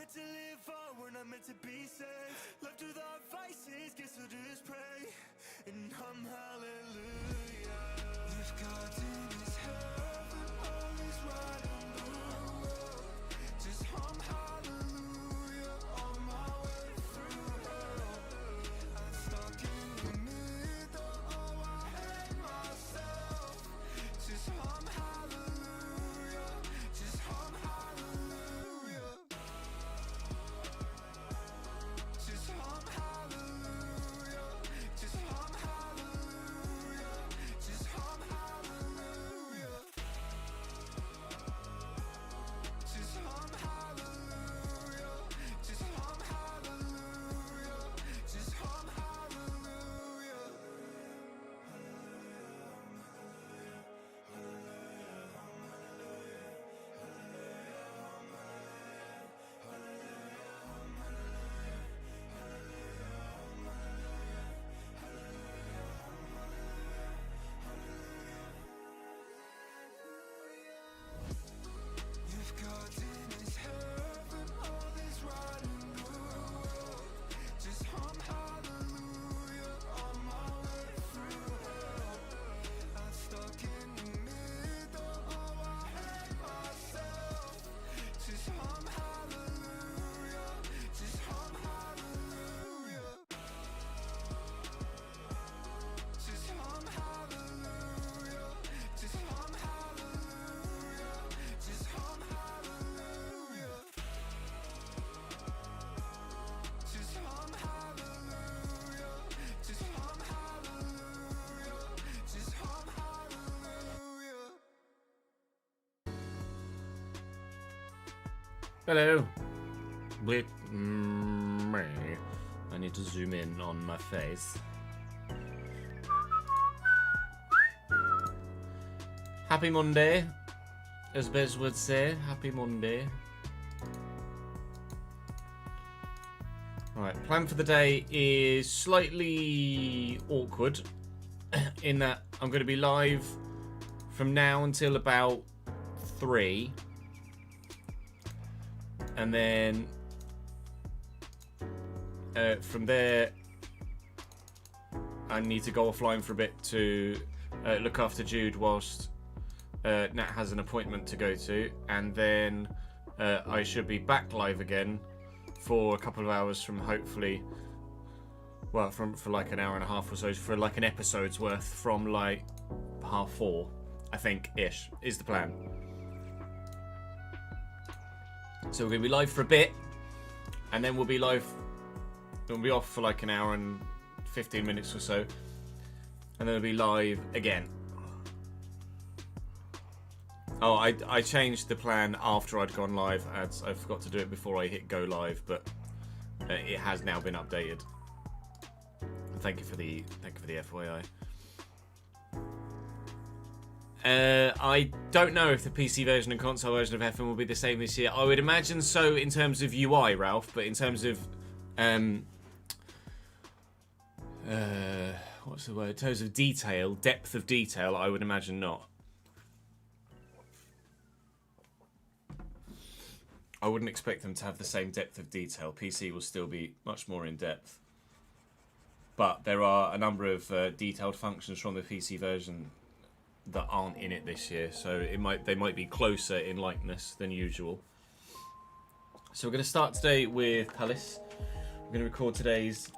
Meant to live on, we're not meant to be safe. Left with our vices, guess we'll just pray and hum hallelujah. If God's in his heaven, all is right in the world. Just hum hallelujah on my way through hell. I'm stuck in the middle, oh I hate myself. Just hum hallelujah, just hum hallelujah. Just hum hallelujah, just hum hallelujah, just hum hallelujah. Just hum hallelujah, just hum hallelujah, just hum hallelujah. If God's in his heaven, all is right in the world. Just hum hallelujah on my way through hell. I'm stuck in the middle, oh I hate myself. Just hum hallelujah, just hum hallelujah. Just hum hallelujah, just hum hallelujah, just hum hallelujah. Just hum hallelujah, just hum hallelujah, just hum hallelujah. Hello. With me. I need to zoom in on my face. Happy Monday, as Bez would say. Happy Monday. Alright, plan for the day is slightly awkward in that I'm going to be live from now until about 3. And then from there, I need to go offline for a bit to look after Jude whilst Nat has an appointment to go to. And then I should be back live again for a couple of hours from hopefully, well, for like an hour and a half or so, for like an episode's worth from like 4:30, I think, ish, is the plan. So we're going to be live for a bit, and then we'll be off for like an hour and 15 minutes or so, and then we'll be live again. Oh, I changed the plan after I'd gone live, as I forgot to do it before I hit go live, but it has now been updated. Thank you for the FYI. I don't know if the PC version and console version of FM will be the same this year. I would imagine so in terms of UI, Ralph, but in terms of what's the word? In terms of detail, depth of detail, I would imagine not. I wouldn't expect them to have the same depth of detail. PC will still be much more in depth. But there are a number of detailed functions from the PC version that aren't in it this year, so they might be closer in likeness than usual. So we're going to start today with Palace. We're going to record today's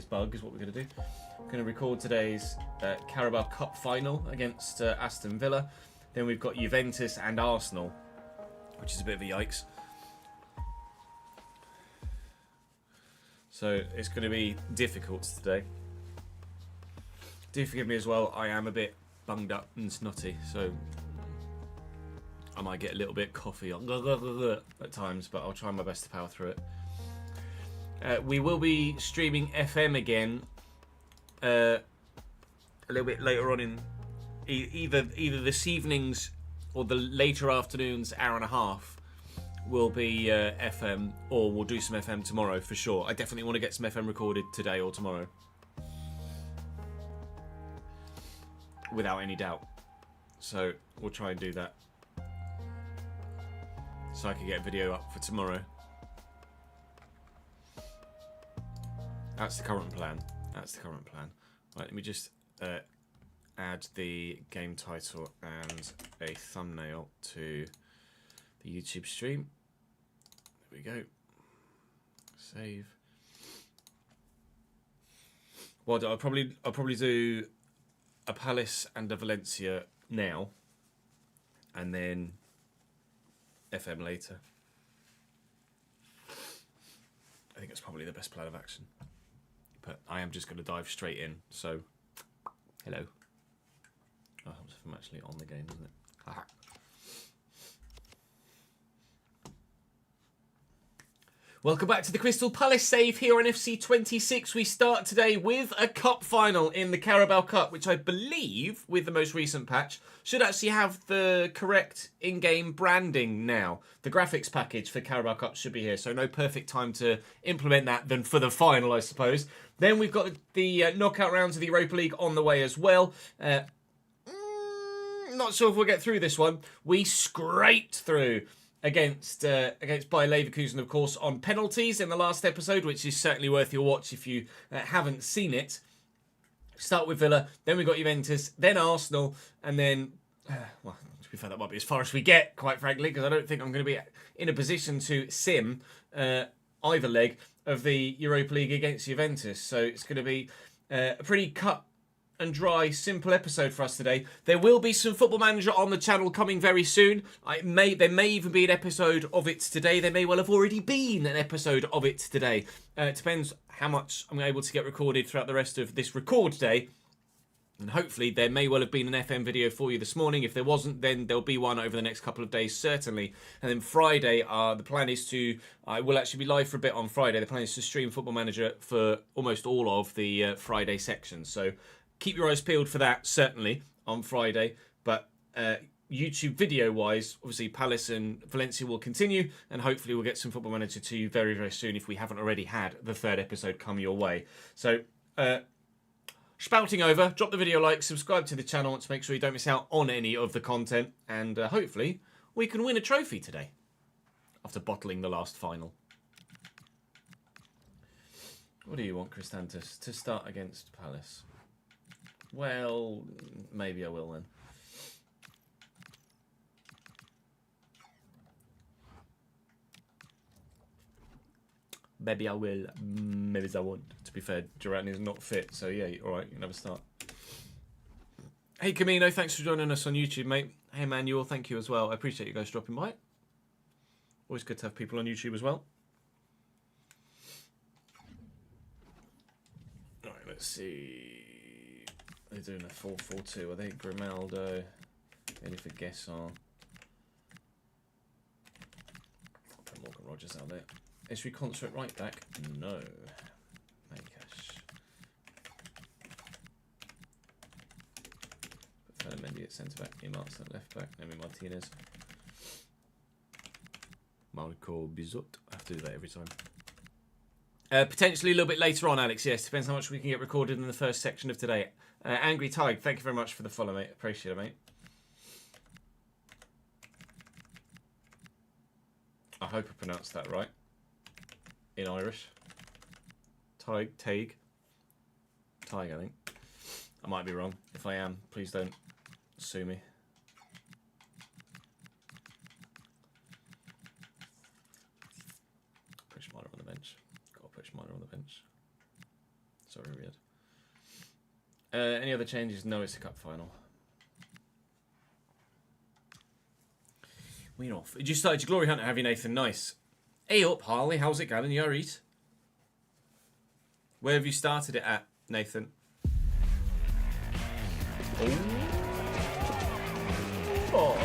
bug is what we're going to do. We're going to record today's Carabao Cup Final against Aston Villa. Then we've got Juventus and Arsenal, which is a bit of a yikes. So it's going to be difficult today. Do forgive me as well, I am a bit bunged up and snotty, so I might get a little bit coffee at times, but I'll try my best to power through it. We will be streaming FM again a little bit later on in either this evening's or the later afternoon's hour and a half will be FM, or we'll do some FM tomorrow for sure. I definitely want to get some FM recorded today or tomorrow, without any doubt. So we'll try and do that. so I can get a video up for tomorrow. That's the current plan. That's the current plan. Right, let me just add the game title and a thumbnail to the YouTube stream. There we go. Save. Well, I'll probably do a Palace and a Valencia now, and then FM later. I think it's probably the best plan of action. But I am just going to dive straight in. So, hello. Oh, I'm actually on the game, isn't it? Aha. Welcome back to the Crystal Palace save here on FC26. We start today with a cup final in the Carabao Cup, which I believe, with the most recent patch, should actually have the correct in-game branding now. The graphics package for Carabao Cup should be here, so no perfect time to implement that than for the final, I suppose. Then we've got the knockout rounds of the Europa League on the way as well. Not sure if we'll get through this one. We scraped through against Bayer Leverkusen, of course, on penalties in the last episode, which is certainly worth your watch if you haven't seen it. Start with Villa, then we've got Juventus, then Arsenal, and then, well, to be fair, that might be as far as we get, quite frankly, because I don't think I'm going to be in a position to sim either leg of the Europa League against Juventus. So it's going to be a pretty cut and dry, simple episode for us today. There will be some Football Manager on the channel coming very soon. There may even be an episode of it today. There may well have already been an episode of it today. It depends how much I'm able to get recorded throughout the rest of this record day. And hopefully there may well have been an FM video for you this morning. If there wasn't, then there'll be one over the next couple of days, certainly. And then Friday, the plan is to... I will actually be live for a bit on Friday. The plan is to stream Football Manager for almost all of the Friday sections. So keep your eyes peeled for that, certainly, on Friday. But YouTube video-wise, obviously Palace and Valencia will continue, and hopefully we'll get some Football Manager to you very, very soon if we haven't already had the third episode come your way. So, spouting over, drop the video a like, subscribe to the channel to make sure you don't miss out on any of the content, and hopefully we can win a trophy today after bottling the last final. What do you want, Christantus? To start against Palace? Well, maybe I will then. Maybe I will, maybe I won't. To be fair, Duran is not fit, so yeah, alright, you can have a start. Hey Camino, thanks for joining us on YouTube, mate. Hey Manuel, thank you as well. I appreciate you guys dropping by. Always good to have people on YouTube as well. Alright, let's see. They're doing a 4-4-2, I think. Grimaldo, ready for Gesson. I'll put Morgan Rogers out there. Is we concert right back? No. Mancash. Put Mendy at centre back. Emarts at left back. Emi Martinez. Marco Bizot. I have to do that every time. Potentially a little bit later on, Alex. Yes, depends how much we can get recorded in the first section of today. Angry Tide, thank you very much for the follow, mate. Appreciate it, mate. I hope I pronounced that right. In Irish. Tig, I think. I might be wrong. If I am, please don't sue me. Put Schmeider on the bench. Gotta put Schmeider on the bench. Sorry, Riyad. Any other changes? No, it's a cup final. We're off. Did you start your glory hunt, have you, Nathan? Nice. Hey up, Harley. How's it going? You alright? Where have you started it at, Nathan? Oh. Boy.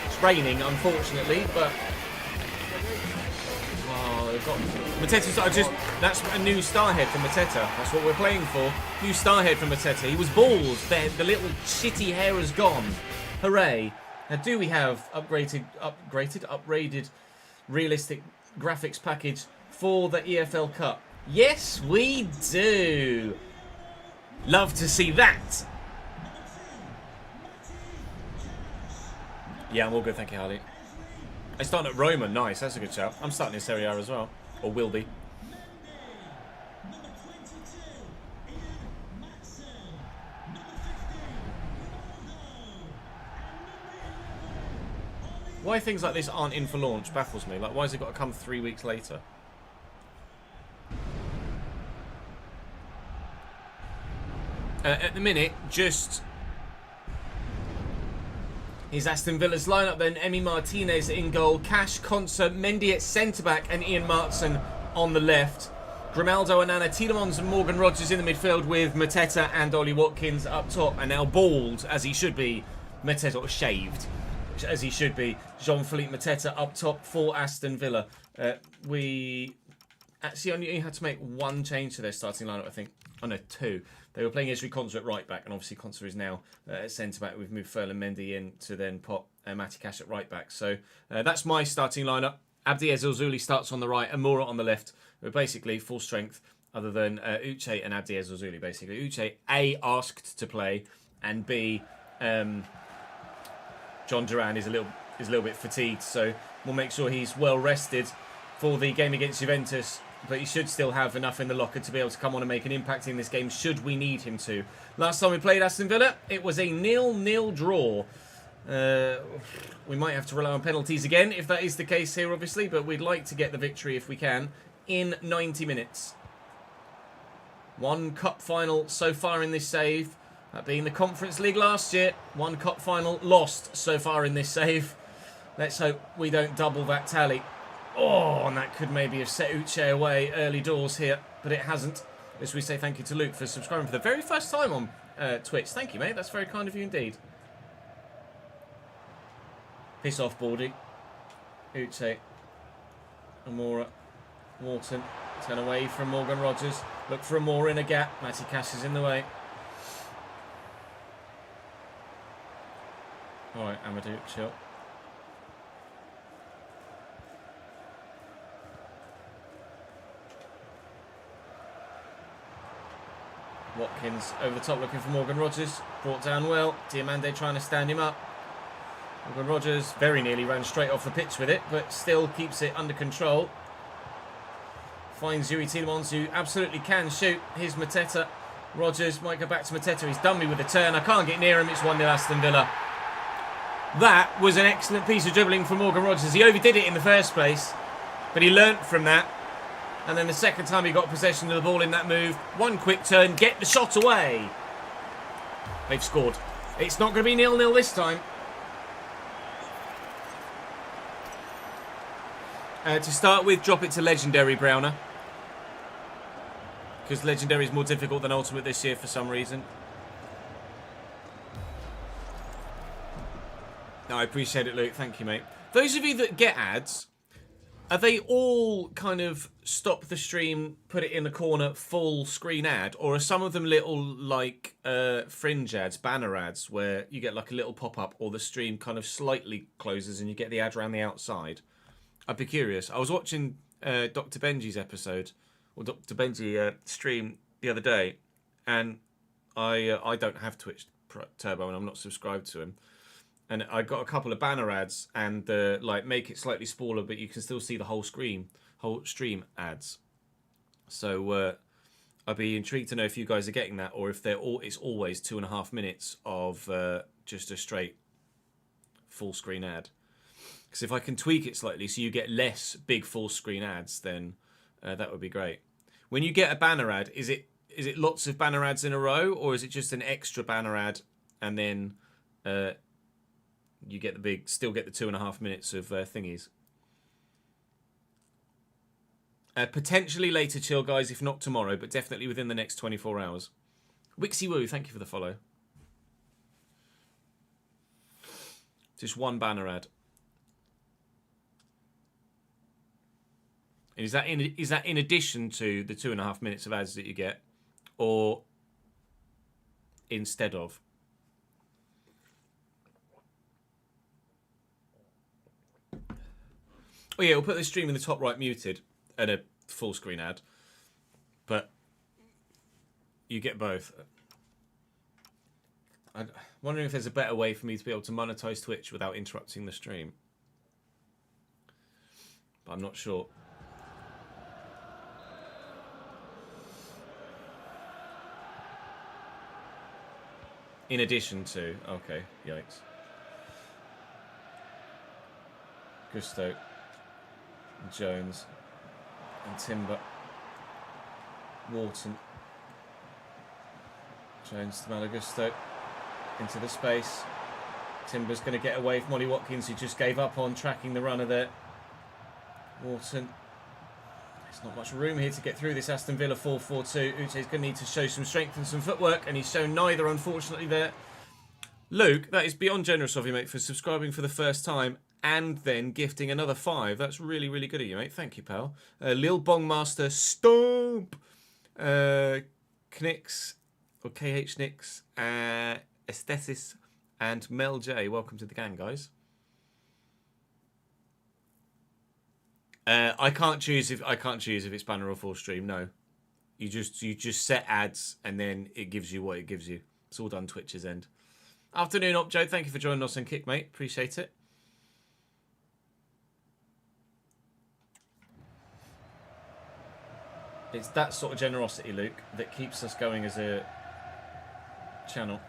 It's raining, unfortunately, but... Oh, they've got... Mateta's that's a new star head from Mateta. That's what we're playing for. New star head from Mateta. He was bald. The little shitty hair is gone. Hooray. Now, do we have upgraded realistic graphics package for the EFL Cup? Yes, we do. Love to see that. Yeah, I'm all good, thank you, Harley. I started at Roma, nice, that's a good shout. I'm starting in Serie A as well, or will be. Why things like this aren't in for launch baffles me. Like, why has it got to come 3 weeks later? At the minute, just... Here's Aston Villa's lineup then. Emi Martinez in goal. Cash, Konsa, Mendy at centre-back and Ian Martson on the left. Grimaldo, Anana, Tielemans and Morgan Rogers in the midfield with Mateta and Ollie Watkins up top. And now bald, as he should be. Mateta, or shaved, as he should be. Jean-Philippe Mateta up top for Aston Villa. We actually only had to make one change to their starting lineup, I think. Oh no, two. They were playing Ezri Konsa at right back, and obviously Konsa is now at centre back. We've moved Ferland Mendy in to then pop Matty Cash at right back. So that's my starting lineup. Abdi Ezulzuli starts on the right, Amora on the left. We're basically full strength, other than Uche and Abdi Ezulzuli. Basically, Uche A asked to play, and B John Duran is a little bit fatigued, so we'll make sure he's well rested for the game against Juventus. But he should still have enough in the locker to be able to come on and make an impact in this game, should we need him to. Last time we played Aston Villa, it was a 0-0 draw. We might have to rely on penalties again, if that is the case here, obviously. But we'd like to get the victory, if we can, in 90 minutes. One cup final so far in this save. That being the Conference League last year. One cup final lost so far in this save. Let's hope we don't double that tally. Oh, and that could maybe have set Uche away early doors here, but it hasn't. As we say thank you to Luke for subscribing for the very first time on Twitch. Thank you, mate. That's very kind of you indeed. Piss off, Baldy. Uche. Amora. Wharton. Turn away from Morgan Rogers. Look for Amora in a gap. Matty Cash is in the way. Alright, Amadou, chill. Watkins over the top looking for Morgan Rogers. Brought down well. Diamande trying to stand him up. Morgan Rogers very nearly ran straight off the pitch with it, but still keeps it under control. Finds Yuri Tielemans, who absolutely can shoot. Here's Mateta. Rogers might go back to Mateta. He's done me with the turn. I can't get near him. It's 1-0 Aston Villa. That was an excellent piece of dribbling from Morgan Rogers. He overdid it in the first place, but he learnt from that. And then the second time he got possession of the ball in that move, one quick turn, get the shot away. They've scored. It's not going to be 0-0 this time. To start with, drop it to Legendary, Browner. Because Legendary is more difficult than Ultimate this year for some reason. No, I appreciate it, Luke. Thank you, mate. Those of you that get ads, are they all kind of stop the stream, put it in the corner, full screen ad? Or are some of them little, like, fringe ads, banner ads, where you get like a little pop-up or the stream kind of slightly closes and you get the ad around the outside? I'd be curious. I was watching Dr. Benji's episode, or Dr. Benji stream the other day, and I don't have Twitch Turbo and I'm not subscribed to him. And I got a couple of banner ads and like make it slightly smaller, but you can still see the whole stream ads. So I'd be intrigued to know if you guys are getting that, or if it's always 2.5 minutes of just a straight full screen ad. Because if I can tweak it slightly so you get less big full screen ads, then that would be great. When you get a banner ad, is it lots of banner ads in a row, or is it just an extra banner ad and then you get still get the 2.5 minutes of thingies? Potentially later, chill guys, if not tomorrow, but definitely within the next 24 hours. Wixie Woo, thank you for the follow. Just one banner ad. Is that in addition to the 2.5 minutes of ads that you get, or instead of? Oh yeah, we'll put the stream in the top right muted and a full screen ad, but you get both. I'm wondering if there's a better way for me to be able to monetize Twitch without interrupting the stream. But I'm not sure. In addition to... Okay, yikes. Gusto. And Jones. And Timber. Wharton. Jones to Malagusto. Into the space. Timber's going to get away from Ollie Watkins, who just gave up on tracking the runner there. Wharton. There's not much room here to get through this Aston Villa 4-4-2. Uche's going to need to show some strength and some footwork, and he's shown neither, unfortunately, there. Luke, that is beyond generous of you, mate, for subscribing for the first time and then gifting another 5. That's really, really good of you, mate. Thank you, pal. Lil Bongmaster, Stomp. Knix, or KH Nix, Aesthesis, and Mel J. Welcome to the gang, guys. I can't choose if it's banner or full stream. No, you just set ads and then it gives you what it gives you. It's all done Twitch's end. Afternoon, Opjo. Thank you for joining us on Kick, mate. Appreciate it. It's that sort of generosity, Luke, that keeps us going as a channel.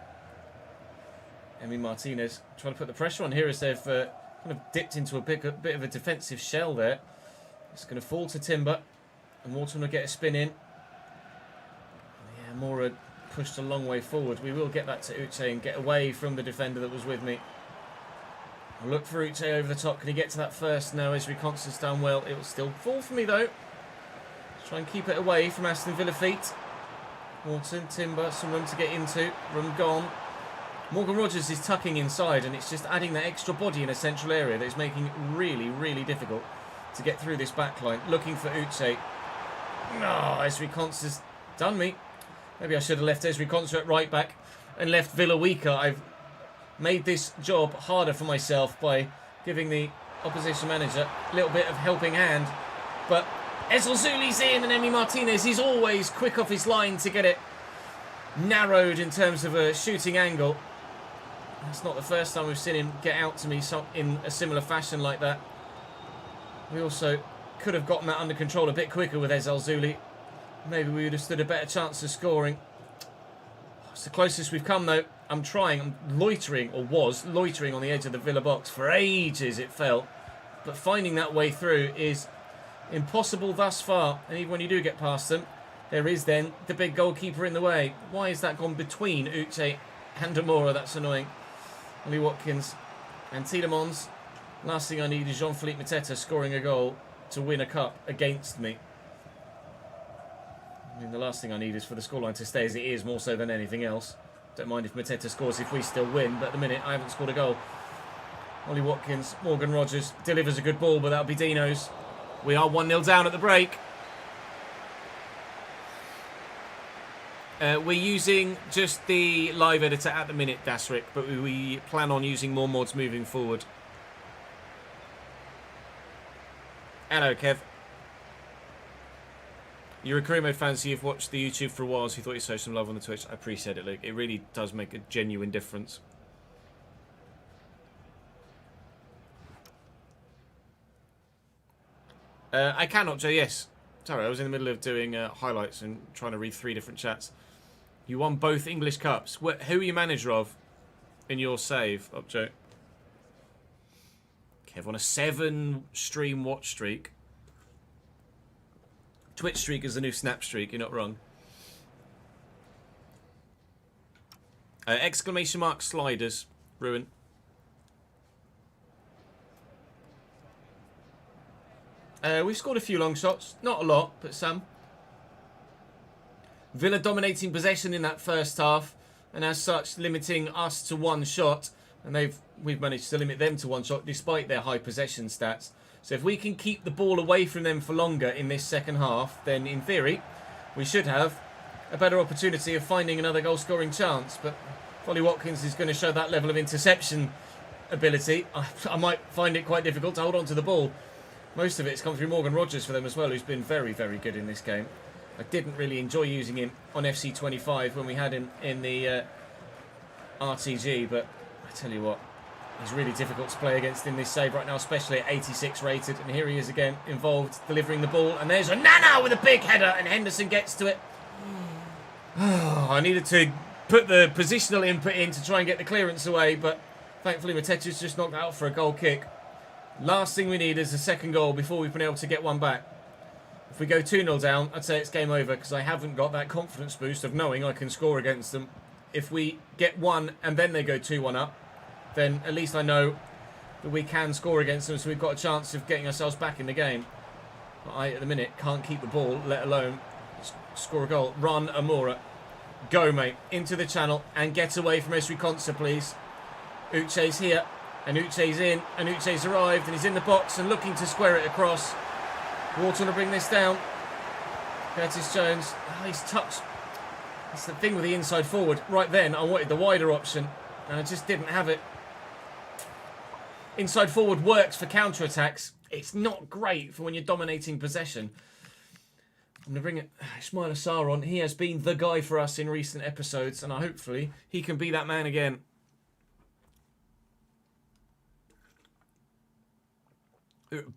Emi Martinez trying to put the pressure on here as they've kind of dipped into a bit of a defensive shell there. It's going to fall to Timber, and Wharton will get a spin in. Yeah, Mora pushed a long way forward. We will get that to Uche and get away from the defender that was with me. I'll look for Uche over the top. Can he get to that first? No, Esri Constance down well. It will still fall for me, though. Let's try and keep it away from Aston Villa feet. Wharton, Timber, some room to get into. Room gone. Morgan Rogers is tucking inside, and it's just adding that extra body in a central area that is making it really, really difficult to get through this back line. Looking for Uche. No, Esri Constance done me. Maybe I should have left Esri Constance at right back and left Villa weaker. I've made this job harder for myself by giving the opposition manager a little bit of helping hand. But Ezel Zuli's in, and Emi Martinez is always quick off his line to get it narrowed in terms of a shooting angle. It's not the first time we've seen him get out to me in a similar fashion like that. We also could have gotten that under control a bit quicker with Ezel Zuli. Maybe we would have stood a better chance of scoring. It's the closest we've come, though. I'm loitering, or was loitering on the edge of the Villa box for ages, it felt. But finding that way through is impossible thus far. And even when you do get past them, there is then the big goalkeeper in the way. Why has that gone between Uche and Amora? That's annoying. Ollie Watkins and Tielemans. Last thing I need is Jean-Philippe Mateta scoring a goal to win a cup against me. I mean, the last thing I need is for the scoreline to stay as it is, more so than anything else. Don't mind if Mateta scores if we still win, but at the minute I haven't scored a goal. Ollie Watkins, Morgan Rogers delivers a good ball, but that'll be Dino's. We are 1-0 down at the break. We're using just the live editor at the minute, Dasrick, but we plan on using more mods moving forward. Hello, Kev. You're a Career Mode fan, so you've watched the YouTube for a while, so you thought you'd show some love on the Twitch. I appreciate it, Luke. It really does make a genuine difference. I cannot, Joe, yes. Sorry, I was in the middle of doing highlights and trying to read 3 different chats. You won both English Cups. Who are you manager of in your save, Joe? Kev on a 7-stream watch streak. Twitch streak is the new Snap streak, you're not wrong. Exclamation mark sliders, Ruin. We've scored a few long shots. Not a lot, but some. Villa dominating possession in that first half, and as such limiting us to 1 shot. And we've managed to limit them to 1 shot despite their high possession stats. So if we can keep the ball away from them for longer in this second half, then in theory we should have a better opportunity of finding another goal-scoring chance. But Ollie Watkins is going to show that level of interception ability. I might find it quite difficult to hold on to the ball. Most of it's come through Morgan Rogers for them as well, who's been very, very good in this game. I didn't really enjoy using him on FC25 when we had him in the RTG, but I tell you what, he's really difficult to play against in this save right now, especially at 86 rated. And here he is again, involved, delivering the ball. And there's a Nana with a big header, and Henderson gets to it. Oh, I needed to put the positional input in to try and get the clearance away, but thankfully Matetu's just knocked out for a goal kick. Last thing we need is a second goal before we've been able to get one back. If we go 2-0 down, I'd say it's game over, because I haven't got that confidence boost of knowing I can score against them. If we get one and then they go 2-1 up, then at least I know that we can score against them, so we've got a chance of getting ourselves back in the game. But I, at the minute, can't keep the ball, let alone score a goal. Run, Amora. Go, mate. Into the channel and get away from Esri Konsa, please. Uche's here, and Uche's in, and Uche's arrived, and he's in the box and looking to square it across. Wharton to bring this down. Curtis Jones. Oh, he's touched. That's the thing with the inside forward. Right then, I wanted the wider option, and I just didn't have it. Inside forward works for counter-attacks. It's not great for when you're dominating possession. I'm going to bring Ismail Assar on. He has been the guy for us in recent episodes, and hopefully he can be that man again.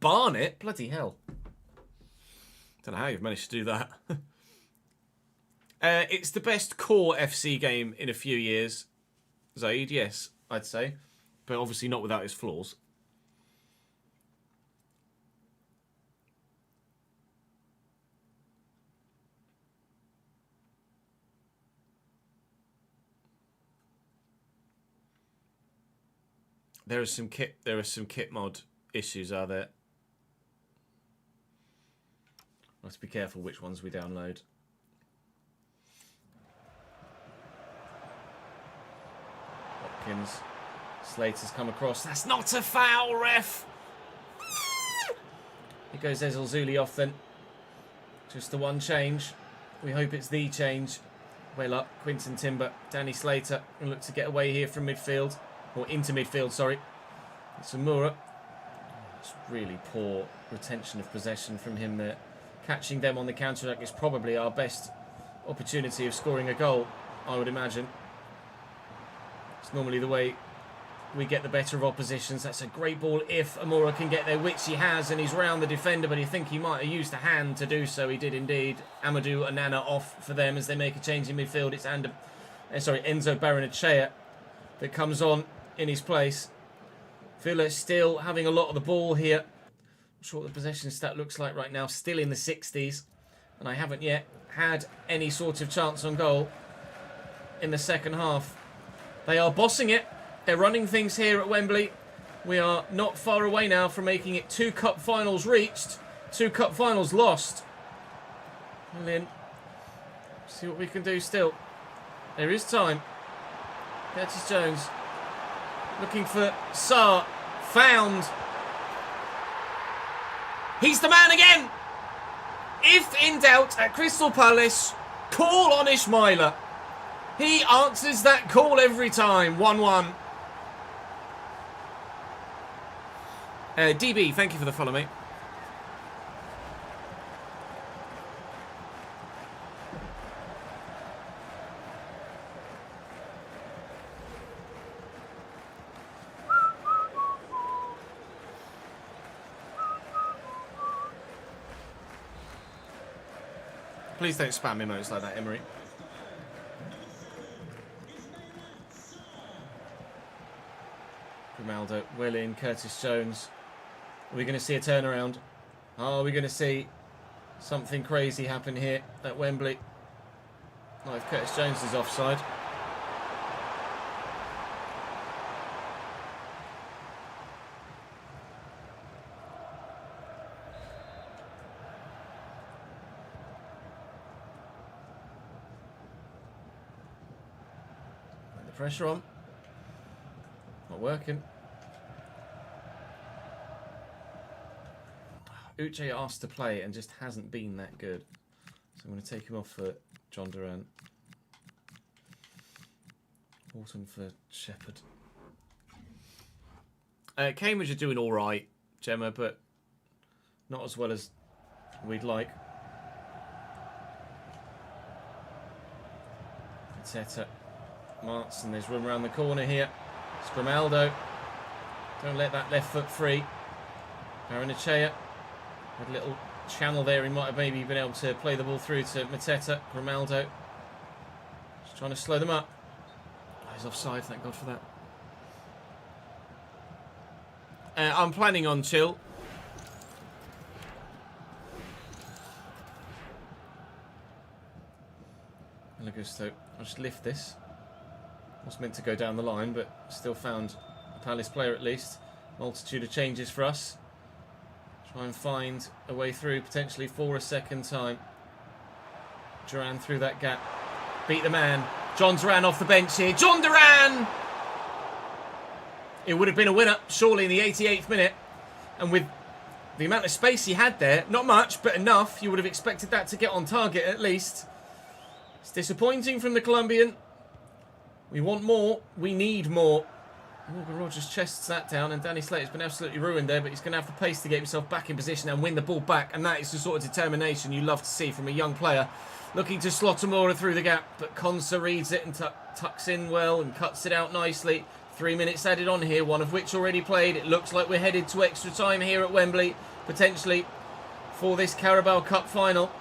Barnet? Bloody hell. Don't know how you've managed to do that. It's the best core FC game in a few years. Zaid, yes, I'd say. But obviously not without its flaws. There are some kit mod issues, are there? Let's be careful which ones we download. Hopkins. Slater's come across. That's not a foul, ref! Here goes Ezil Zuli off then. Just the one change. We hope it's the change. Well up. Quinton Timber. Danny Slater. And look to get away here from midfield. Or into midfield, sorry. It's Amura. It's really poor retention of possession from him there. Catching them on the counter-attack is probably our best opportunity of scoring a goal, I would imagine. It's normally the way we get the better of oppositions. That's a great ball if Amura can get there, which he has, and he's round the defender, but you think he might have used a hand to do so. He did indeed. Amadou Onana off for them as they make a change in midfield. It's Enzo Baranachea that comes on in his place. Villa still having a lot of the ball here. Not sure what the possession stat looks like right now. Still in the 60s. And I haven't yet had any sort of chance on goal in the second half. They are bossing it. They're running things here at Wembley. We are not far away now from making it 2 cup finals reached. 2 cup finals lost. Well in. See what we can do still. There is time. Curtis Jones. Looking for Sarr. Found. He's the man again. If in doubt at Crystal Palace, call on Ismaila. He answers that call every time. 1-1. DB, thank you for the follow, mate. Please don't spam emotes like that, Emery. Grimaldo, well in, Curtis Jones. Are we going to see a turnaround? Are we going to see something crazy happen here at Wembley? Not if Curtis Jones is offside. Pressure on. Not working. Uche asked to play and just hasn't been that good. So I'm going to take him off for John Durant. Wharton for Shepherd. Cambridge are doing alright, Gemma, but not as well as we'd like. Teta. Martson, there's room around the corner here. Grimaldo. Don't let that left foot free. Aranechea. Had a little channel there. He might have maybe been able to play the ball through to Mateta. Grimaldo. Just trying to slow them up. Oh, he's offside, thank God for that. I'm planning on chill. Malagusto. I'll just lift this. Was meant to go down the line, but still found a Palace player at least. Multitude of changes for us. Try and find a way through, potentially for a second time. Duran through that gap. Beat the man. John Duran off the bench here. John Duran! It would have been a winner, surely, in the 88th minute. And with the amount of space he had there, not much, but enough, you would have expected that to get on target at least. It's disappointing from the Colombian. We want more. We need more. Morgan Rogers chests that down, and Danny Slater's been absolutely ruined there, but he's going to have the pace to get himself back in position and win the ball back, and that is the sort of determination you love to see from a young player looking to slot Amora through the gap, but Konsa reads it and tucks in well and cuts it out nicely. 3 minutes added on here, one of which already played. It looks like we're headed to extra time here at Wembley, potentially, for this Carabao Cup Final.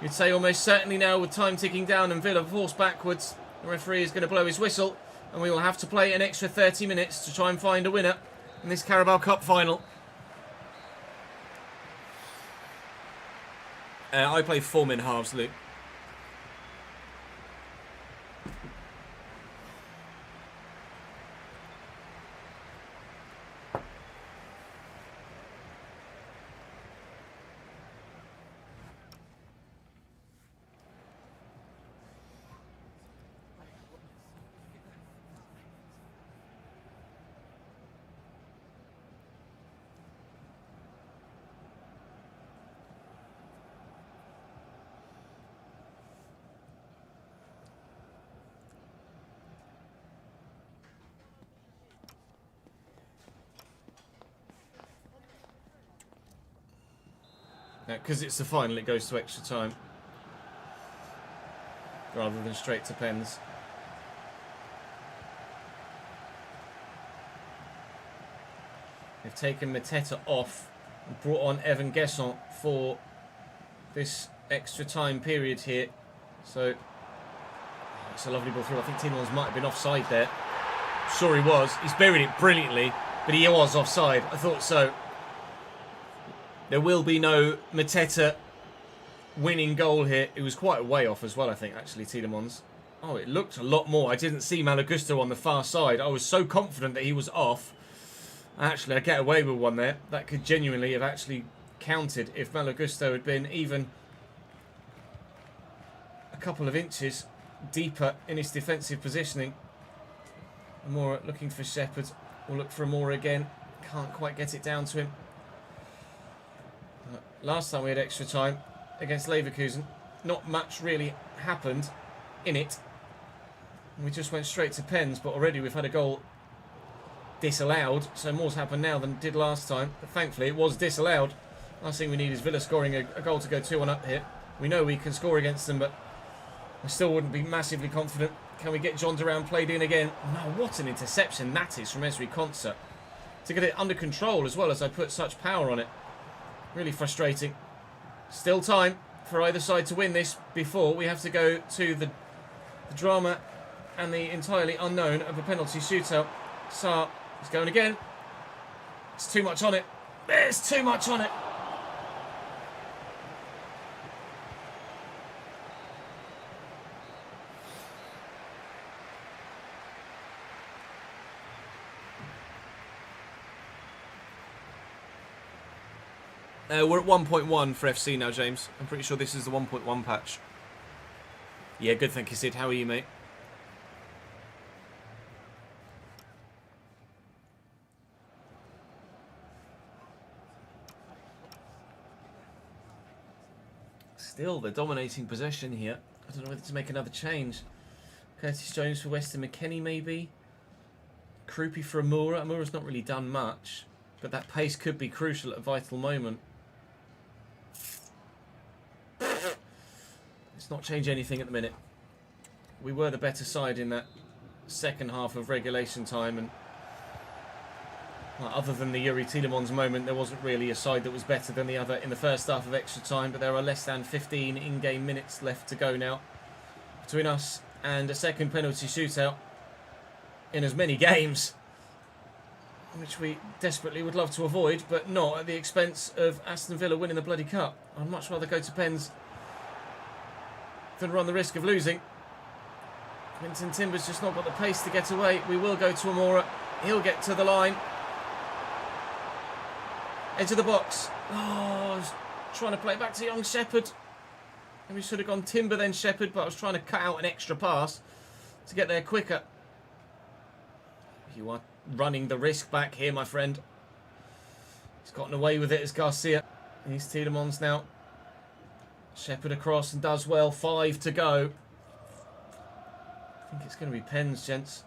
You'd say almost certainly now, with time ticking down and Villa forced backwards. The referee is going to blow his whistle, and we will have to play an extra 30 minutes to try and find a winner in this Carabao Cup Final. I play 4-min halves, Luke. Because it's the final, it goes to extra time rather than straight to pens. They've taken Mateta off and brought on Evan Gesson for this extra time period here. So it's a lovely ball through. I think Tielemans might have been offside there. Sure he was. He's buried it brilliantly, but he was offside. I thought so. There will be no Mateta winning goal here. It was quite a way off as well, I think, actually, Tielemans. Oh, it looked a lot more. I didn't see Malagusto on the far side. I was so confident that he was off. Actually, I get away with one there. That could genuinely have actually counted if Malagusto had been even a couple of inches deeper in his defensive positioning. Amora looking for Shepherd. We'll look for Amora again. Can't quite get it down to him. Last time we had extra time against Leverkusen, not much really happened in it. We just went straight to pens, but already we've had a goal disallowed, so more's happened now than did last time. But thankfully it was disallowed. Last thing we need is Villa scoring a goal to go 2-1 up here. We know we can score against them, but I still wouldn't be massively confident. Can we get John Duran played in again? No, what an interception that is from Ezri Konsa. To get it under control as well as I put such power on it. Really frustrating. Still time for either side to win this before we have to go to the drama and the entirely unknown of a penalty shootout. Sarr is going again. It's too much on it. There's too much on it. We're at 1.1 for FC now, James. I'm pretty sure this is the 1.1 patch. Yeah, good, thank you, Sid. How are you, mate? Still, they're dominating possession here. I don't know whether to make another change. Curtis Jones for Weston McKennie, maybe. Krupi for Amora. Amora's not really done much, but that pace could be crucial at a vital moment. Let's not change anything at the minute. We were the better side in that second half of regulation time, and well, other than the Yuri Tielemans moment, there wasn't really a side that was better than the other in the first half of extra time, but there are less than 15 in-game minutes left to go now between us and a second penalty shootout in as many games, which we desperately would love to avoid, but not at the expense of Aston Villa winning the bloody cup. I'd much rather go to pens than run the risk of losing. Quinton Timber's just not got the pace to get away. We will go to Amora. He'll get to the line. Edge of the box. Oh, I was trying to play it back to young Shepherd. Maybe should have gone Timber then Shepherd, but I was trying to cut out an extra pass to get there quicker. You are running the risk back here, my friend. He's gotten away with it as Garcia. He's Tielemans now. Shepherd across and does well. 5 to go. I think it's going to be pens, gents.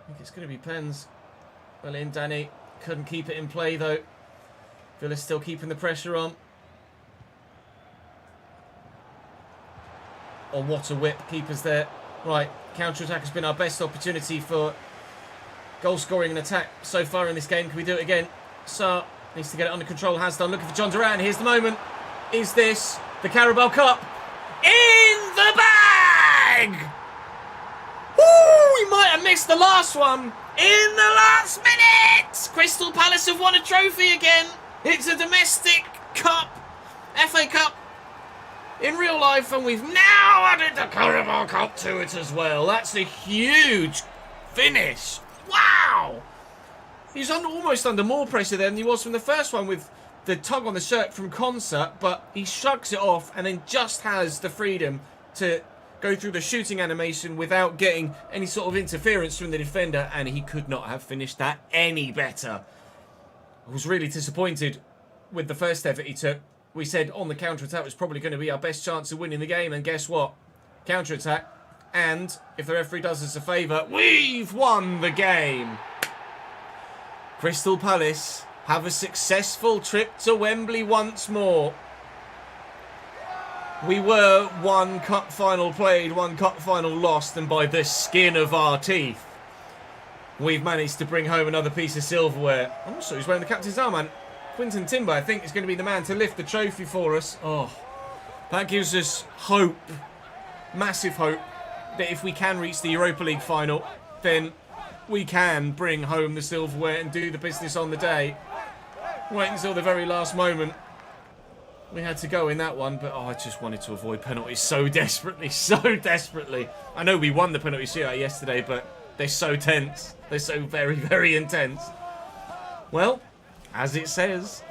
I think it's going to be pens. Well in, Danny. Couldn't keep it in play, though. Villa's still keeping the pressure on. Oh, what a whip. Keeper's there. Right, counter-attack has been our best opportunity for goal scoring and attack so far in this game. Can we do it again? Sarr needs to get it under control. Has done. Looking for John Duran. Here's the moment. Is this the Carabao Cup? In the bag! Woo! We might have missed the last one. In the last minute! Crystal Palace have won a trophy again. It's a domestic cup. FA Cup. In real life, and we've now added the Carabao Cup to it as well. That's a huge finish. Wow! He's almost under more pressure than he was from the first one with the tug on the shirt from Concert, but he shrugs it off and then just has the freedom to go through the shooting animation without getting any sort of interference from the defender, and he could not have finished that any better. I was really disappointed with the first effort he took. We said on the counter-attack was probably going to be our best chance of winning the game, and guess what? Counter-attack, and if the referee does us a favour, we've won the game. Crystal Palace have a successful trip to Wembley once more. We were one cup final played, one cup final lost, and by the skin of our teeth, we've managed to bring home another piece of silverware. I'm not sure who's wearing the captain's armband. Quinton Timber, I think, is going to be the man to lift the trophy for us. Oh, that gives us hope, massive hope, that if we can reach the Europa League final, then we can bring home the silverware and do the business on the day. Wait until the very last moment. We had to go in that one, but I just wanted to avoid penalties so desperately, so desperately. I know we won the penalty shootout yesterday, but they're so tense. They're so very, very intense. Well, as it says,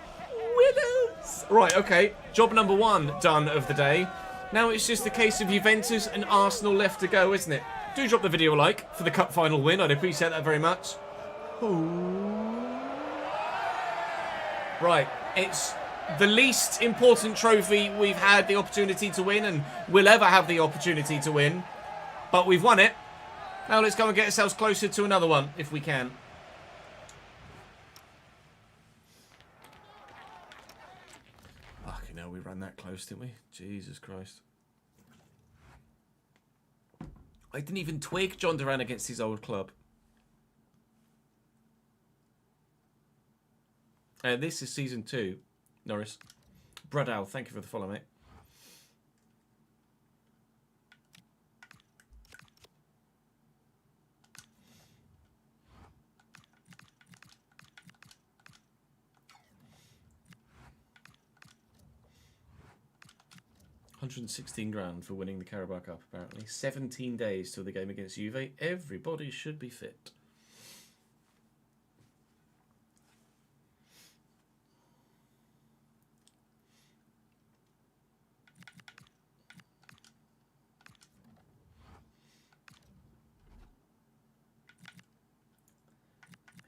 winners! Right, okay. Job number 1 done of the day. Now it's just a case of Juventus and Arsenal left to go, isn't it? Do drop the video a like for the cup final win. I'd appreciate that very much. Ooh. Right, it's the least important trophy we've had the opportunity to win and will ever have the opportunity to win. But we've won it. Now let's go and get ourselves closer to another one, if we can. Fucking hell, we ran that close, didn't we? Jesus Christ. I didn't even twig John Duran against his old club. This is season 2, Norris. Brudal, thank you for the follow, mate. £116,000 for winning the Carabao Cup, apparently. 17 days till the game against Juve. Everybody should be fit.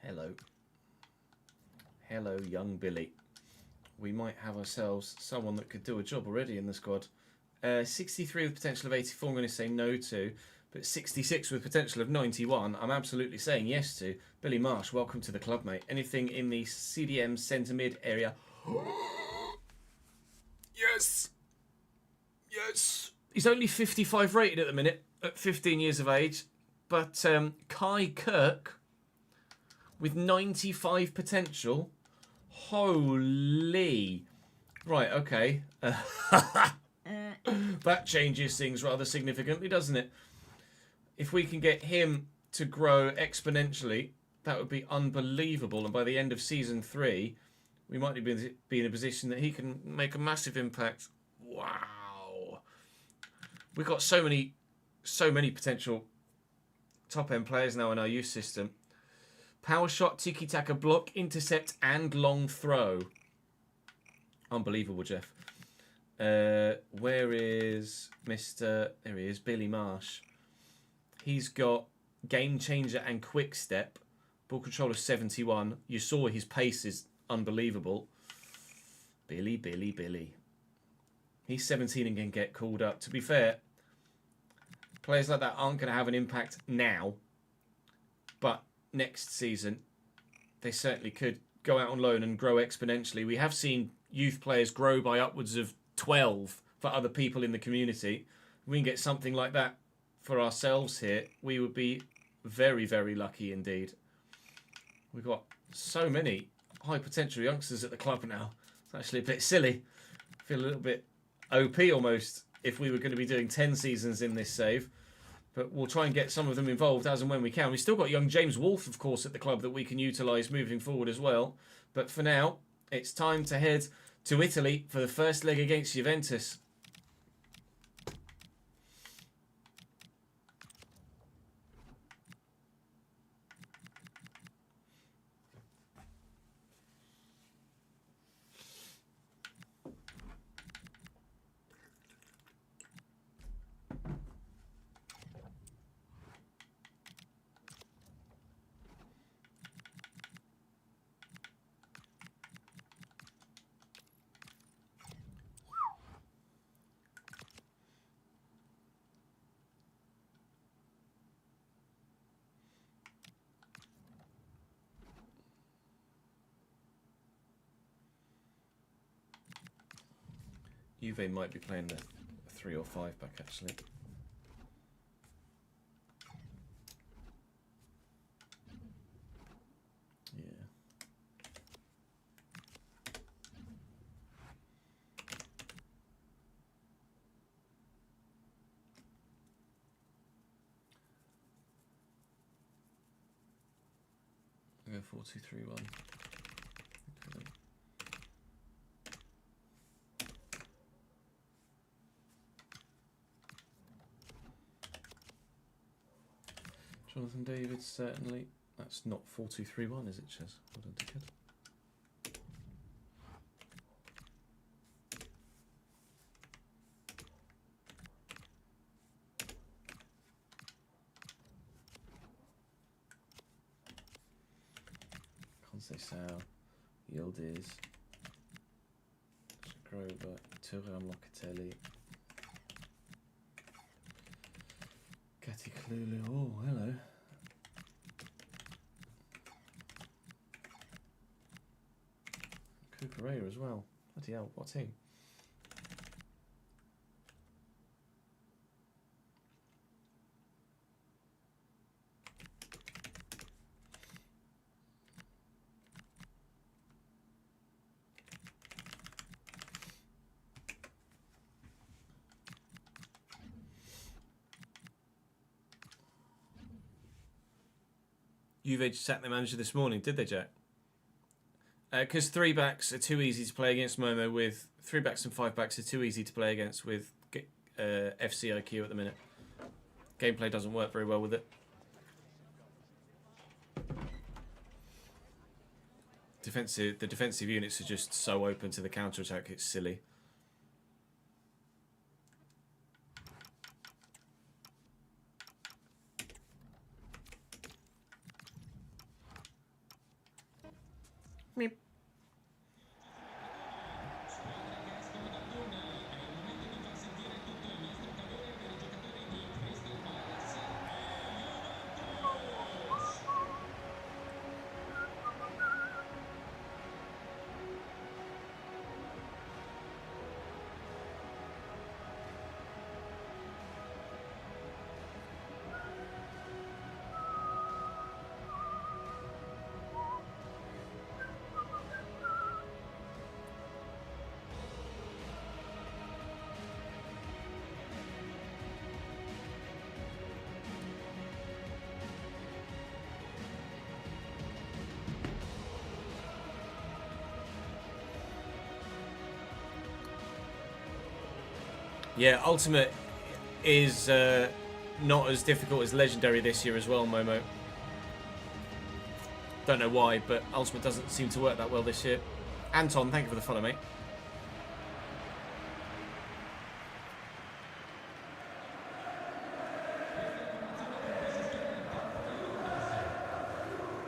Hello. Hello, young Billy. We might have ourselves someone that could do a job already in the squad. 63 with potential of 84, I'm going to say no to. But 66 with potential of 91, I'm absolutely saying yes to. Billy Marsh, welcome to the club, mate. Anything in the CDM centre mid area? Yes! Yes! He's only 55 rated at the minute. at 15 years of age. But Kai Kirk, with 95 potential. Holy. Right, okay. That changes things rather significantly, doesn't it? If we can get him to grow exponentially, that would be unbelievable. And by the end of season 3, we might be in a position that he can make a massive impact. Wow. We've got so many potential top-end players now in our youth system. Power shot, tiki-taka, block, intercept, and long throw. Unbelievable, Jeff. Where is Mr... There he is, Billy Marsh. He's got game changer and quick step. Ball control of 71. You saw his pace is unbelievable. Billy. He's 17 and can get called up. To be fair, players like that aren't going to have an impact now. But next season, they certainly could go out on loan and grow exponentially. We have seen youth players grow by upwards of 12 for other people in the community. If we can get something like that for ourselves here, we would be very, very lucky indeed. We've got so many high potential youngsters at the club now. It's actually a bit silly. I feel a little bit OP almost if we were going to be doing 10 seasons in this save. But we'll try and get some of them involved as and when we can. We've still got young James Wolfe, of course, at the club that we can utilise moving forward as well. But for now, it's time to head to Italy for the first leg against Juventus. Juve might be playing the 3 or 5 back actually. Yeah. I go 4-2-3-1. Jonathan David, certainly. That's not 4-2-3-1, is it, Ches? Well done, dickhead. Conceição, Yildiz, Grover, Thuram, Locatelli, Gatti Kalulu. Oh, hello. Cucurella as well. Bloody hell, what team? Juve sacked their manager this morning, did they, Jack? Because 3 backs are too easy to play against Momo with. 3 backs and 5 backs are too easy to play against with FCIQ at the minute. Gameplay doesn't work very well with it. The defensive units are just so open to the counter-attack, it's silly. Meep. Yeah, Ultimate is not as difficult as Legendary this year as well, Momo. Don't know why, but Ultimate doesn't seem to work that well this year. Anton, thank you for the follow, mate.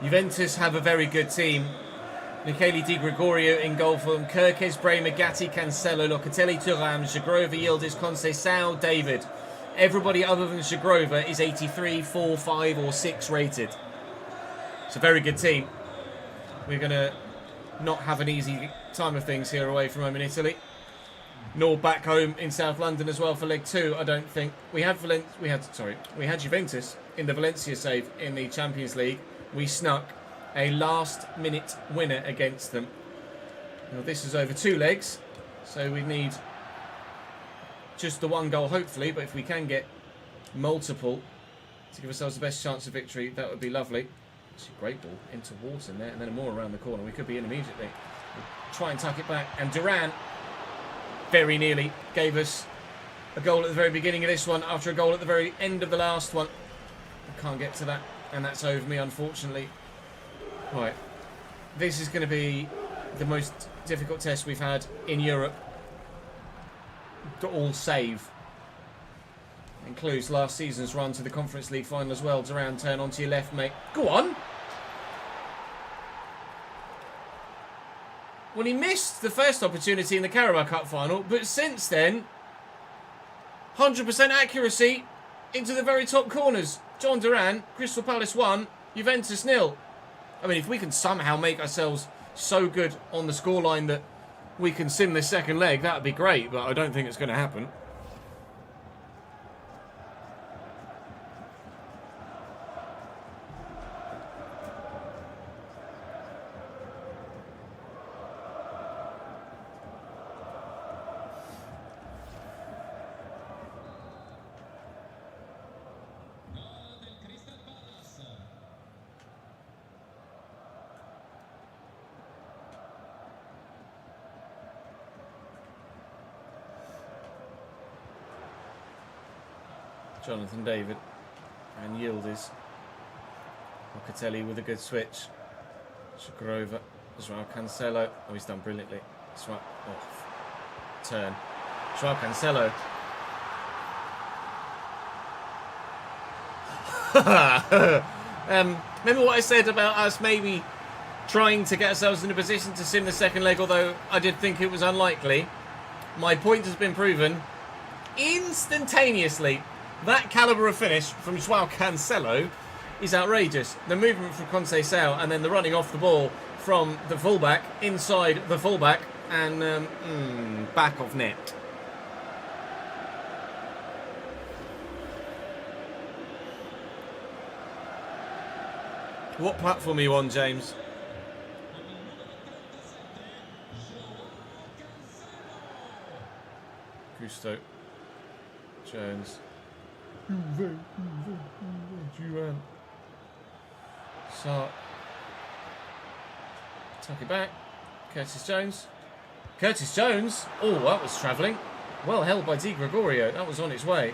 Juventus have a very good team. Michele Di Gregorio in goal for them. Kirkes, Bremer, Gatti, Cancelo, Locatelli, Thuram, Zagrova, Yildiz, Conceição, David. Everybody other than Zagrova is 83, 4, 5 or 6 rated. It's a very good team. We're going to not have an easy time of things here away from home in Italy. Nor back home in South London as well for leg 2, I don't think. We had Juventus in the Valencia save in the Champions League. We snuck a last-minute winner against them. Now, this is over 2 legs, so we need just the 1 goal, hopefully. But if we can get multiple to give ourselves the best chance of victory, that would be lovely. It's a great ball into Wharton there, and then more around the corner. We could be in immediately. We'll try and tuck it back. And Duran very nearly gave us a goal at the very beginning of this one after a goal at the very end of the last one. I can't get to that. And that's over me, unfortunately. Right. This is going to be the most difficult test we've had in Europe. To all save. Includes last season's run to the Conference League final as well. Duran, turn onto your left, mate. Go on! Well, he missed the first opportunity in the Carabao Cup final, but since then, 100% accuracy into the very top corners. John Duran, Crystal Palace 1, Juventus 0. I mean, if we can somehow make ourselves so good on the scoreline that we can sim this second leg, that would be great, but I don't think it's going to happen. Jonathan David and Yildiz. Locatelli with a good switch. Zagrova as well. Cancelo. Oh, he's done brilliantly. Swap off. Turn. Joao Cancelo. Remember what I said about us maybe trying to get ourselves in a position to sim the second leg, although I did think it was unlikely. My point has been proven instantaneously. That calibre of finish from Joao Cancelo is outrageous. The movement from Conceição and then the running off the ball from the fullback, inside the fullback, and back of net. What platform are you on, James? Gusto. Jones. Duran. Sark. Tuck it back. Curtis Jones. Curtis Jones. Oh, that was travelling. Well held by Di Gregorio. That was on its way.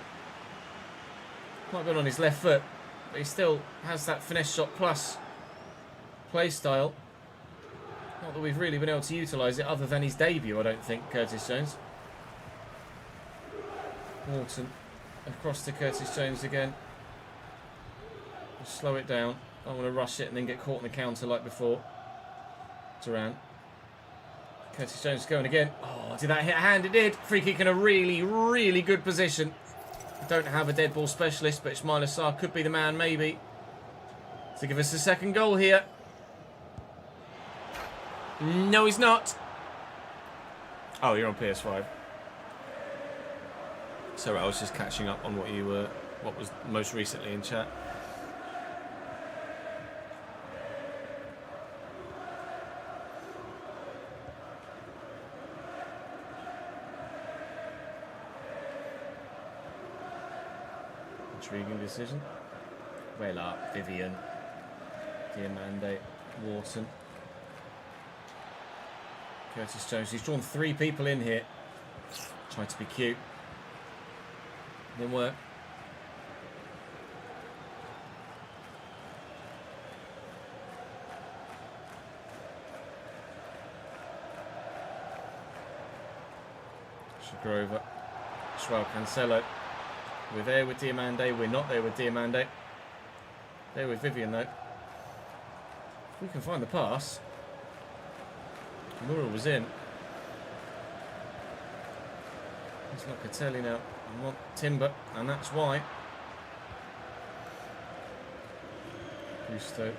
Quite good on his left foot. But he still has that finesse shot plus play style. Not that we've really been able to utilise it other than his debut, I don't think, Curtis Jones. Wharton. Across to Curtis Jones again. Just slow it down. I don't want to rush it and then get caught in the counter like before. Duran. Curtis Jones going again. Oh, did that hit a hand? It did. Free kick in a really, really good position. I don't have a dead ball specialist, but Ismail Assar could be the man, maybe, to give us the second goal here. No, he's not. Oh, you're on PS5. Sorry, I was just catching up on what was most recently in chat. Intriguing decision. Well up, Vivian, Diamande, Wharton, Curtis Jones. He's drawn 3 people in here. Tried to be cute. Didn't work. Shagrova. Joao Cancelo. We're there with Diamande. We're not there with Diamande. There with Vivian, though. If we can find the pass. Mura was in. It's Locatelli now. I want Timber, and that's why. Gusto.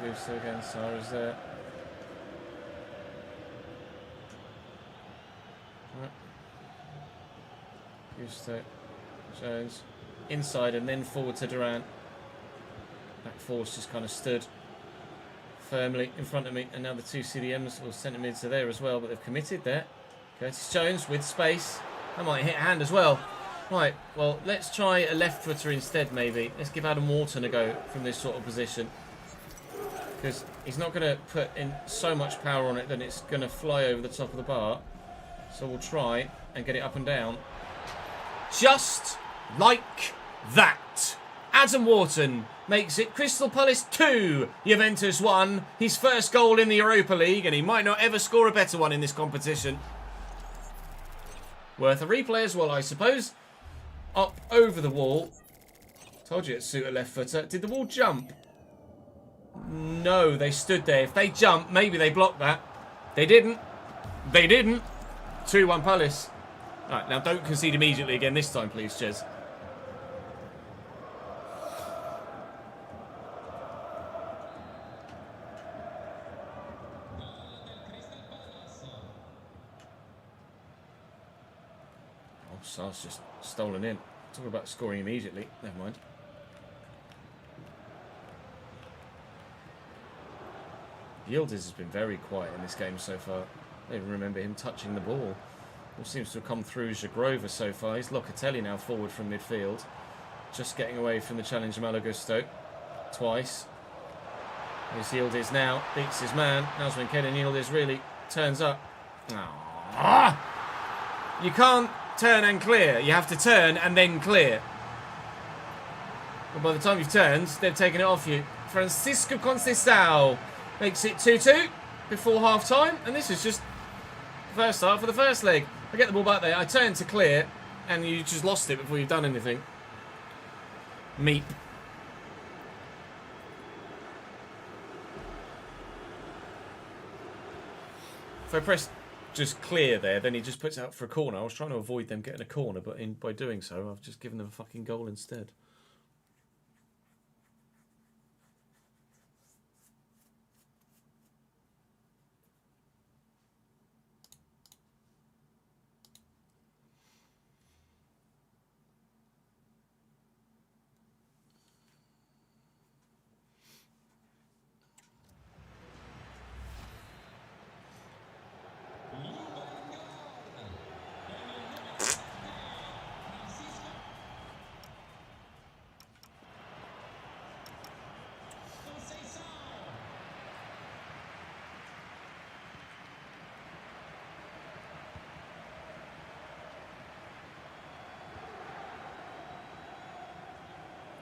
Gusto again. Sarah's there. Right. Gusto. Jones. Inside and then forward to Duran. Back force just kind of stood firmly in front of me, and now the two CDMs or centre mids are there as well, but they've committed there. Curtis Jones with space. That might hit hand as well. Right, well, let's try a left footer instead, maybe. Let's give Adam Wharton a go from this sort of position, because he's not going to put in so much power on it that it's going to fly over the top of the bar. So we'll try and get it up and down. Just like that. Adam Wharton makes it Crystal Palace 2, Juventus 1. His first goal in the Europa League, and he might not ever score a better one in this competition. Worth a replay as well, I suppose. Up over the wall. Told you it'd suit a left footer. Did the wall jump? No, they stood there. If they jumped, maybe they blocked that. They didn't. They didn't. 2-1 Palace. Right, now don't concede immediately again this time, please, Ches. Sar's just stolen in. Talk about scoring immediately. Never mind. Yildiz has been very quiet in this game so far. I don't even remember him touching the ball. All seems to have come through Zagrova so far. He's Locatelli now forward from midfield. Just getting away from the challenger Malagusto. Twice. Here's Yildiz now. Beats his man. Now's when Kenan Yildiz really turns up. Oh. You can't turn and clear. You have to turn and then clear. But by the time you've turned, they've taken it off you. Francisco Conceição makes it 2-2 before half-time. And this is just the first half of the first leg. I get the ball back there. I turn to clear, and you just lost it before you've done anything. Meep. If I press just clear there, then he just puts it out for a corner. I was trying to avoid them getting a corner, but by doing so, I've just given them a fucking goal instead.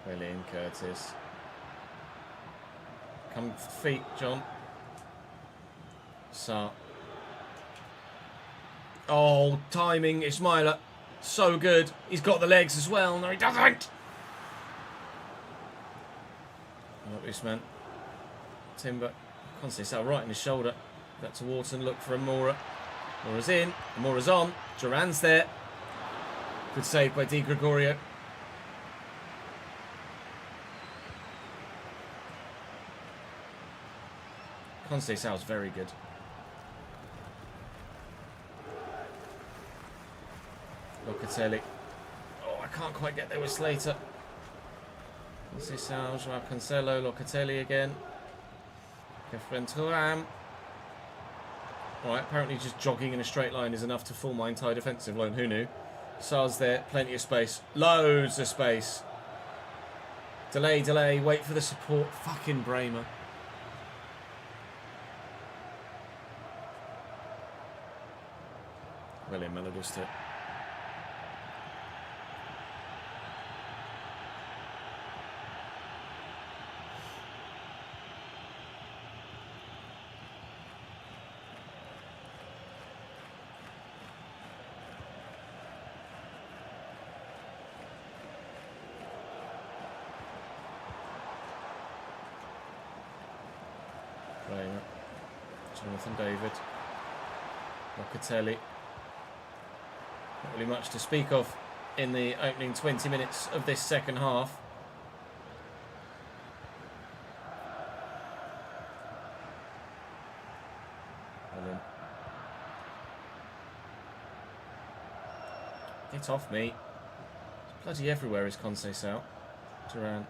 William Curtis. Come feet, John. Sar. Oh, timing, Ismaila. So good. He's got the legs as well. No, he doesn't. Not this man. Timber. Conceição right in his shoulder. Back to Wharton. Look for Amora. Amora's in. Amora's on. Duran's there. Good save by Di Gregorio. Conceição's very good. Locatelli. Oh, I can't quite get there with Slater. Conceição, Joao Cancelo, Locatelli again. Kefren Thuram. Alright, apparently just jogging in a straight line is enough to fool my entire defensive line. Who knew? Sar's there, plenty of space. Loads of space. Delay, wait for the support. Fucking Bremer. William Malagusto. Jonathan David. Locatelli. Not really much to speak of in the opening 20 minutes of this second half. Get off me. It's bloody everywhere is Conceição. Duran.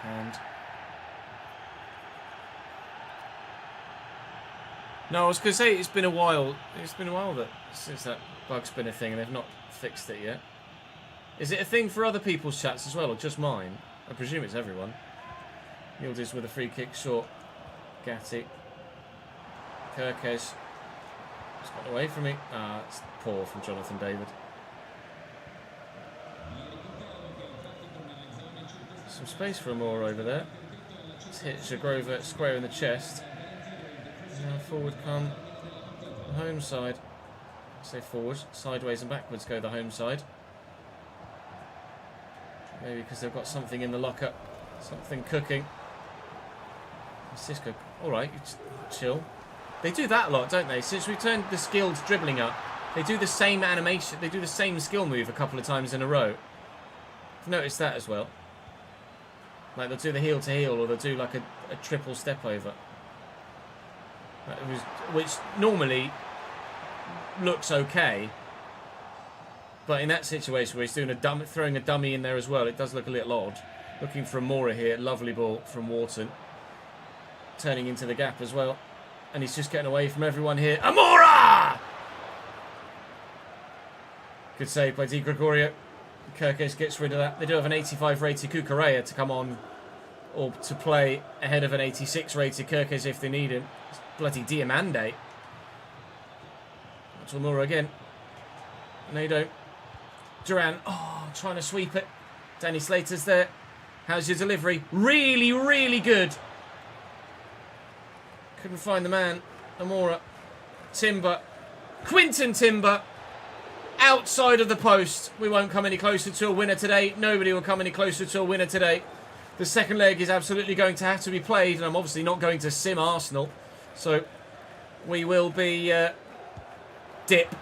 Hand. No, I was going to say it's been a while. It's been a while since that bug spinner thing, and they've not fixed it yet. Is it a thing for other people's chats as well, or just mine? I presume it's everyone. Yildiz with a free kick short. Gatti. Kirkes. It's got away from me. It's poor from Jonathan David. Some space for Amora over there. Let's hit Zagrova square in the chest. Now forward come the home side. Say forward, sideways and backwards go the home side. Maybe because they've got something in the locker, something cooking. Cisco, alright, chill. They do that a lot, don't they? Since we turned the skilled dribbling up, they do the same animation, they do the same skill move a couple of times in a row. I've noticed that as well. Like they'll do the heel to heel, or they'll do like a triple step over. Which normally looks okay. But in that situation where he's doing throwing a dummy in there as well, it does look a little odd. Looking for Amora here, lovely ball from Wharton. Turning into the gap as well. And he's just getting away from everyone here. Amora! Good save by Di Gregorio. Kirkes gets rid of that. They do have an 85 rated Cucurella to come on, or to play ahead of an 86 rated Kirkes if they need him. It's bloody Diamande. That's Amora again. No, you don't. Duran, trying to sweep it. Danny Slater's there. How's your delivery? Really, really good. Couldn't find the man. Amora. Timber. Quinton Timber. Outside of the post. We won't come any closer to a winner today. Nobody will come any closer to a winner today. The second leg is absolutely going to have to be played, and I'm obviously not going to sim Arsenal. So we will be dip.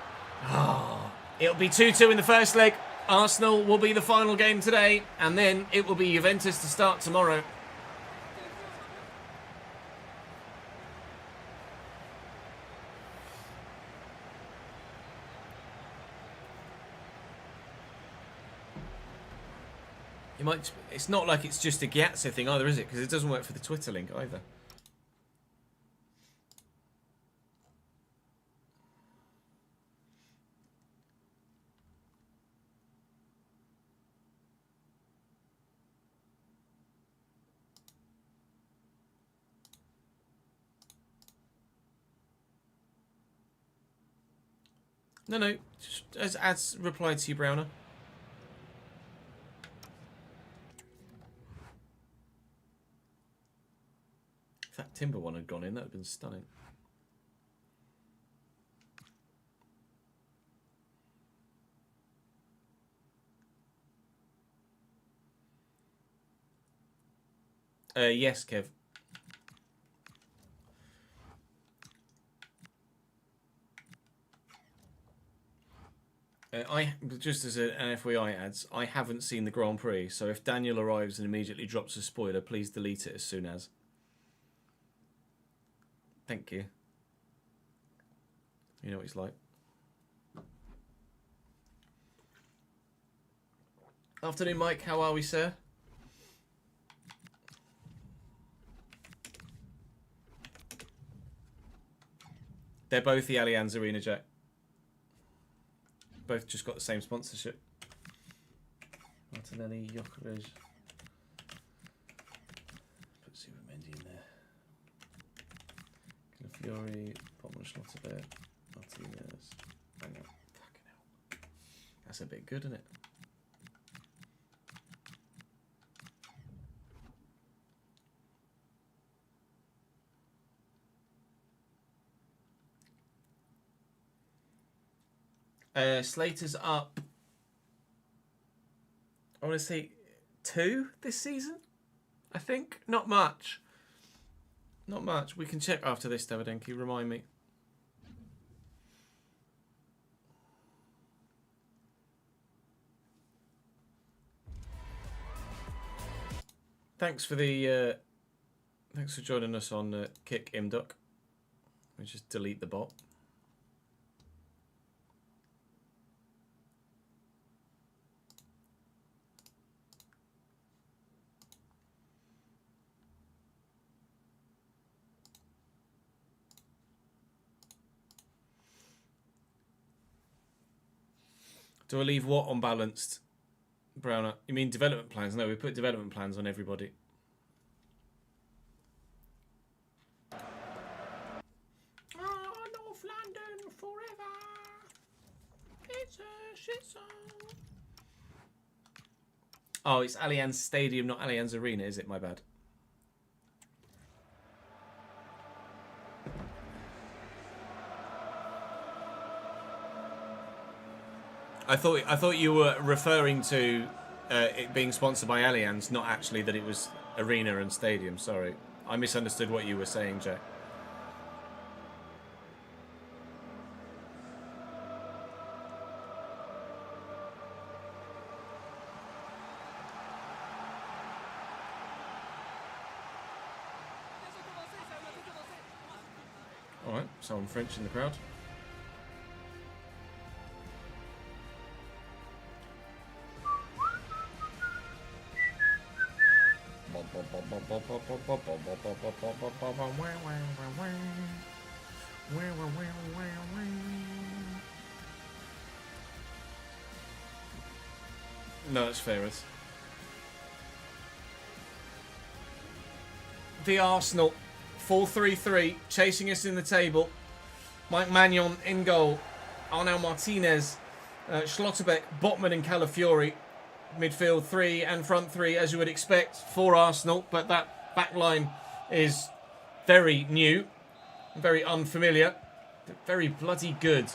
It'll be 2-2 in the first leg. Arsenal will be the final game today, and then it will be Juventus to start tomorrow. It's not like it's just a Gyatso thing either, is it? Because it doesn't work for the Twitter link either. No, just as replied to you, Browner. If that Timber one had gone in, that would have been stunning. Yes, Kev. Just as an FYI adds, I haven't seen the Grand Prix, so if Daniel arrives and immediately drops a spoiler, please delete it as soon as. Thank you. You know what he's like. Afternoon, Mike. How are we, sir? They're both the Allianz Arena, Jack. Both just got the same sponsorship. Martinelli, Jokeres. Put Supermendi in there. Fiori, Botman, Schlotterbeck, Martinez. Hang on. Fucking hell. That's a bit good, isn't it? Slater's up. I want to say 2 this season, I think. Not much. Not much. We can check after this, Davidenki. Remind me. Thanks for the thanks for joining us on Kick Imduck. Let me just delete the bot. Do I leave what unbalanced, Browner? You mean development plans? No, we put development plans on everybody. North London forever. It's a shit zone. Oh, it's Allianz Stadium, not Allianz Arena, is it? My bad. I thought you were referring to it being sponsored by Allianz, not actually that it was arena and stadium. Sorry, I misunderstood what you were saying, Jack. All right, someone French in the crowd. No, it's Ferris. The Arsenal 4-3-3 chasing us in the table. Mike Magnon in goal. Arnau Martinez, Schlotterbeck, Botman and Calafiori. Midfield 3 and front 3 as you would expect for Arsenal, but that back line is very new, very unfamiliar, but very bloody good.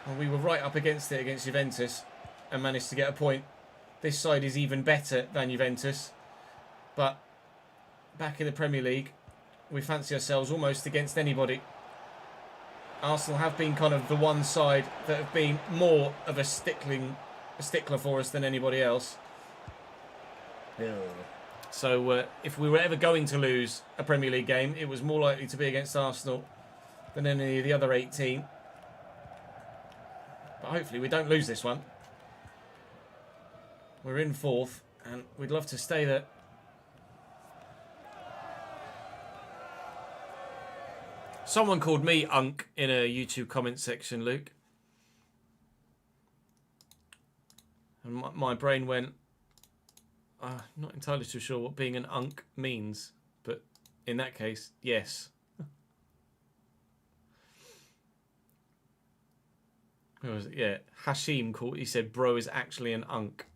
Well, we were right up against it against Juventus and managed to get a point. This side is even better than Juventus, but back in the Premier League, we fancy ourselves almost against anybody. Arsenal have been kind of the one side that have been more of a stickler for us than anybody else. So if we were ever going to lose a Premier League game, it was more likely to be against Arsenal than any of the other 18. But hopefully we don't lose this one. We're in 4th and we'd love to stay there. Someone called me Unk in a YouTube comment section, Luke. And my brain went, not entirely too sure what being an unk means, but in that case, yes. Who was it? Yeah, Hashim called. He said, "Bro is actually an unk."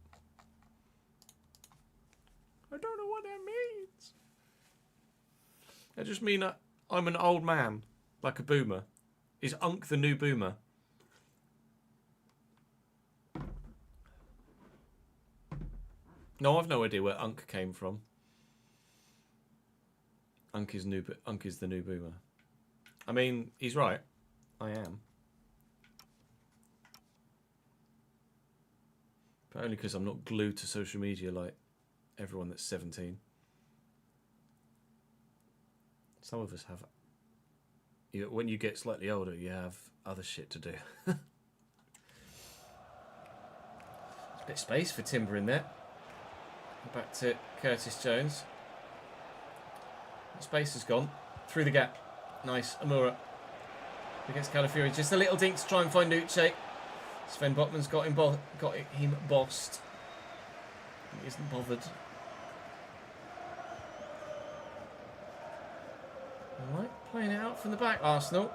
I don't know what that means. I just mean I'm an old man, like a boomer. Is unk the new boomer? No, I've no idea where Unk came from. Unk is the new boomer. I mean, he's right. I am. But only because I'm not glued to social media like everyone that's 17. Some of us have. When you get slightly older, you have other shit to do. There's a bit of space for Timber in there. Back to Curtis Jones. Space has gone. Through the gap. Nice. Amura. Against Calafiori. Just a little dink to try and find Uche. Sven Botman's got him bossed. He isn't bothered. Alright, playing it out from the back, Arsenal.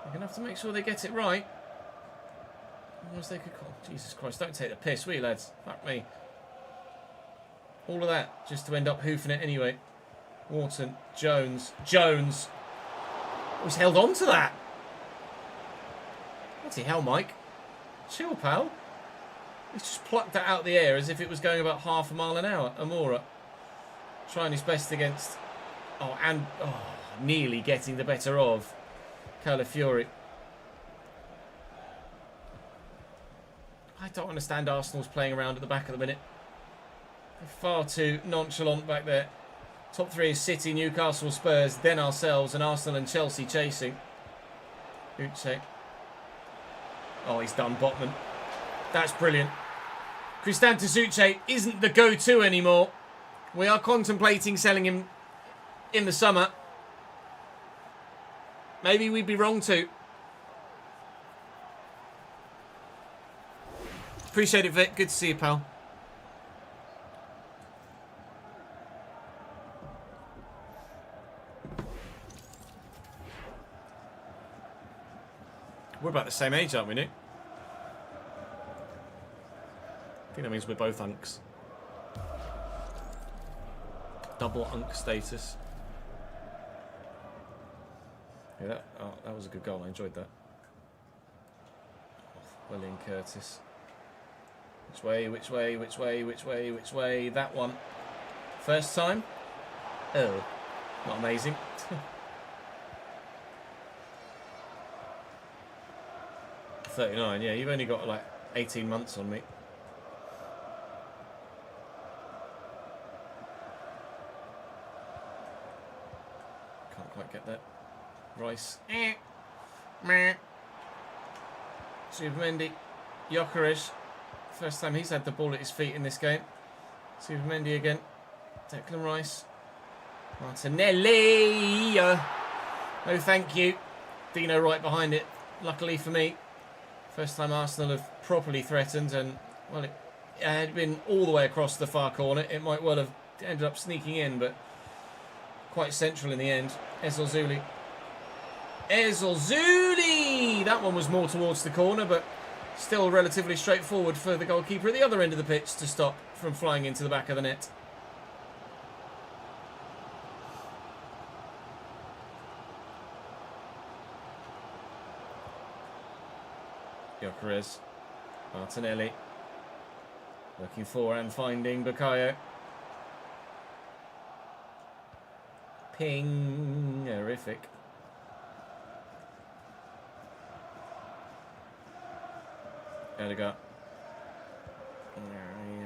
They're going to have to make sure they get it right. Otherwise they could... Oh, Jesus Christ, don't take the piss, will you, lads? Fuck me. All of that just to end up hoofing it anyway. Wharton, Jones. Was held on to that. Bloody hell, Mike. Chill, pal. He's just plucked that out of the air as if it was going about half a mile an hour. Amora trying his best against... nearly getting the better of Calafiori. I don't understand Arsenal's playing around at the back at the minute. They're far too nonchalant back there. Top three is City, Newcastle, Spurs, then ourselves, and Arsenal and Chelsea chasing. Uche. Oh, he's done Botman. That's brilliant. Kristantis Uche isn't the go-to anymore. We are contemplating selling him in the summer. Maybe we'd be wrong to. Appreciate it, Vic. Good to see you, pal. We're about the same age, aren't we, Nick? I think that means we're both unks. Double unk status. Yeah, that was a good goal. I enjoyed that. Well in, Curtis. Which way, which way, which way, which way, which way? That one. First time? Oh, not amazing. 39, yeah, you've only got like 18 months on me. Can't quite get that. Rice. Zubimendi. Gyökeres. First time he's had the ball at his feet in this game. Zubimendi again. Declan Rice. Martinelli. No thank you. Dino right behind it. Luckily for me. First time Arsenal have properly threatened, and well, it had been all the way across the far corner. It might well have ended up sneaking in, but quite central in the end. Ezozuli. Ezozuli! That one was more towards the corner, but still relatively straightforward for the goalkeeper at the other end of the pitch to stop from flying into the back of the net. Gyökeres. Martinelli. Looking for and finding Bukayo. Ping. Horrific. Edgar.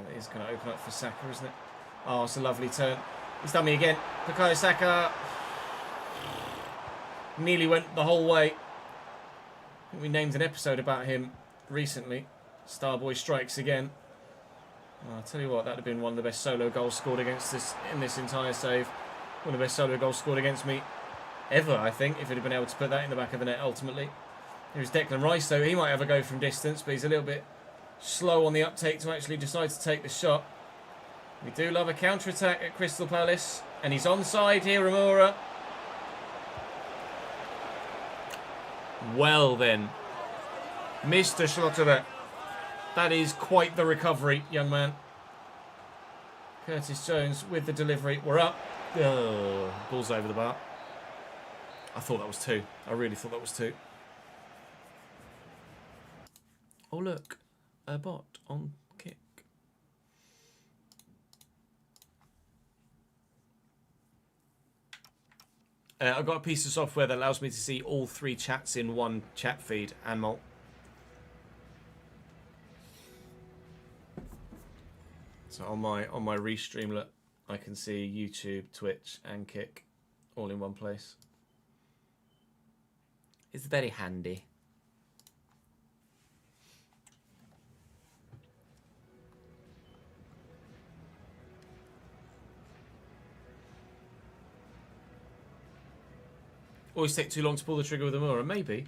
It is going to open up for Saka, isn't it? Oh, it's a lovely turn. He's done me again. Bukayo Saka. Nearly went the whole way. I think we named an episode about him recently. Starboy strikes again. Oh, I'll tell you what, that would have been one of the best solo goals scored against us in this entire save. One of the best solo goals scored against me ever, I think, if he'd have been able to put that in the back of the net ultimately. Here's Declan Rice, though. He might have a go from distance, but he's a little bit slow on the uptake to actually decide to take the shot. We do love a counter-attack at Crystal Palace. And he's onside here, Amora. Well then, Mr. Schlotterbeck. That is quite the recovery, young man. Curtis Jones with the delivery. We're up. Oh, ball's over the bar. I thought that was two. I really thought that was two. Oh look, a bot on kick. I've got a piece of software that allows me to see all three chats in one chat feed, Anmol. So on my Restreamlet, I can see YouTube, Twitch, and Kick all in one place. It's very handy. Always take too long to pull the trigger with Amora. Maybe.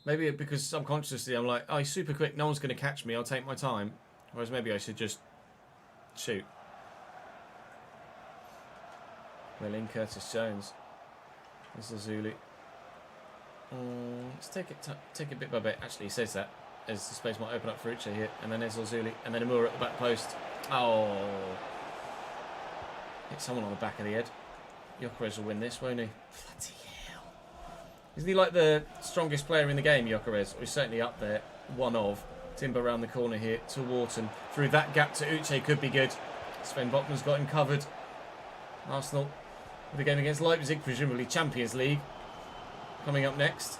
Maybe because subconsciously I'm like, oh, he's super quick. No one's going to catch me. I'll take my time. Whereas maybe I should just shoot. Well in, Curtis Jones. This is Zulu. Let's take it bit by bit. Actually, he says that as the space might open up for Uche here. And then Ezil Zuli. And then Amora at the back post. Oh. Hit someone on the back of the head. Gyökeres will win this, won't he? Bloody hell. Isn't he like the strongest player in the game, Gyökeres? Or he's certainly up there. One of. Timber around the corner here to Wharton. Through that gap to Uche could be good. Sven Botman's got him covered. Arsenal with a game against Leipzig, presumably Champions League. Coming up next.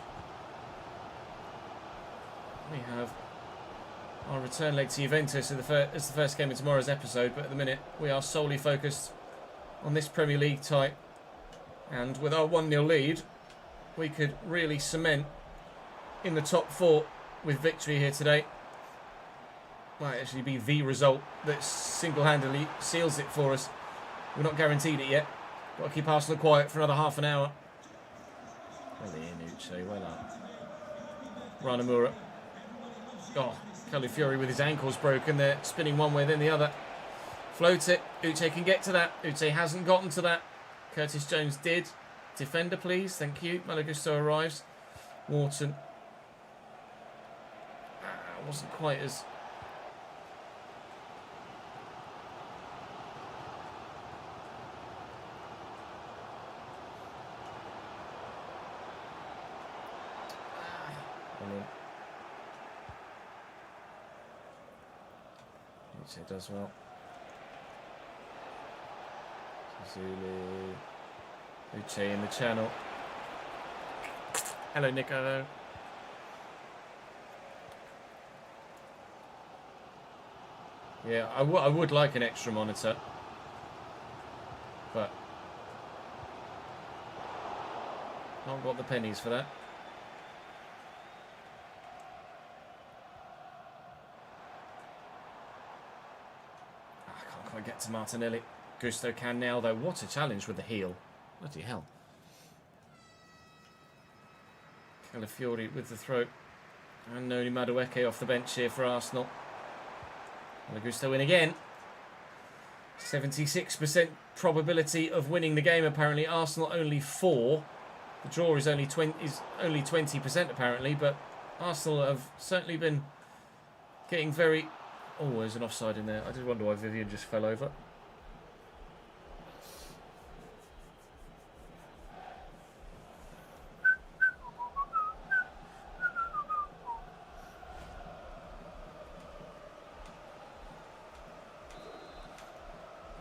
We have our return leg to Juventus as the first game of tomorrow's episode. But at the minute, we are solely focused on this Premier League tie. And with our 1-0 lead, we could really cement in the top 4 with victory here today. Might actually be the result that single-handedly seals it for us. We're not guaranteed it yet. Got to keep Arsenal quiet for another half an hour. Well in, Uche, well up. Ranamura. Oh, Calafiori with his ankles broken there, spinning one way then the other. Float it. Uche can get to that. Uche hasn't gotten to that. Curtis Jones did. Defender, please. Thank you. Malagusto arrives. Wharton. Wasn't quite as... Uche does well. Zulu. Uche in the channel. Hello, Nico. Yeah, I would like an extra monitor. But not got the pennies for that. I can't quite get to Martinelli. Gusto can now, though. What a challenge with the heel. Bloody hell. Calafiori with the throw. And Noni Madueke off the bench here for Arsenal. Gusto in again. 76% probability of winning the game, apparently. Arsenal only 4. The draw is only 20% apparently, but Arsenal have certainly been getting very... Oh, there's an offside in there. I did wonder why Vivian just fell over.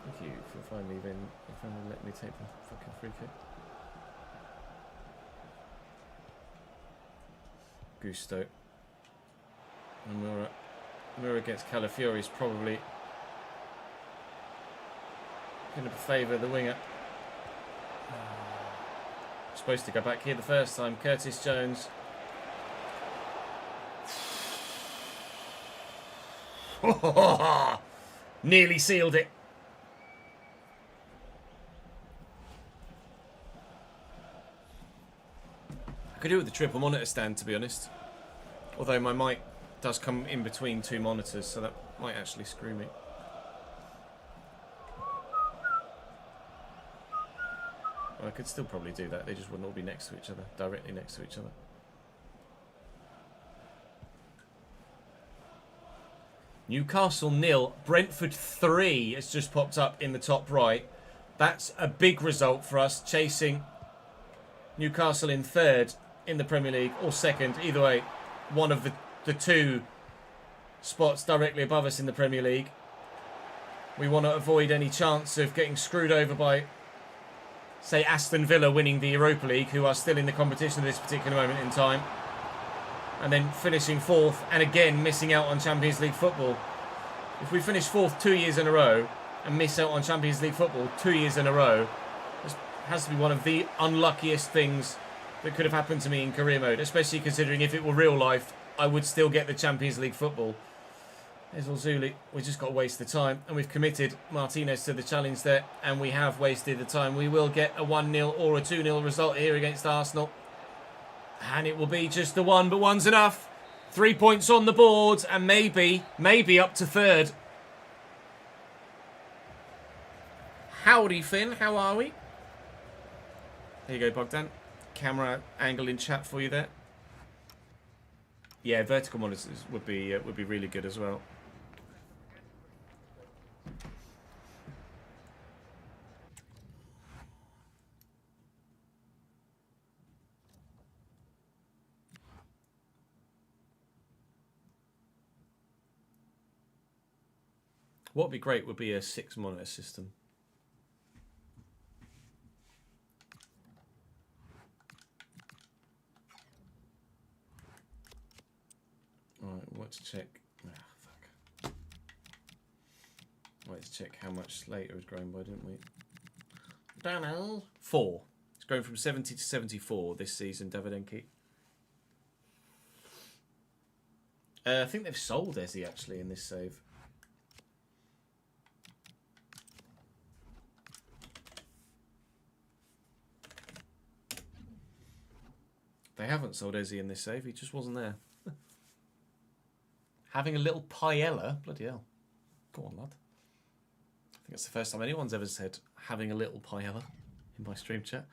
Thank you for finally letting me take the fucking free kick. Gusto. Mura against Calafiori is probably going to favour the winger. Supposed to go back here the first time. Curtis Jones. Nearly sealed it. I could do it with the triple monitor stand, to be honest. Although my mic does come in between 2 monitors, so that might actually screw me. Well, I could still probably do that. They just wouldn't all be next to each other, directly next to each other. Newcastle 0, Brentford 3 has just popped up in the top right. That's a big result for us, chasing Newcastle in 3rd in the Premier League, or 2nd, either way. One of the 2 spots directly above us in the Premier League. We want to avoid any chance of getting screwed over by, say, Aston Villa winning the Europa League, who are still in the competition at this particular moment in time. And then finishing 4th and again missing out on Champions League football. If we finish 4th 2 years in a row and miss out on Champions League football 2 years in a row, this has to be one of the unluckiest things that could have happened to me in career mode, especially considering if it were real life, I would still get the Champions League football. There's Ozuli. We just got to waste the time, and we've committed Martinez to the challenge there, and we have wasted the time. We will get a 1-0 or a 2-0 result here against Arsenal, and it will be just the 1, but 1's enough. 3 points on the board, and maybe up to 3rd. Howdy, Finn. How are we? There you go, Bogdan. Camera angle in chat for you there. Yeah, vertical monitors would be really good as well. What would be great would be a 6-monitor system. Alright, let's check. Fuck. Let's check how much Slater has grown by, didn't we? Don't know. 4. It's grown from 70 to 74 this season, Davidenki. I think they've sold Ezzy actually in this save. They haven't sold Ezzy in this save. He just wasn't there. Having a little paella. Bloody hell. Go on, lad. I think it's the first time anyone's ever said having a little paella in my stream chat.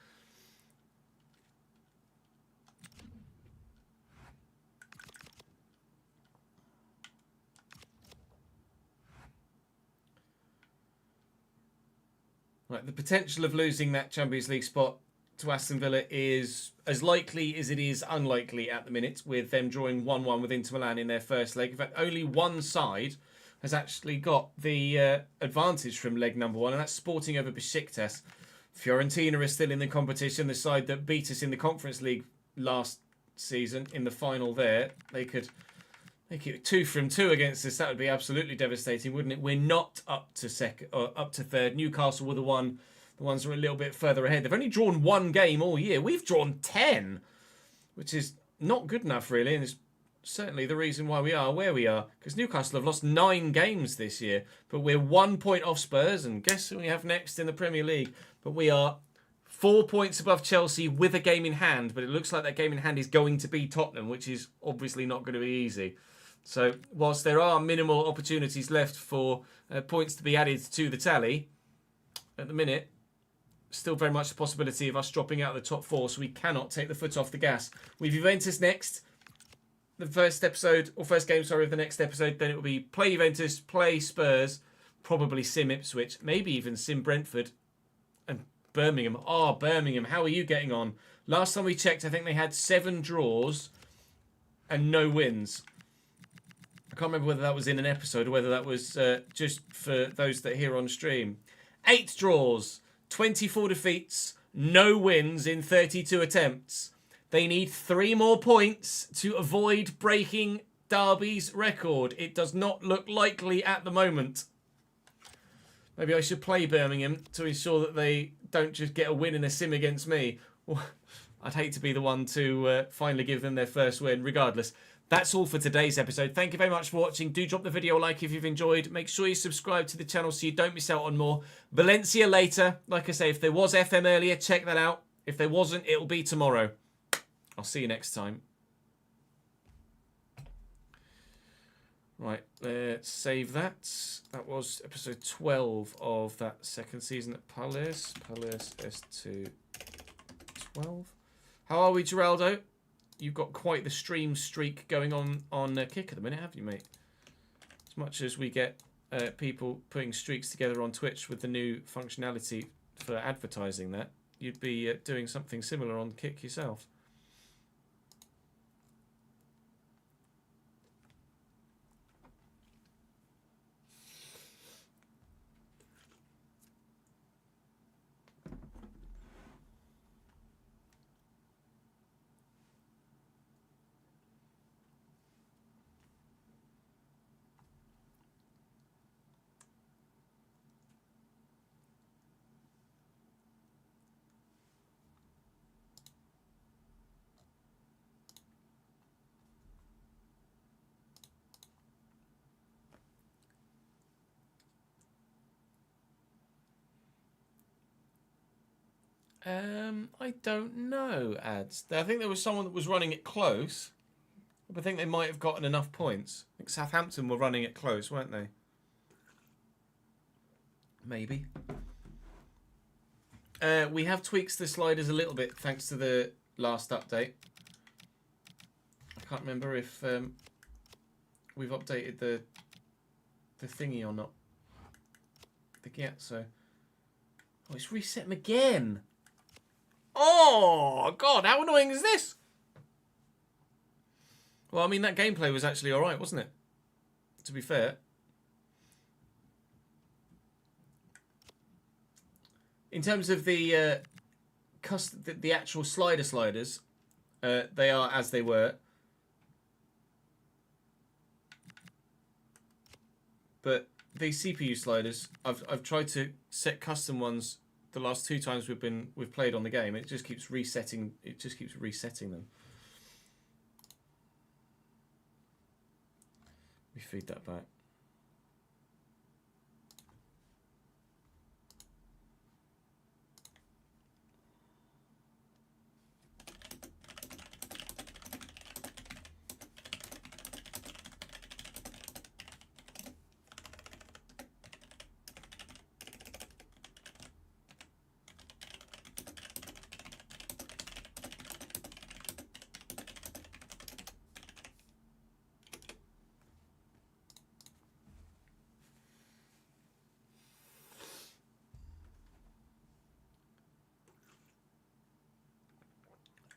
Right, the potential of losing that Champions League spot to Aston Villa is as likely as it is unlikely at the minute, with them drawing 1-1 with Inter Milan in their first leg. In fact, only one side has actually got the advantage from leg number 1, and that's Sporting over Besiktas. Fiorentina is still in the competition, the side that beat us in the Conference League last season in the final there. They could make it 2 from 2 against us. That would be absolutely devastating, wouldn't it? We're not up to second or up to third. Newcastle were the ones who are a little bit further ahead. They've only drawn 1 game all year. We've drawn 10, which is not good enough, really, and it's certainly the reason why we are where we are, because Newcastle have lost 9 games this year, but we're 1 point off Spurs, and guess who we have next in the Premier League? But we are 4 points above Chelsea with a game in hand, but it looks like that game in hand is going to be Tottenham, which is obviously not going to be easy. So whilst there are minimal opportunities left for points to be added to the tally, at the minute, still very much the possibility of us dropping out of the top 4, so we cannot take the foot off the gas. We've Juventus next. The first episode, or first game, sorry, of the next episode, then it will be play Juventus, play Spurs, probably sim Ipswich, maybe even sim Brentford, and Birmingham. Oh, Birmingham, how are you getting on? Last time we checked, I think they had 7 draws and no wins. I can't remember whether that was in an episode or whether that was just for those that are here on stream. 8 draws, 24 defeats, no wins in 32 attempts. They need 3 more points to avoid breaking Derby's record. It does not look likely at the moment. Maybe I should play Birmingham to ensure that they don't just get a win in a sim against me. I'd hate to be the one to finally give them their first win. Regardless, that's all for today's episode. Thank you very much for watching. Do drop the video a like if you've enjoyed. Make sure you subscribe to the channel so you don't miss out on more. Valencia later. Like I say, if there was FM earlier, check that out. If there wasn't, it'll be tomorrow. I'll see you next time. Right, let's save that. That was episode 12 of that second season at Palace. Palace S2 12. How are we, Geraldo? You've got quite the stream streak going on Kick at the minute, haven't you, mate? As much as we get people putting streaks together on Twitch with the new functionality for advertising that, you'd be doing something similar on Kick yourself. I don't know, ads. I think there was someone that was running it close. I think they might have gotten enough points. I think Southampton were running it close, weren't they? Maybe. We have tweaked the sliders a little bit thanks to the last update. I can't remember if we've updated the thingy or not. I think yeah, so. Oh, it's reset them again. Oh, God, how annoying is this? Well, I mean, that gameplay was actually alright, wasn't it? To be fair. In terms of the actual sliders, they are as they were. But these CPU sliders, I've tried to set custom ones the last 2 times we've played on the game. It just keeps resetting. It just keeps resetting them. We feed that back.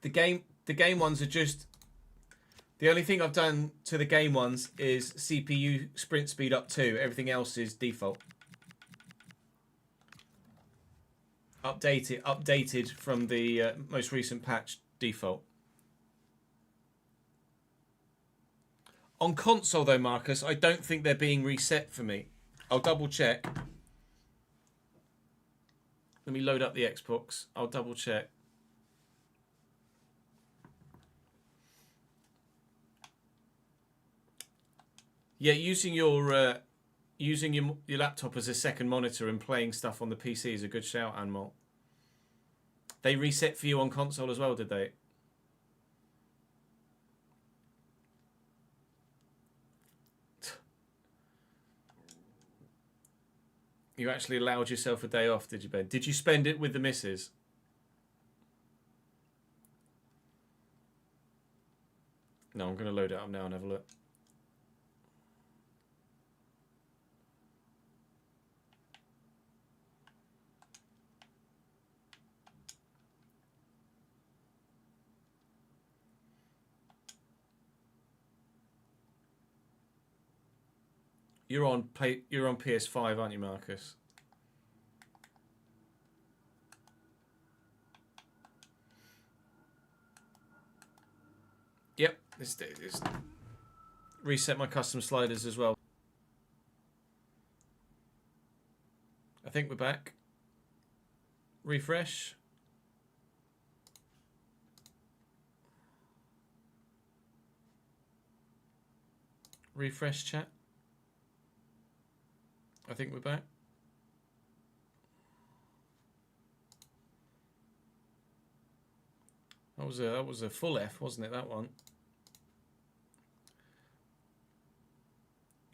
The game ones are just... The only thing I've done to the game ones is CPU sprint speed up 2. Everything else is default. Updated from the most recent patch default. On console though, Marcus, I don't think they're being reset for me. I'll double check. Let me load up the Xbox. I'll double check. Yeah, using your laptop as a second monitor and playing stuff on the PC is a good shout, Anmol. They reset for you on console as well, did they? You actually allowed yourself a day off, did you, Ben? Did you spend it with the missus? No, I'm going to load it up now and have a look. You're on PS5, aren't you, Marcus? Yep, it's reset my custom sliders as well. I think we're back. Refresh. Refresh chat. I think we're back. That was a full F, wasn't it, that one?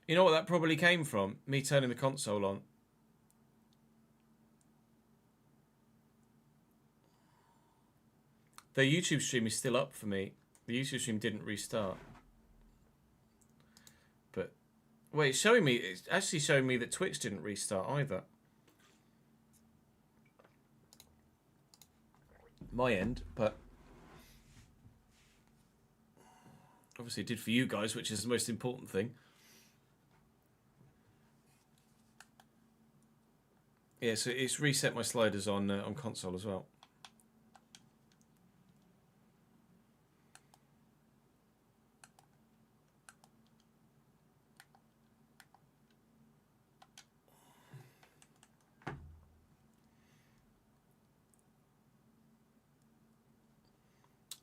You know what that probably came from? Me turning the console on. The YouTube stream is still up for me. The YouTube stream didn't restart. But wait, it's actually showing me that Twitch didn't restart either. My end, but obviously it did for you guys, which is the most important thing. Yeah, so it's reset my sliders on console as well.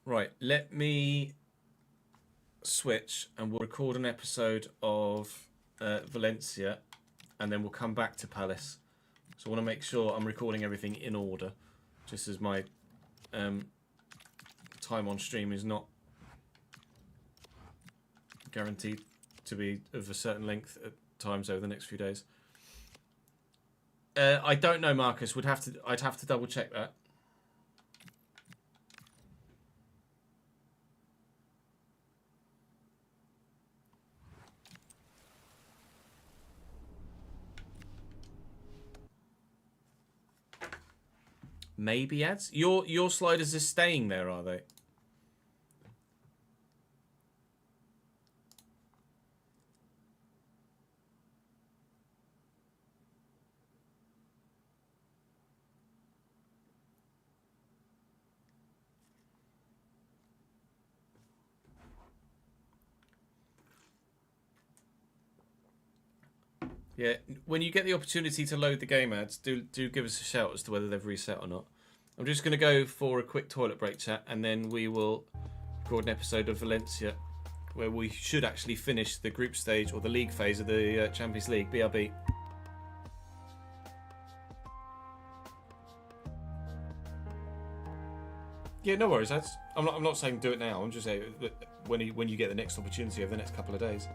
Right, let me switch and we'll record an episode of Valencia and then we'll come back to Palace. So I want to make sure I'm recording everything in order, just as my time on stream is not guaranteed to be of a certain length at times over the next few days. I don't know, Marcus. I'd have to double check that. Maybe ads. Your sliders are staying there, are they? Yeah, when you get the opportunity to load the game ads, do give us a shout as to whether they've reset or not. I'm just going to go for a quick toilet break, chat, and then we will record an episode of Valencia, where we should actually finish the group stage or the league phase of the Champions League. BRB. Yeah, no worries, lads. I'm not saying do it now. I'm just saying that when you get the next opportunity over the next couple of days.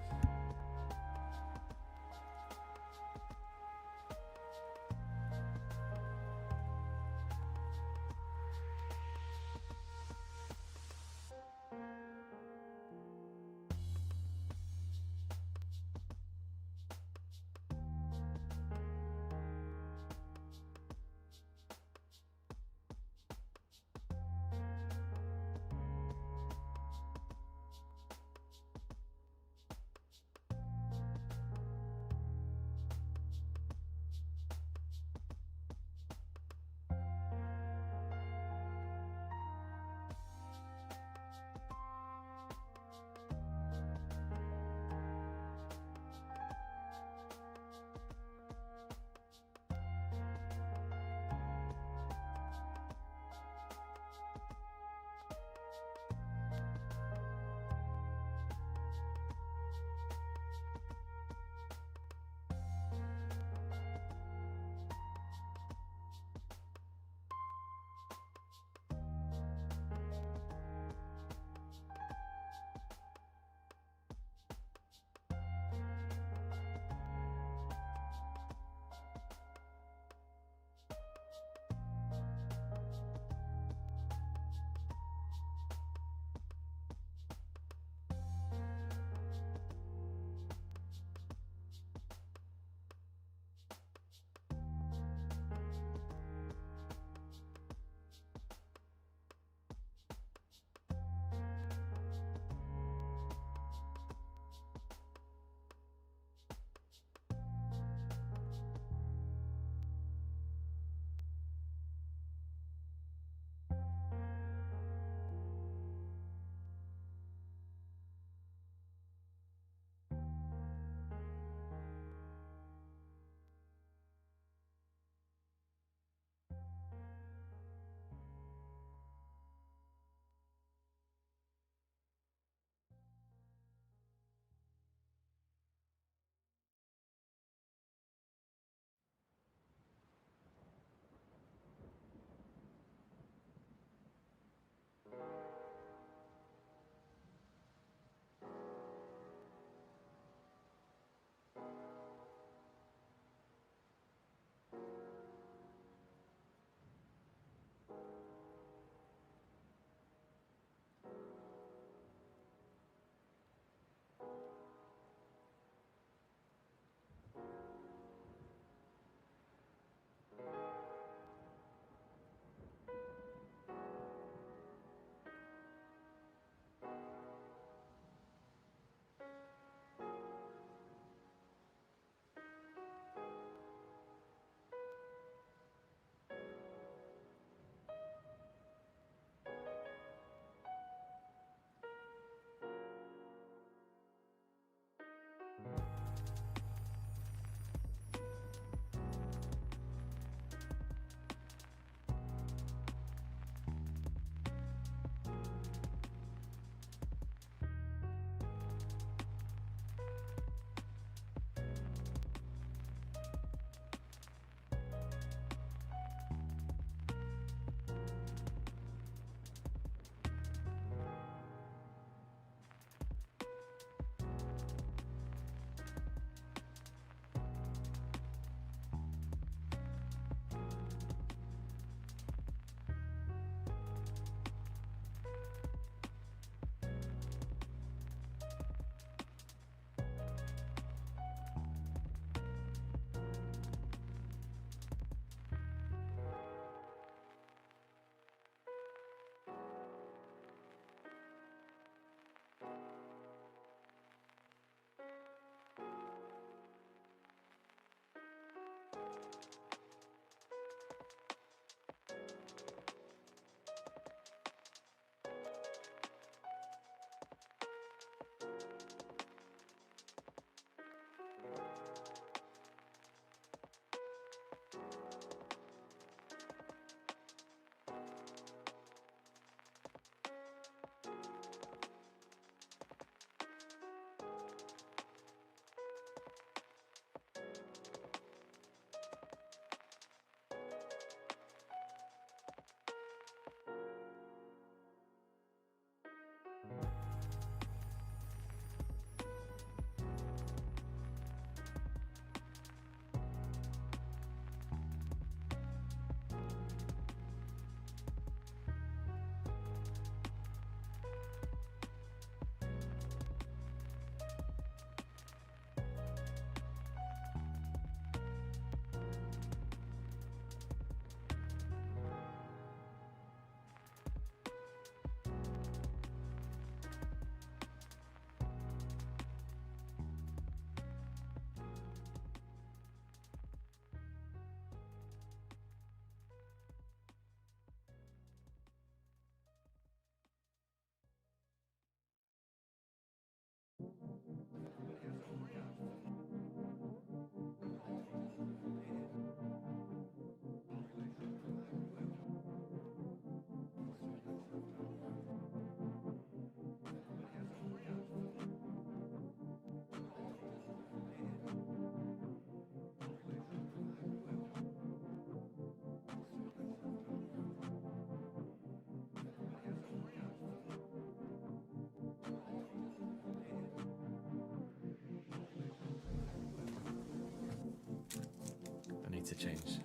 to change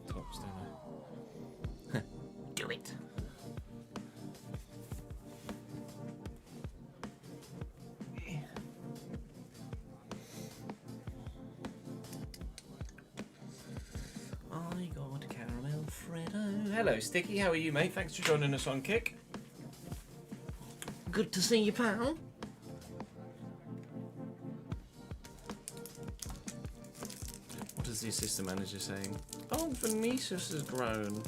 tops, don't I? Do it. I got caramel Freddo. Hello, Sticky. How are you, mate? Thanks for joining us on Kick. Good to see you, pal. What is the assistant manager saying? Oh, Vinicius has grown.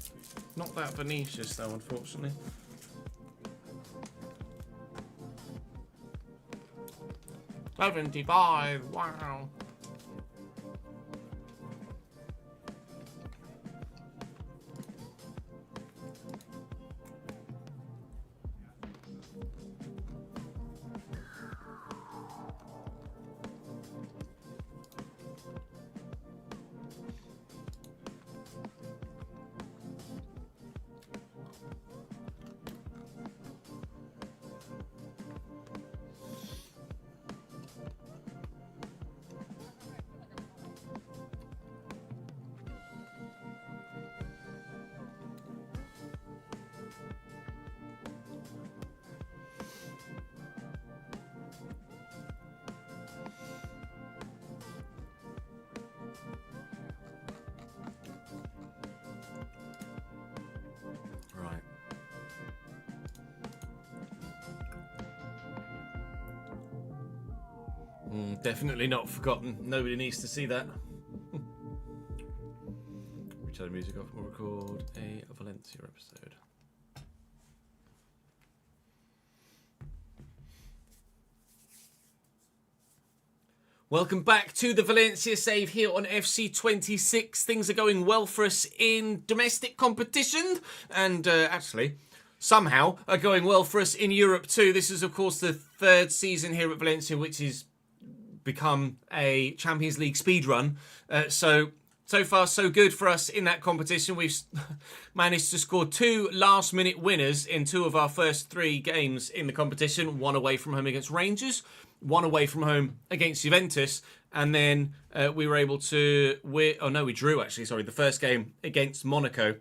Not that Vinicius, though, unfortunately. $75. Wow. Definitely not forgotten. Nobody needs to see that. We turn the music off and we'll record a Valencia episode. Welcome back to the Valencia save here on FC26. Things are going well for us in domestic competition and actually somehow are going well for us in Europe too. This is of course the third season here at Valencia which is become a Champions League speedrun. So far so good for us in that competition. We've managed to score 2 last-minute winners in 2 of our first 3 games in the competition. 1 away from home against Rangers, 1 away from home against Juventus, and then we were able to... we drew actually, the first game against Monaco.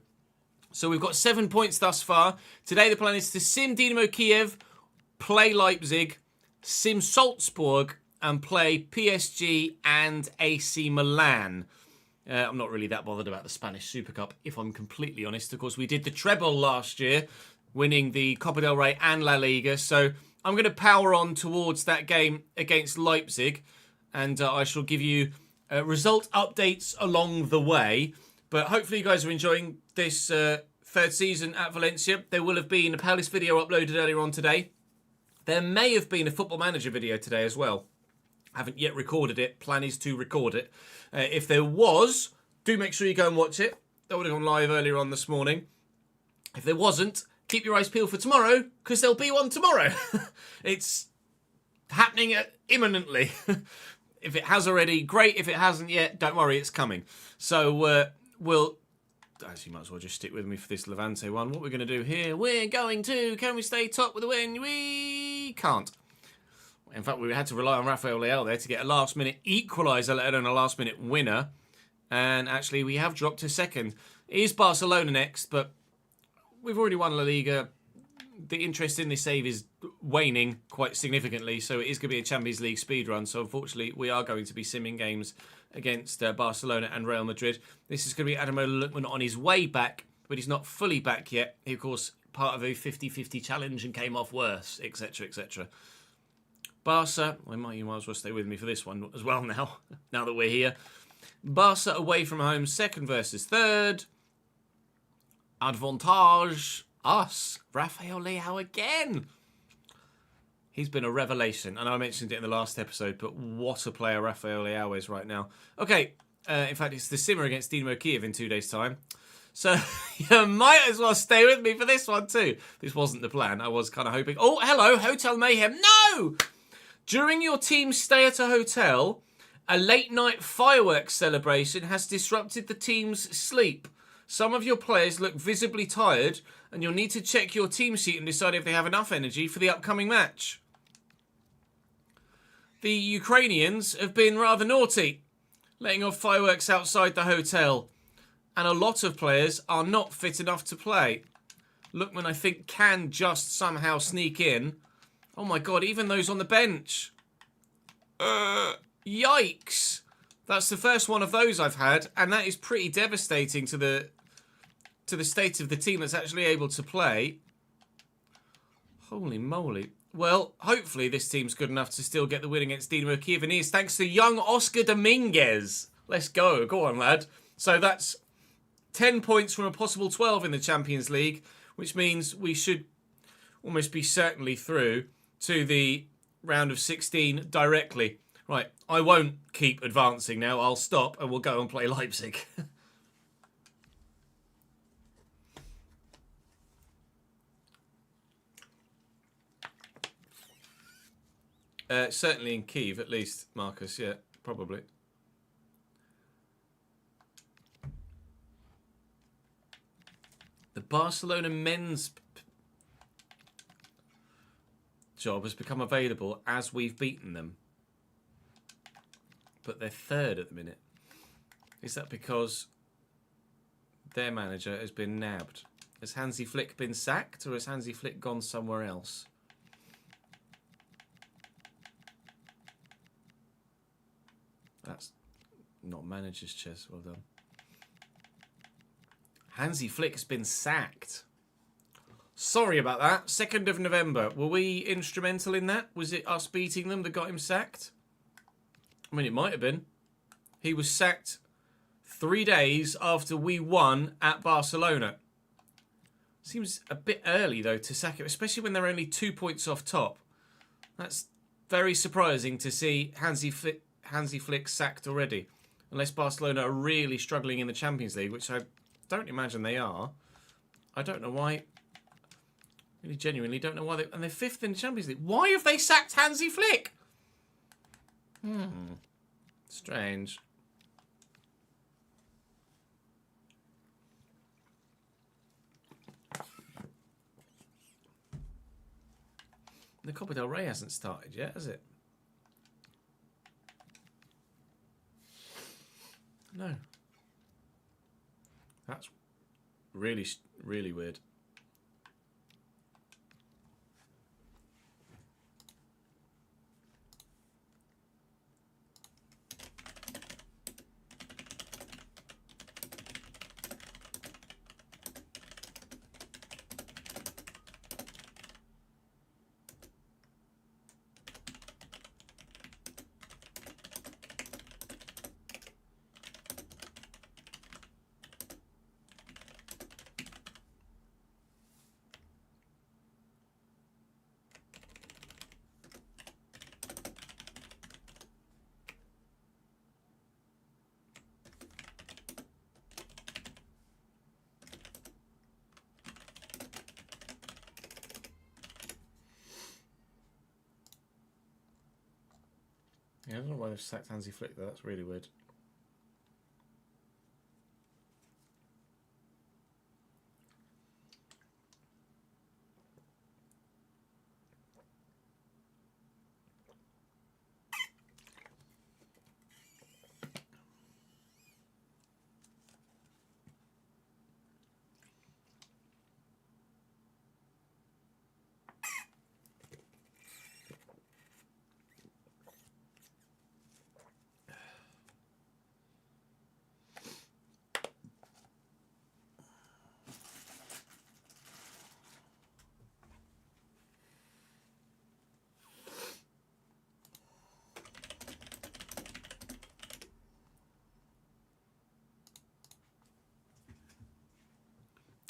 So we've got 7 points thus far. Today the plan is to sim Dynamo Kiev, play Leipzig, sim Salzburg, and play PSG and AC Milan. I'm not really that bothered about the Spanish Super Cup, if I'm completely honest. Of course, we did the treble last year, winning the Copa del Rey and La Liga. So I'm going to power on towards that game against Leipzig. And I shall give you result updates along the way. But hopefully you guys are enjoying this third season at Valencia. There will have been a Palace video uploaded earlier on today. There may have been a Football Manager video today as well. Haven't yet recorded it. Plan is to record it. If there was, do make sure you go and watch it. That would have gone live earlier on this morning. If there wasn't, keep your eyes peeled for tomorrow, because there'll be one tomorrow. It's happening imminently. If it has already, great. If it hasn't yet, don't worry, it's coming. So we'll... Actually, you might as well just stick with me for this Levante one. What we're going to do here, we're going to... Can we stay top with a win? We can't. In fact, we had to rely on Rafael Leao there to get a last-minute equaliser, let alone a last-minute winner. And actually, we have dropped to second. It is Barcelona next, but we've already won La Liga. The interest in this save is waning quite significantly, so it is going to be a Champions League speedrun. So unfortunately, we are going to be simming games against Barcelona and Real Madrid. This is going to be Ademola Lookman on his way back, but he's not fully back yet. He, of course, part of a 50-50 challenge and came off worse, etc., etc. Barca, you might as well stay with me for this one as well now that we're here. Barca away from home, second versus third. Advantage, us. Rafael Leao again. He's been a revelation. I know I mentioned it in the last episode, but what a player Rafael Leao is right now. Okay, in fact, it's the simmer against Dynamo Kiev in 2 days' time. So you might as well stay with me for this one too. This wasn't the plan. I was kind of hoping... Oh, hello, Hotel Mayhem. No! During your team's stay at a hotel, a late-night fireworks celebration has disrupted the team's sleep. Some of your players look visibly tired, and you'll need to check your team sheet and decide if they have enough energy for the upcoming match. The Ukrainians have been rather naughty. letting off fireworks outside the hotel. And a lot of players are not fit enough to play. Lookman, I think, can just somehow sneak in. Oh my God, even those on the bench. Yikes. That's the first one of those I've had, and that is pretty devastating to the state of the team that's actually able to play. Holy moly. Well, hopefully this team's good enough to still get the win against Dinamo Kiev, and it's thanks to young Oscar Dominguez. Let's go. Go on, lad. So that's 10 points from a possible 12 in the Champions League, which means we should almost be certainly through to the round of 16 directly. Right, I won't keep advancing now. I'll stop and we'll go and play Leipzig. Certainly in Kiev, at least, Marcus. Yeah, probably. The Barcelona men's job has become available as we've beaten them. But they're third at the minute. Is that because their manager has been nabbed? Has Hansi Flick been sacked, or has Hansi Flick gone somewhere else? That's not manager's chess. Well done. Hansi Flick has been sacked. Sorry about that. 2nd of November. Were we instrumental in that? Was it us beating them that got him sacked? I mean, it might have been. He was sacked 3 days after we won at Barcelona. Seems a bit early, though, to sack him, especially when they're only 2 points off top. That's very surprising to see Hansi Flick sacked already. Unless Barcelona are really struggling in the Champions League, which I don't imagine they are. I don't know why. Really genuinely don't know why. And they're 5th in the Champions League. Why have they sacked Hansi Flick? Strange. The Copa del Rey hasn't started yet, has it? No. That's really, really weird. Yeah, I don't know why they've sacked Hansi Flick though. That's really weird.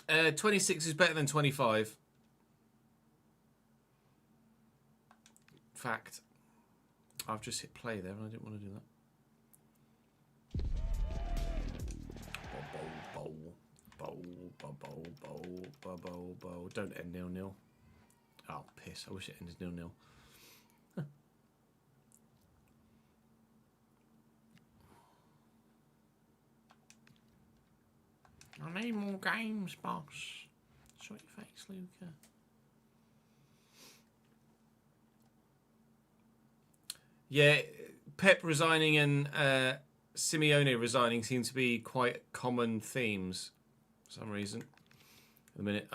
Uh, 26 is better than 25. Fact. I've just hit play there and I didn't want to do that. Bowl. Don't end 0-0. Oh, piss. I wish it ended 0-0. I need more games, boss. Shut your face, Luca. Yeah, Pep resigning and Simeone resigning seem to be quite common themes for some reason. At the minute,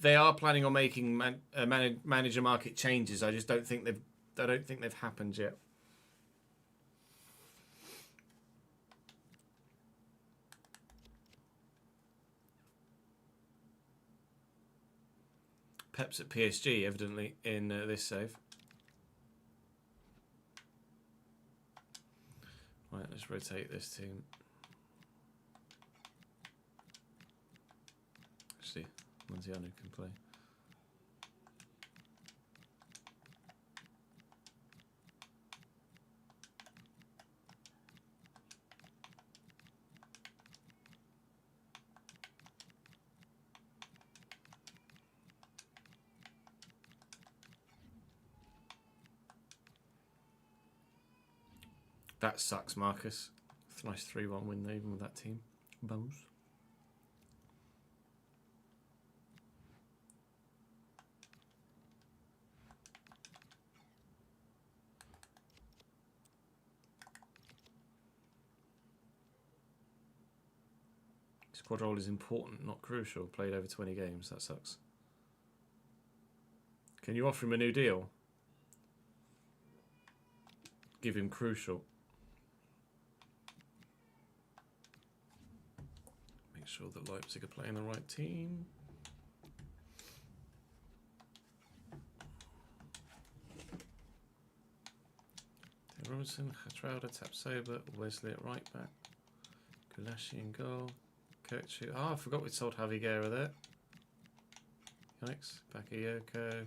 they are planning on making manager market changes. I just don't think they've happened yet. Pep's at PSG, evidently, in this save. Right, let's rotate this team. Actually, Montiano can play. That sucks, Marcus. It's a nice 3-1 win there, even with that team. Bones. Squad role is important, not crucial. Played over 20 games. That sucks. Can you offer him a new deal? Give him crucial. Make sure that Leipzig are playing the right team. Robinson, Hatrauda, Tapsoba, Wesley at right back. Gulashi in goal. Kirchu. Oh, I forgot we sold Javi Guerra there. Yikes. Bakayoko.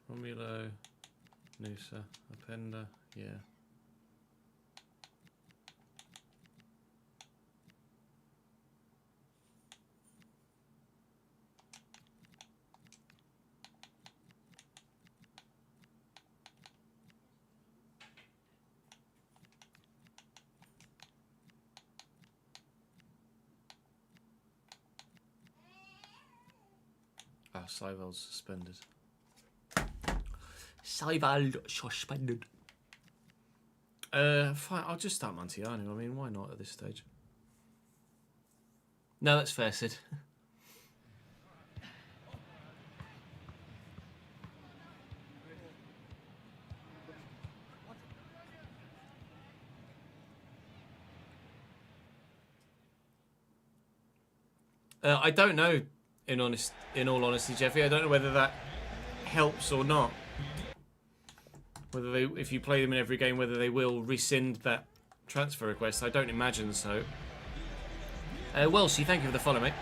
Romulo. Nusa. Openda. Yeah. Ah, Seival's suspended. Seival suspended. Fine, I'll just start Montiano. I mean, why not at this stage? No, that's fair, Sid. I don't know, in all honesty, Jeffy. I don't know whether that helps or not. Whether they, if you play them in every game, whether they will rescind that transfer request. I don't imagine so. Welshie, thank you for the follow, mate.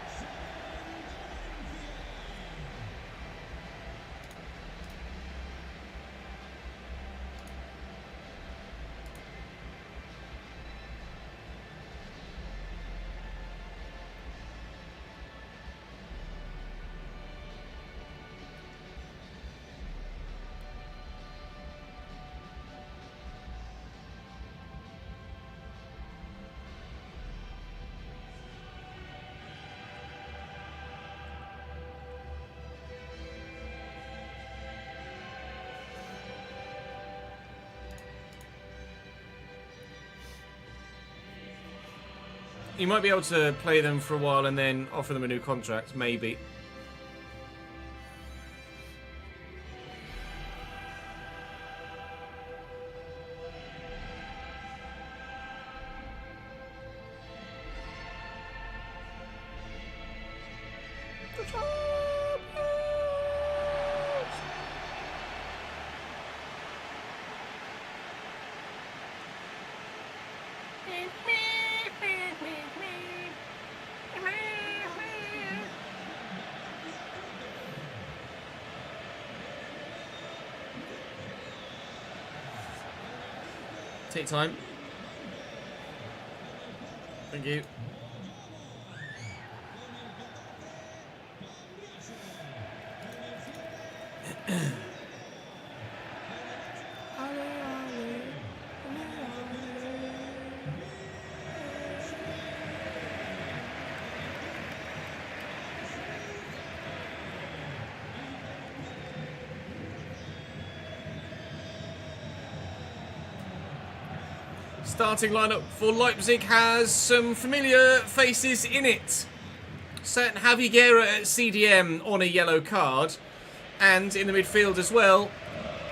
You might be able to play them for a while and then offer them a new contract, maybe. Take time. Thank you. Starting lineup for Leipzig has some familiar faces in it. Certain Javi Guerra at CDM on a yellow card. And in the midfield as well,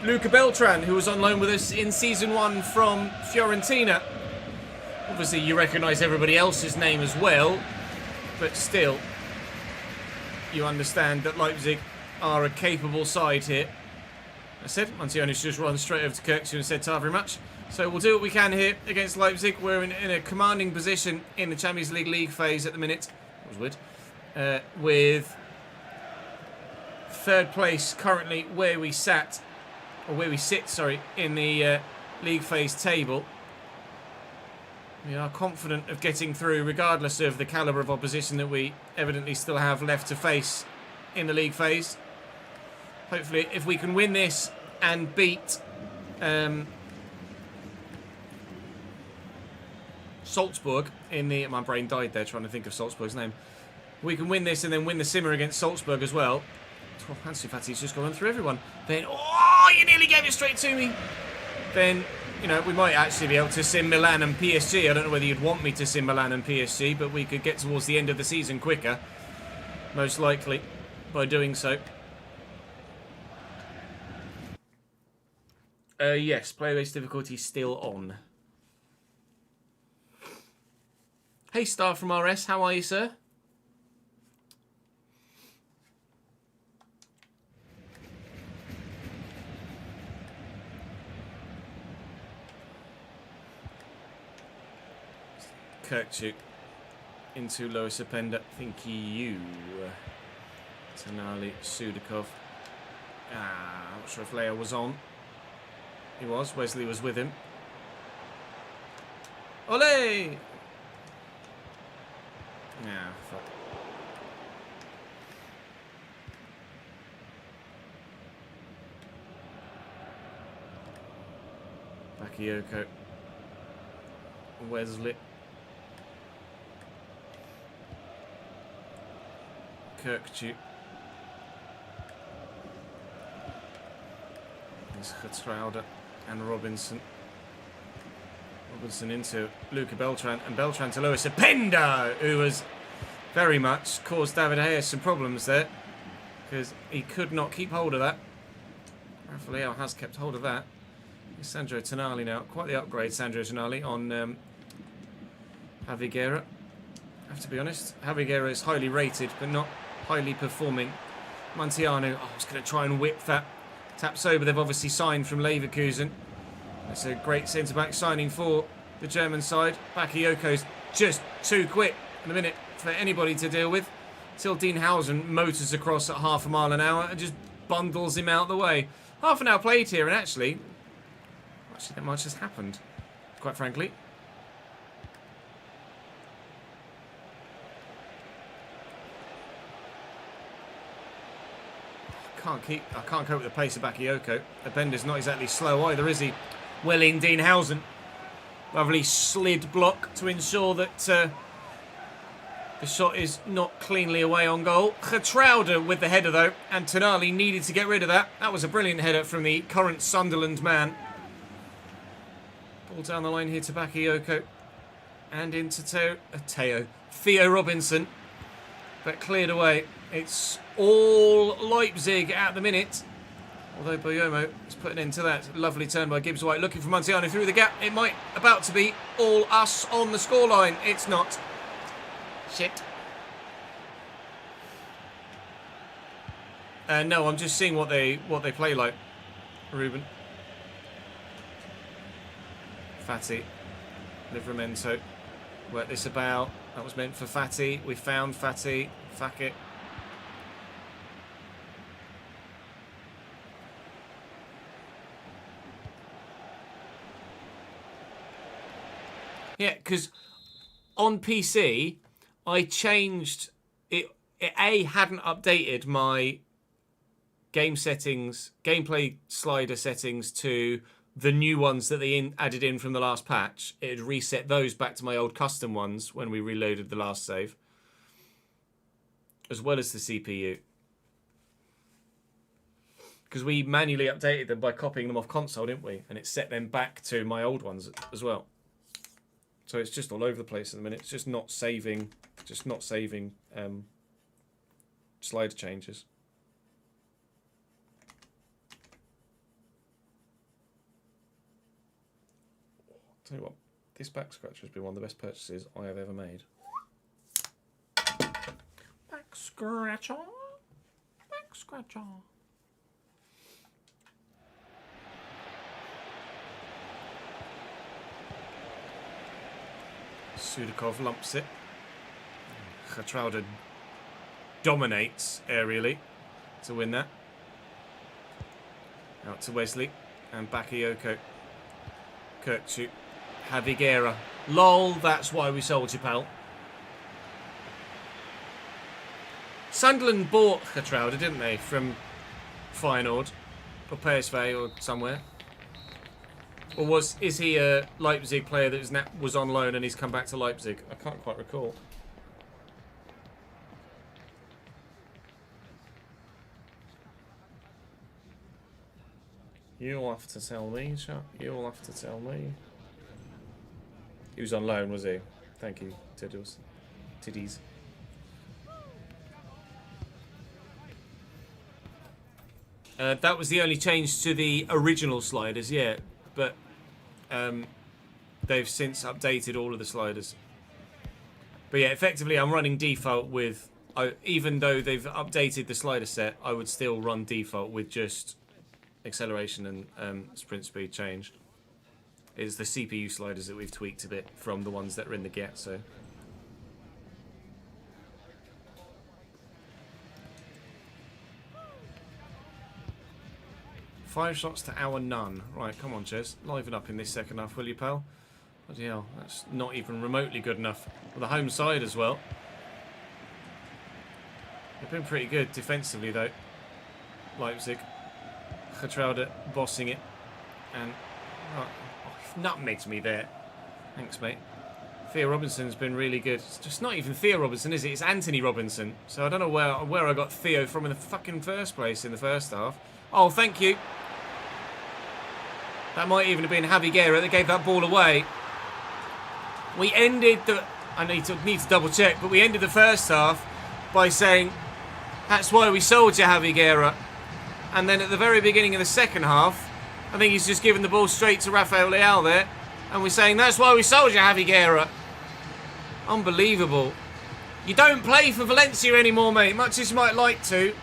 Luca Beltran, who was on loan with us in Season 1 from Fiorentina. Obviously, you recognise everybody else's name as well, but still, you understand that Leipzig are a capable side here. I said, Montioni's just run straight over to Kirksu and said, "Ta very much." So we'll do what we can here against Leipzig. We're in a commanding position in the Champions League phase at the minute. That was weird. With third place currently where we sit, in the league phase table. We are confident of getting through regardless of the calibre of opposition that we evidently still have left to face in the league phase. Hopefully, if we can win this and beat Salzburg in the... My brain died there trying to think of Salzburg's name. We can win this and then win the Simmer against Salzburg as well. Oh, Ansu Fati's just gone through everyone. Then, oh, you nearly gave it straight to me. Then, you know, we might actually be able to sim Milan and PSG. I don't know whether you'd want me to sim Milan and PSG, but we could get towards the end of the season quicker. Most likely, by doing so. Yes, player-based difficulty still on. Hey, Star from RS, how are you, sir? Kirkchuk into Lois Openda. Thank you. Tonali, Sudakov. I'm not sure if Leo was on. He was. Wesley was with him. Ole! Yeah, fuck. Bakayoko. Wesley. Kirkchuk. There's Getraude and Robinson. Robinson into Luca Beltran, and Beltran to Lois Openda, who has very much caused David Hayes some problems there, because he could not keep hold of that. Rafael has kept hold of that. It's Sandro Tonali now. Quite the upgrade, Sandro Tonali, on Javi Guerra. I have to be honest, Javi Guerra is highly rated, but not highly performing. Montiano, I was going to try and whip that. Taps over, they've obviously signed from Leverkusen. That's a great centre-back signing for the German side. Bakayoko's just too quick in a minute for anybody to deal with. Till Dean Housen motors across at half a mile an hour and just bundles him out the way. Half an hour played here, and actually that much has happened, quite frankly. I can't cope with the pace of Bakayoko. Openda's not exactly slow either, is he? Well in, Dean Housen. Lovely slid block to ensure that the shot is not cleanly away on goal. Getraude with the header though, and Tonali needed to get rid of that. That was a brilliant header from the current Sunderland man. Ball down the line here to Bakayoko. And into Theo Robinson. But cleared away. It's all Leipzig at the minute. Although Boyomo has put an end to that. Lovely turn by Gibbs White. Looking for Montiano through the gap. It might about to be all us on the scoreline. It's not. Shit. No, I'm just seeing what they play like. Ruben. Fati. Livramento. Work this about. That was meant for Fati. We found Fati. Fuck it. Yeah, because on PC, I changed it. It hadn't updated my gameplay slider settings to the new ones that they added in from the last patch. It had reset those back to my old custom ones when we reloaded the last save, as well as the CPU. Because we manually updated them by copying them off console, didn't we? And it set them back to my old ones as well. So it's just all over the place at the minute. It's just not saving slider changes. I'll tell you what, this back scratcher has been one of the best purchases I have ever made. Back scratcher. Back scratcher. Sudakov lumps it. Geertruida dominates aerially to win that. Out to Wesley and Bakayoko. Kirkchu. Javiguera. Lol, that's why we sold you, pal. Sunderland bought Geertruida, didn't they, from Feyenoord or PSV or somewhere? Or is he a Leipzig player that was on loan and he's come back to Leipzig? I can't quite recall. You'll have to tell me, Chuck. You'll have to tell me. He was on loan, was he? Thank you, Tiddles. Tiddies. That was the only change to the original sliders, yeah. But they've since updated all of the sliders. But yeah, effectively I'm running default with... even though they've updated the slider set, I would still run default with just acceleration and sprint speed changed. It's the CPU sliders that we've tweaked a bit from the ones that are in the get, so... Five shots to our none. Right, come on, Ches. Liven up in this second half, will you, pal? Bloody hell, that's not even remotely good enough. For the home side as well. They've been pretty good defensively, though. Leipzig. Geertruida bossing it. And... oh, nutmegged me there. Thanks, mate. Theo Robinson's been really good. It's just not even Theo Robinson, is it? It's Anthony Robinson. So I don't know where I got Theo from in the fucking first place in the first half. Oh, thank you. That might even have been Javiguera that gave that ball away. We ended the... I need to double check, but we ended the first half by saying, that's why we sold you, Javiguera. And then at the very beginning of the second half, I think he's just given the ball straight to Rafael Leal there. And we're saying, that's why we sold you, Javiguera. Unbelievable. You don't play for Valencia anymore, mate, much as you might like to.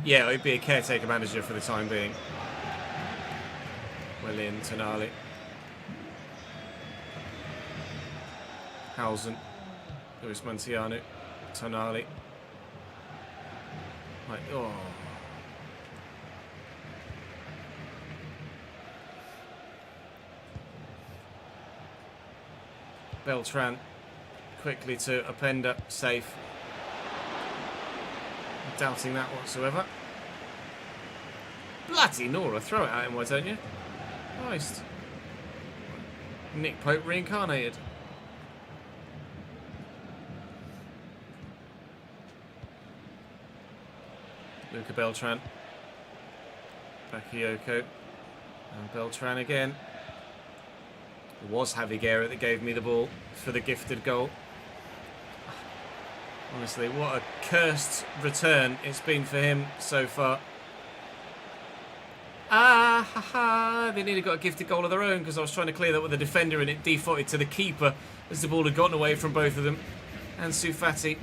Yeah, it'd be a caretaker manager for the time being. Well in, Tonali. Housen. Luis Montiano. Tonali. Right, oh. Beltran. Quickly to Openda. Safe. Doubting that whatsoever. Bloody Nora, throw it at him, why don't you? Christ. Nick Pope reincarnated. Luca Beltran. Bakayoko. And Beltran again. It was Javiguera that gave me the ball for the gifted goal. Honestly, what a cursed return it's been for him so far. Ah, ha, ha. They nearly got a gifted goal of their own because I was trying to clear that with a defender and it defaulted to the keeper as the ball had gotten away from both of them. And Fati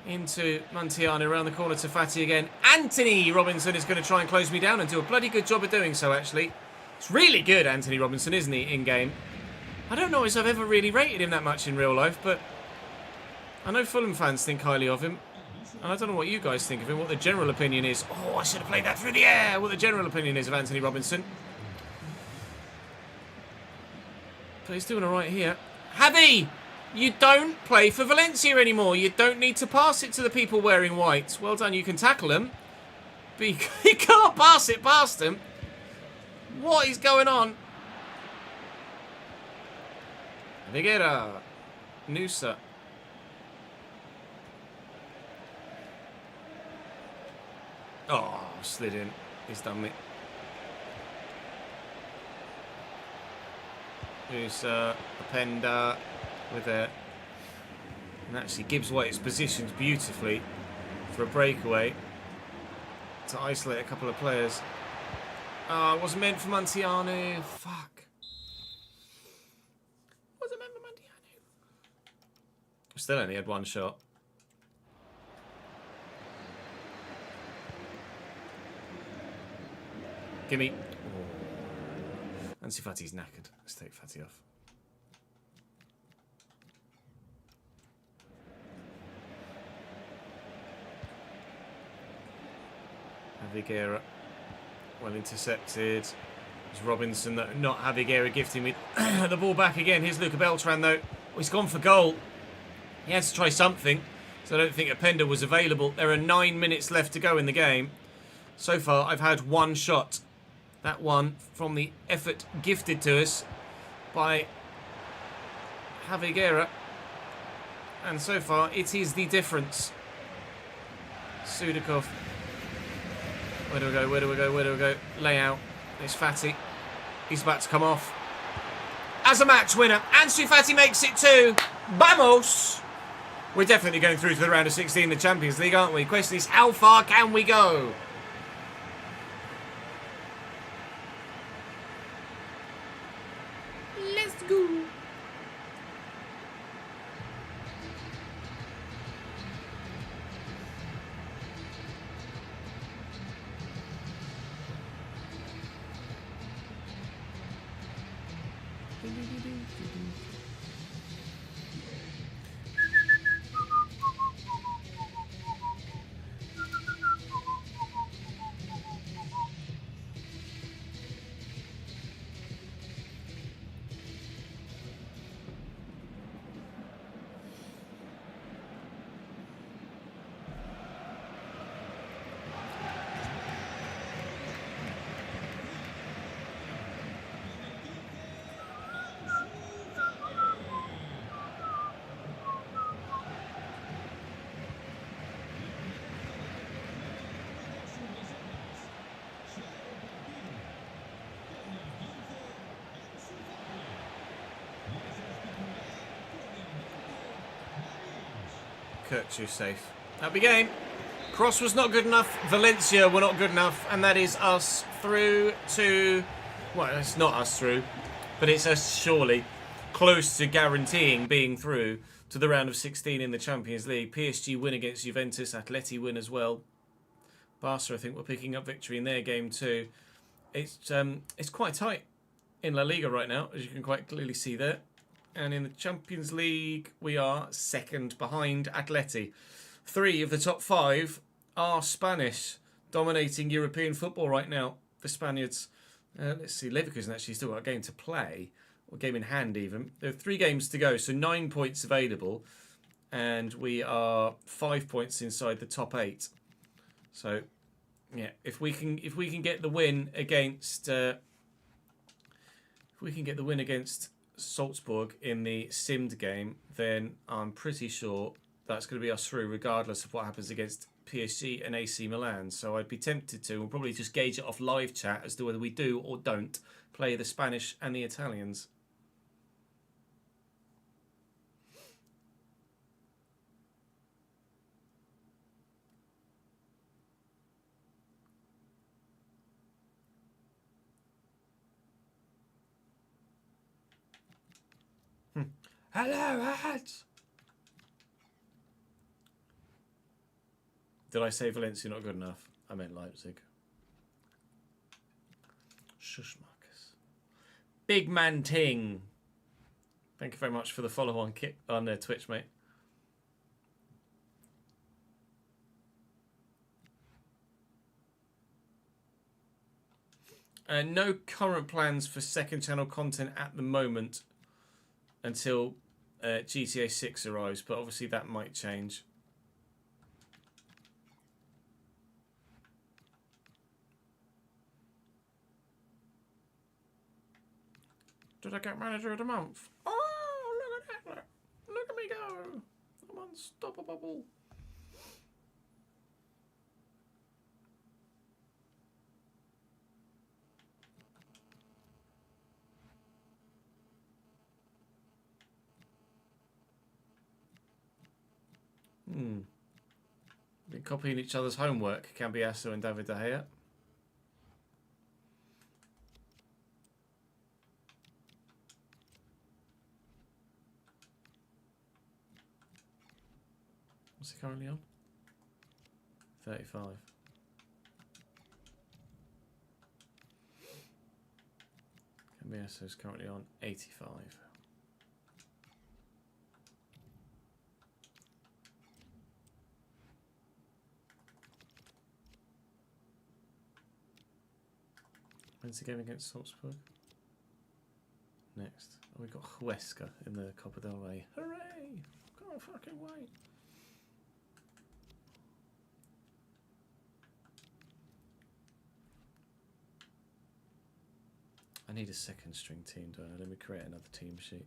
into Montiano around the corner to Fati again. Anthony Robinson is going to try and close me down and do a bloody good job of doing so, actually. It's really good, Anthony Robinson, isn't he, in-game? I don't know if I've ever really rated him that much in real life, but I know Fulham fans think highly of him. And I don't know what you guys think of him, what the general opinion is. Oh, I should have played that through the air. What the general opinion is of Anthony Robinson. But he's doing all right here. Javi, you don't play for Valencia anymore. You don't need to pass it to the people wearing white. Well done, you can tackle them. But you can't pass it past them. What is going on? Viguera. Nusa. Oh, slid in. He's done me. Who's Openda with a... And actually gives away its positions beautifully for a breakaway to isolate a couple of players. Oh, it wasn't meant for Montiano. Fuck. Wasn't meant for Montiano. Still only had one shot. Gimme. Oh. Ansu Fati's knackered. Let's take Fati off. Javier well intercepted. It's Robinson, not Javier gifting me the ball back again. Here's Luca Beltran though. Oh, he's gone for goal. He has to try something. So I don't think Openda was available. There are 9 minutes left to go in the game. So far I've had one shot. That one from the effort gifted to us by Javier. And so far it is the difference. Sudakov. Where do we go? Where do we go? Where do we go? Layout. It's Fati. He's about to come off. As a match winner, Ansu Fati makes it 2. Vamos! We're definitely going through to the round of 16 in the Champions League, aren't we? Question is, how far can we go? Let's go. Kirkchu safe. Happy game. Cross was not good enough. Valencia were not good enough. And that is us through to... Well, it's not us through. But it's us surely close to guaranteeing being through to the round of 16 in the Champions League. PSG win against Juventus. Atleti win as well. Barca, I think, were picking up victory in their game too. It's quite tight in La Liga right now, as you can quite clearly see there. And in the Champions League, we are second behind Atleti. 3 of the top 5 are Spanish, dominating European football right now. The Spaniards. Let's see, Leverkusen actually still got a game to play, or game in hand even. There are 3 games to go, so 9 points available, and we are 5 points inside the top 8. So, yeah, if we can get the win against, Salzburg in the Simd game, then I'm pretty sure that's going to be us through regardless of what happens against PSG and AC Milan. So I'd be tempted to, we'll probably just gauge it off live chat as to whether we do or don't play the Spanish and the Italians. Hello, lads. Did I say Valencia not good enough? I meant Leipzig. Shush, Marcus. Big Man Ting. Thank you very much for the follow on Twitch, mate. No current plans for second channel content at the moment until GTA 6 arrives, but obviously that might change. Did I get Manager of the Month? Oh, look at that. Look at me go. I'm unstoppable. Been copying each other's homework, Cambiasso and David De Gea. What's he currently on? 35. Cambiasso is currently on 85. When's the game against Salzburg? Next. Oh, we've got Huesca in the Copa del Rey. Hooray! Can't fucking wait. I need a second string team, don't I? Let me create another team sheet.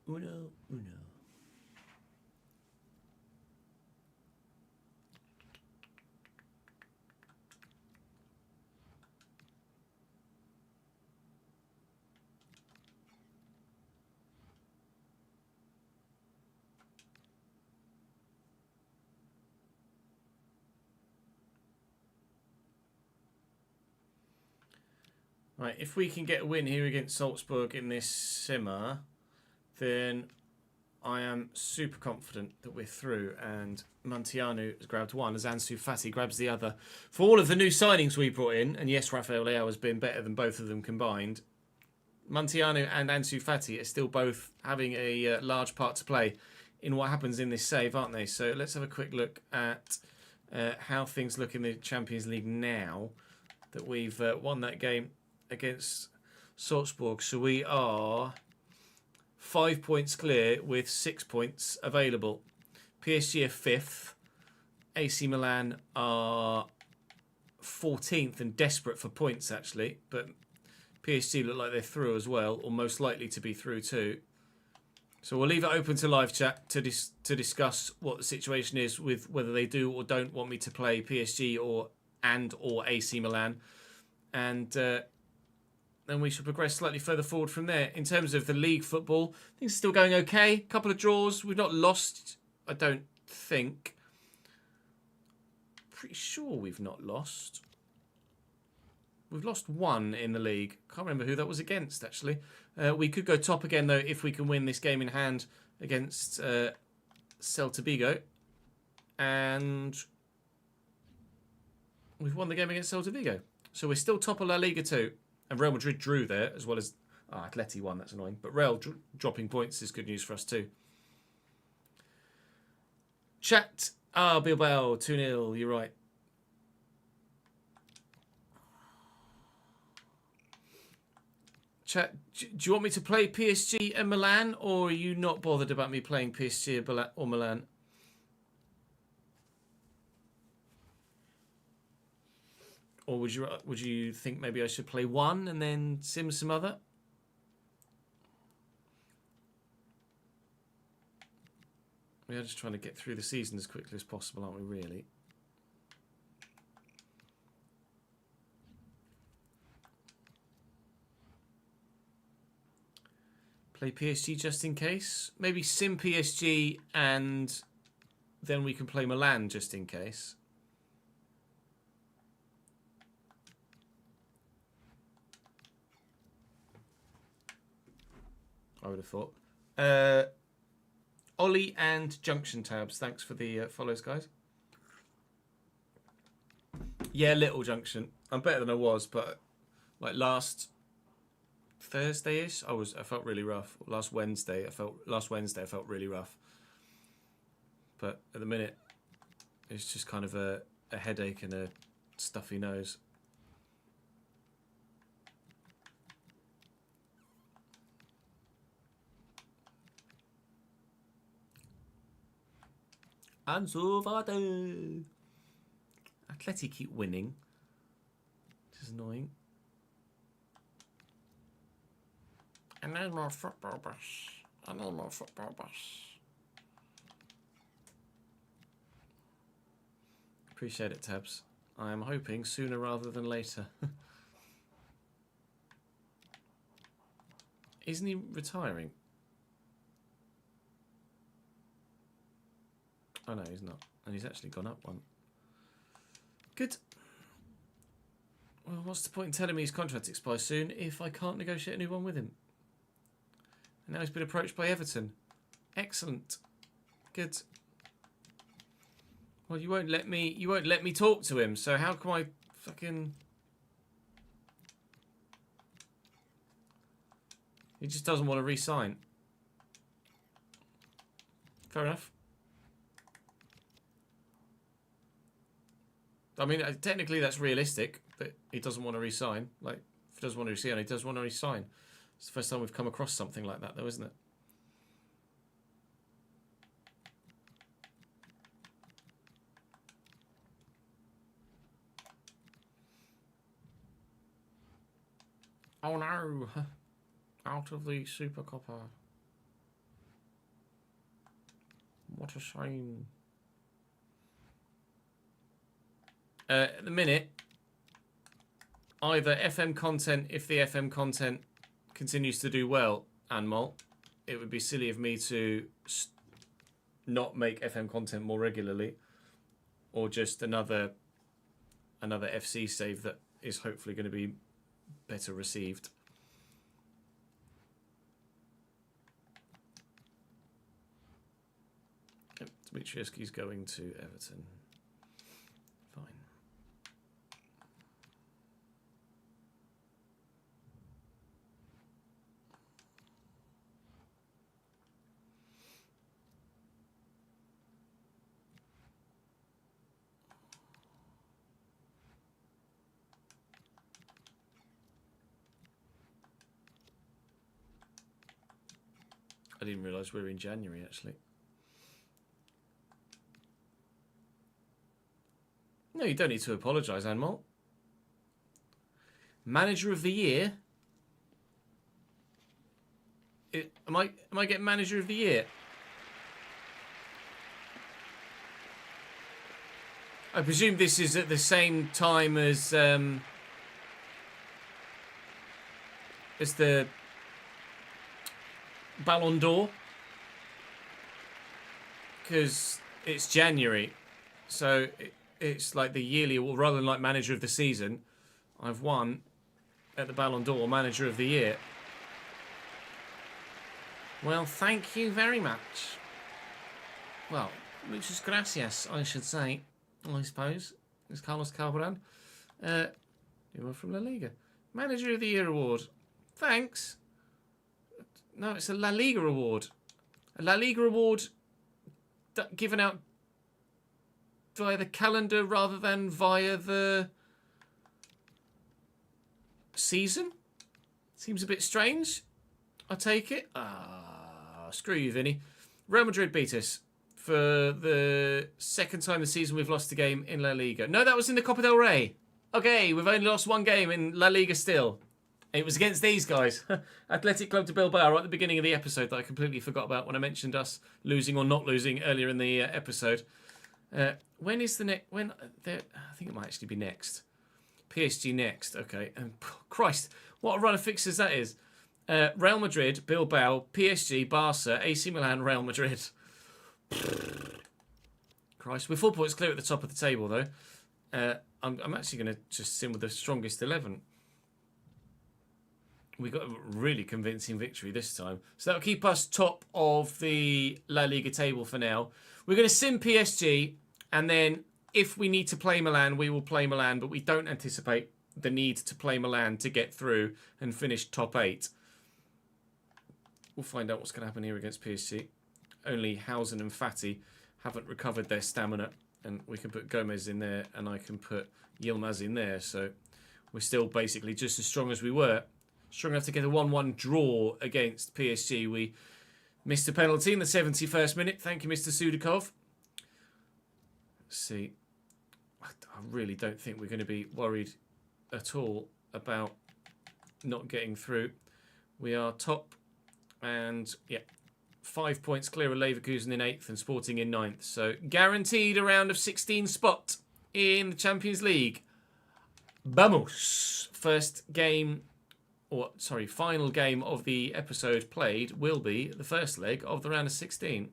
Uno. Right, if we can get a win here against Salzburg in this simmer, then I am super confident that we're through. And Muntianu has grabbed one as Ansu Fati grabs the other. For all of the new signings we brought in, and yes, Rafael Leao has been better than both of them combined, Muntianu and Ansu Fati are still both having a large part to play in what happens in this save, aren't they? So let's have a quick look at how things look in the Champions League now that we've won that game against Salzburg. So we are 5 points clear with 6 points available. PSG are 5th. AC Milan are 14th and desperate for points, actually. But PSG look like they're through as well, or most likely to be through too. So we'll leave it open to live chat to discuss what the situation is with whether they do or don't want me to play PSG or AC Milan. And then we shall progress slightly further forward from there. In terms of the league football, things are still going okay. Couple of draws. We've not lost, I don't think. Pretty sure we've not lost. We've lost one in the league. Can't remember who that was against, actually. We could go top again, though, if we can win this game in hand against Celta Vigo. And we've won the game against Celta Vigo. So we're still top of La Liga 2. And Real Madrid drew there, as well as Atleti won. That's annoying. But Real dropping points is good news for us too. Chat. Bilbao 2-0. You're right. Chat. Do you want me to play PSG and Milan, or are you not bothered about me playing PSG or Milan? Or would you think maybe I should play one and then sim some other? We are just trying to get through the season as quickly as possible, aren't we, really? Play PSG just in case? Maybe sim PSG and then we can play Milan just in case. I would have thought. Ollie and Junction Tabs. Thanks for the follows, guys. Yeah, Little Junction. I'm better than I was, but like last Thursday-ish, I felt really rough. Last Wednesday, I felt really rough. But at the minute, It's just kind of a headache and a stuffy nose. Ansu Fati. Atleti keep winning. Which is annoying. I need more football bus. I need more football bus. Appreciate it, Tabs. I am hoping sooner rather than later. Isn't he retiring? Oh no, he's not. And he's actually gone up one. Good. Well, what's the point in telling me his contract expires soon if I can't negotiate a new one with him? And now he's been approached by Everton. Excellent. Good. Well, you won't let me talk to him, so how can I fucking... He just doesn't want to re-sign. Fair enough. I mean, technically that's realistic, that he doesn't want to re-sign. Like, if he doesn't want to re-sign, he doesn't want to re-sign. It's the first time we've come across something like that, though, isn't it? Oh no! Out of the Super Copper. What a shame. At the minute, either FM content, if the FM content continues to do well, and Malt, it would be silly of me to not make FM content more regularly, or just another FC save that is hopefully going to be better received. Dmitrievski's going to Everton. Fine. I didn't realise we were in January, actually. No, you don't need to apologise, Anmol. Manager of the year? Am I getting manager of the year? I presume this is at the same time as the Ballon d'Or, because it's January, so it's like the yearly award rather than like manager of the season. I've won at the Ballon d'Or manager of the year. Well, thank you very much. Well, muchas gracias, I should say. I suppose it's Carlos Calderon. You were from La Liga. Manager of the Year award. Thanks. No, it's a La Liga award. A La Liga award given out via the calendar rather than via the season. Seems a bit strange. I take it. Screw you, Vinny. Real Madrid beat us for the second time this season we've lost a game in La Liga. No, that was in the Copa del Rey. Okay, we've only lost one game in La Liga still. It was against these guys. Athletic Club de Bilbao, right at the beginning of the episode that I completely forgot about when I mentioned us losing or not losing earlier in the episode. When is the next... I think it might actually be next. PSG next. Okay. And Christ, what a run of fixtures that is. Real Madrid, Bilbao, PSG, Barca, AC Milan, Real Madrid. Christ, we're 4 points clear at the top of the table, though. I'm actually going to just sim with the strongest 11. We got a really convincing victory this time. So that'll keep us top of the La Liga table for now. We're going to sim PSG, and then if we need to play Milan, we will play Milan, but we don't anticipate the need to play Milan to get through and finish top 8. We'll find out what's going to happen here against PSG. Only Housen and Fati haven't recovered their stamina And we can put Gomez in there, and I can put Yilmaz in there. So we're still basically just as strong as we were. Strong enough to get a 1-1 draw against PSG. We missed a penalty in the 71st minute. Thank you, Mr. Sudakov. Let's see. I really don't think we're going to be worried at all about not getting through. We are top, and yeah, 5 points clear of Leverkusen in 8th and Sporting in 9th. So guaranteed a round of 16 spot in the Champions League. Vamos! Final game of the episode played will be the first leg of the round of 16.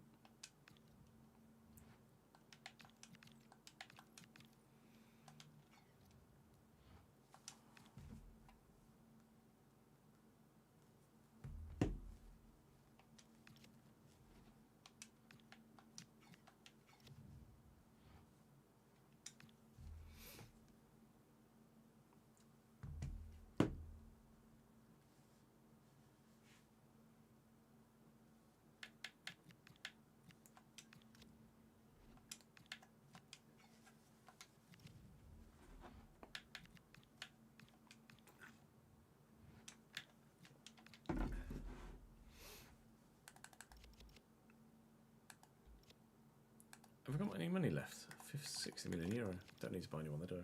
Have I got any money left? 60 million euro. Don't need to buy anyone, do I?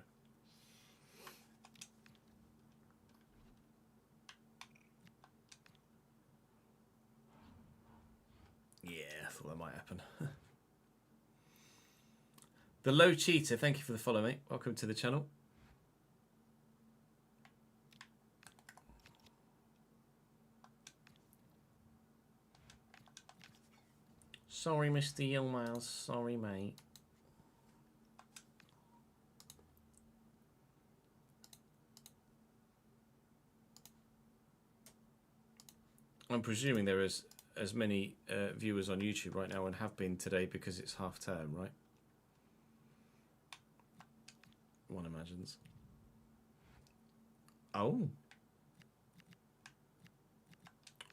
Yeah, I thought that might happen. The Low Cheater, thank you for the follow, mate. Welcome to the channel. Sorry, Mr. Yilmaz. Sorry, mate. I'm presuming there is as many viewers on YouTube right now and have been today because it's half term, right? One imagines. Oh.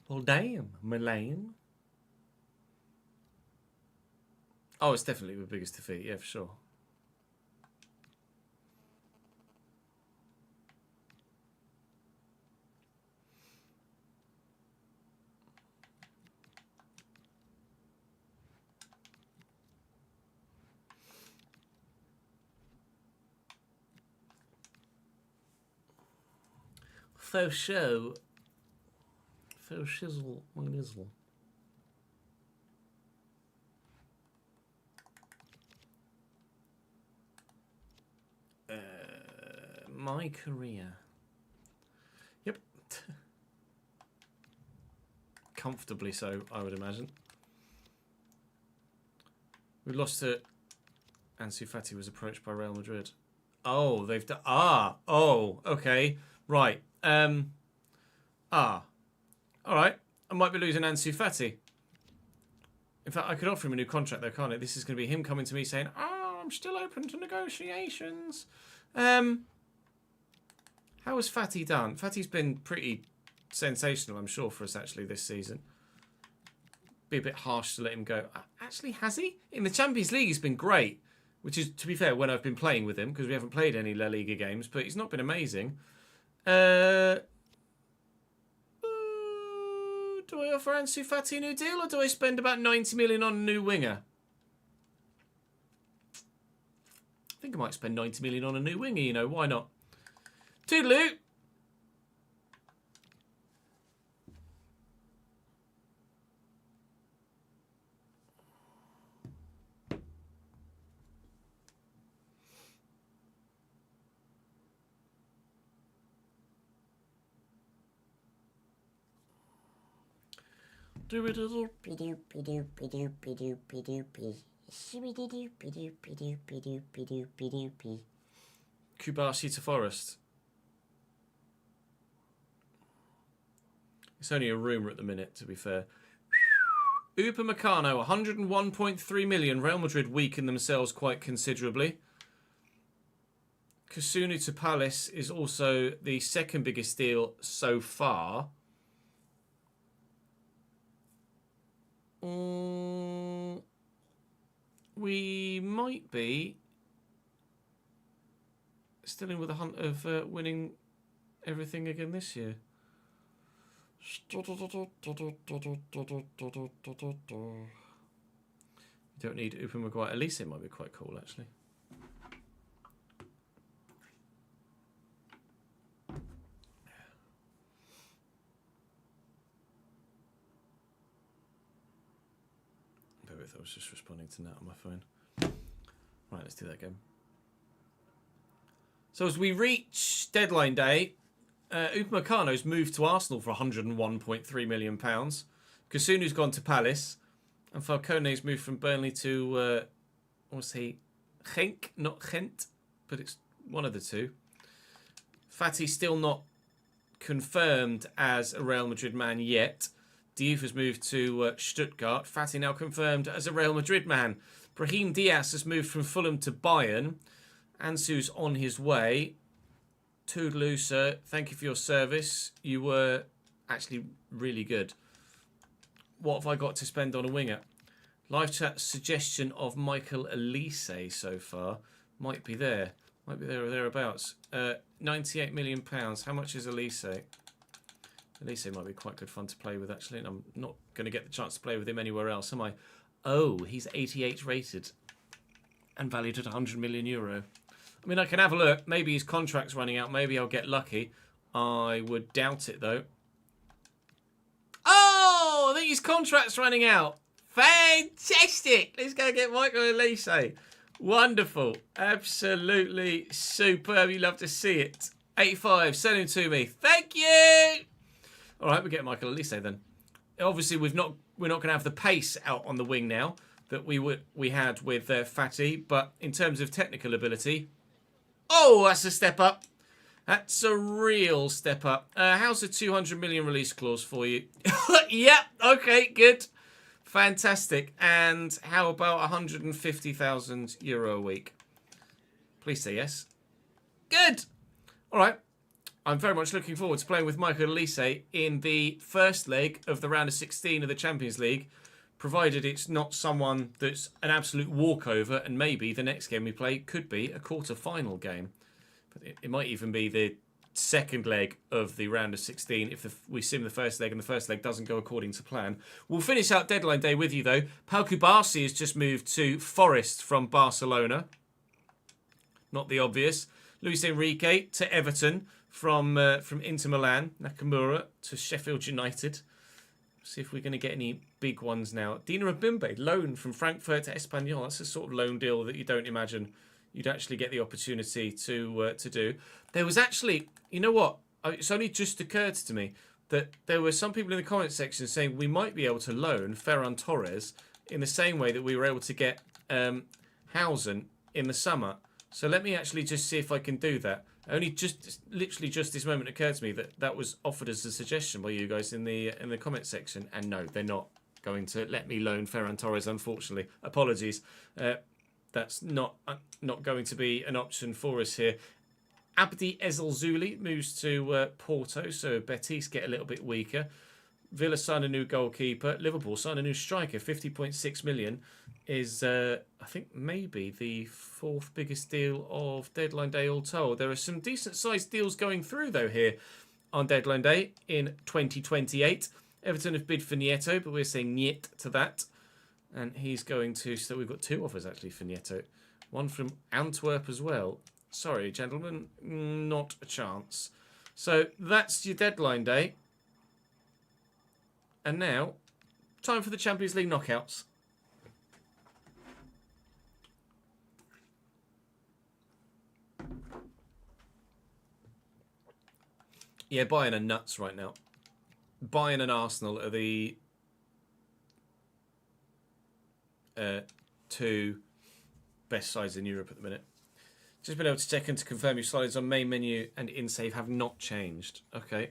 Well, damn, Milan. Oh, it's definitely the biggest defeat, yeah, for sure. Faux show. Faux shizzle, magnizzle. My career. Yep. Comfortably so, I would imagine. We lost to Ansu Fati was approached by Real Madrid. Oh, they've done. Oh, okay. Right. All right. I might be losing Ansu Fati. In fact, I could offer him a new contract though, can't I? This is going to be him coming to me saying, I'm still open to negotiations. How has Fati done? Fati's been pretty sensational, I'm sure, for us actually this season. Be a bit harsh to let him go. Actually, has he? In the Champions League, he's been great. Which is, to be fair, when I've been playing with him, because we haven't played any La Liga games, but he's not been amazing. Do I offer Ansu Fati a new deal, or do I spend about 90 million on a new winger? I think I might spend 90 million on a new winger, you know, why not? Toodaloo! Kubashi to Forest. It's only a rumour at the minute, to be fair. Upamecano, 101.3 million. Real Madrid weaken themselves quite considerably. Kasunu to Palace is also the second biggest deal so far. We might be still in with the hunt of winning everything again this year. You don't need Upa Maguire. Elise might be quite cool, actually. I was just responding to that on my phone. Right, let's do that again. So as we reach deadline day, Upamecano's moved to Arsenal for £101.3 million. Kasunu's gone to Palace. And Falcone's moved from Burnley to, what's he? Genk, not Gent, but it's one of the two. Fati's still not confirmed as a Real Madrid man yet. Diouf has moved to Stuttgart. Fati now confirmed as a Real Madrid man. Brahim Diaz has moved from Fulham to Bayern. Ansu's on his way. Toodaloo, sir. Thank you for your service. You were actually really good. What have I got to spend on a winger? Live chat suggestion of Michael Elise so far. Might be there. Might be there or thereabouts. £98 million. How much is Elise? Elise might be quite good fun to play with, actually. And I'm not going to get the chance to play with him anywhere else, am I? Oh, he's 88 rated and valued at €100 million. I mean, I can have a look. Maybe his contract's running out. Maybe I'll get lucky. I would doubt it, though. Oh, I think his contract's running out. Fantastic. Let's go get Michael Elise. Wonderful. Absolutely superb. You love to see it. 85. Send him to me. Thank you. All right, we get Michael Elise then. Obviously, we're not going to have the pace out on the wing now that we had with Fati, but in terms of technical ability, oh, that's a step up. That's a real step up. How's the 200 million release clause for you? Yeah, okay, good, fantastic. And how about €150,000 a week? Please say yes. Good. All right. I'm very much looking forward to playing with Michael Elise in the first leg of the round of 16 of the Champions League, provided it's not someone that's an absolute walkover, and maybe the next game we play could be a quarter-final game. But it might even be the second leg of the round of 16 if we sim the first leg and the first leg doesn't go according to plan. We'll finish out deadline day with you, though. Pau Cubarsí has just moved to Forest from Barcelona. Not the obvious. Luis Enrique to Everton. From Inter Milan, Nakamura to Sheffield United. See if we're going to get any big ones now. Dina Abimbe, loan from Frankfurt to Espanyol. That's a sort of loan deal that you don't imagine you'd actually get the opportunity to do. There was actually, you know what? It's only just occurred to me that there were some people in the comments section saying we might be able to loan Ferran Torres in the same way that we were able to get Hausen in the summer. So let me actually just see if I can do that. Literally just this moment occurred to me that was offered as a suggestion by you guys in the comment section, and no, they're not going to let me loan Ferran Torres, unfortunately. Apologies, that's not going to be an option for us here. Abdi Ezelzuli moves to Porto, so Betis get a little bit weaker. Villa sign a new goalkeeper. Liverpool sign a new striker. 50.6 million is, I think, maybe the fourth biggest deal of deadline day all told. There are some decent-sized deals going through, though, here on deadline day in 2028. Everton have bid for Nieto, but we're saying niet to that. And he's going to... So we've got two offers, actually, for Nieto. One from Antwerp as well. Sorry, gentlemen, not a chance. So that's your deadline day. And now, time for the Champions League knockouts. Yeah, Bayern are nuts right now. Bayern and Arsenal are the two best sides in Europe at the minute. Just been able to check in to confirm your slides on main menu and in save have not changed. Okay.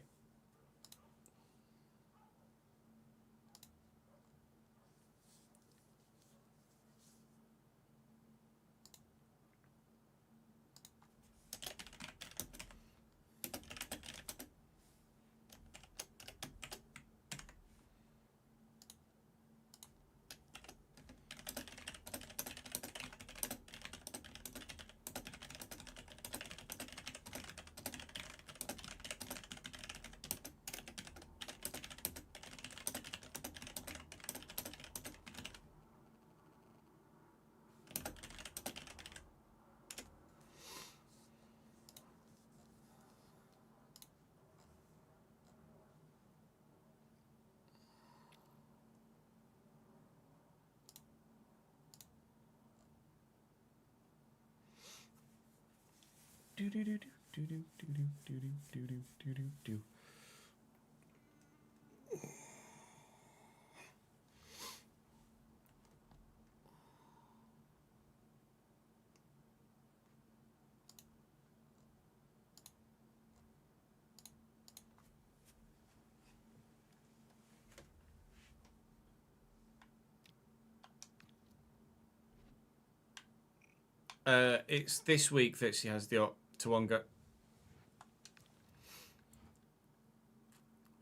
It's this week that she has the op to one go.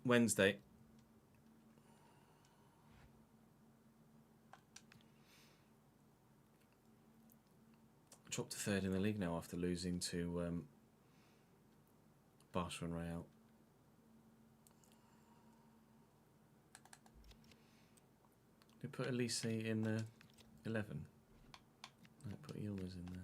Wednesday. Dropped to third in the league now after losing to Barca and Real. They put Elise in 11. I put Yilmaz in there.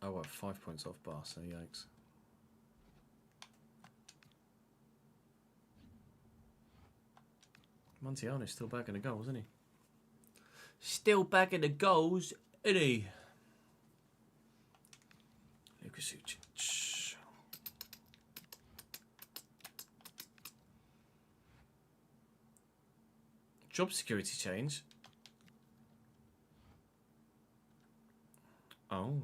Oh, what, 5 points off Barca, yikes. Montiano's still bagging the goals, isn't he? Still bagging the goals, isn't he? Lukasucic. Job security change. Oh.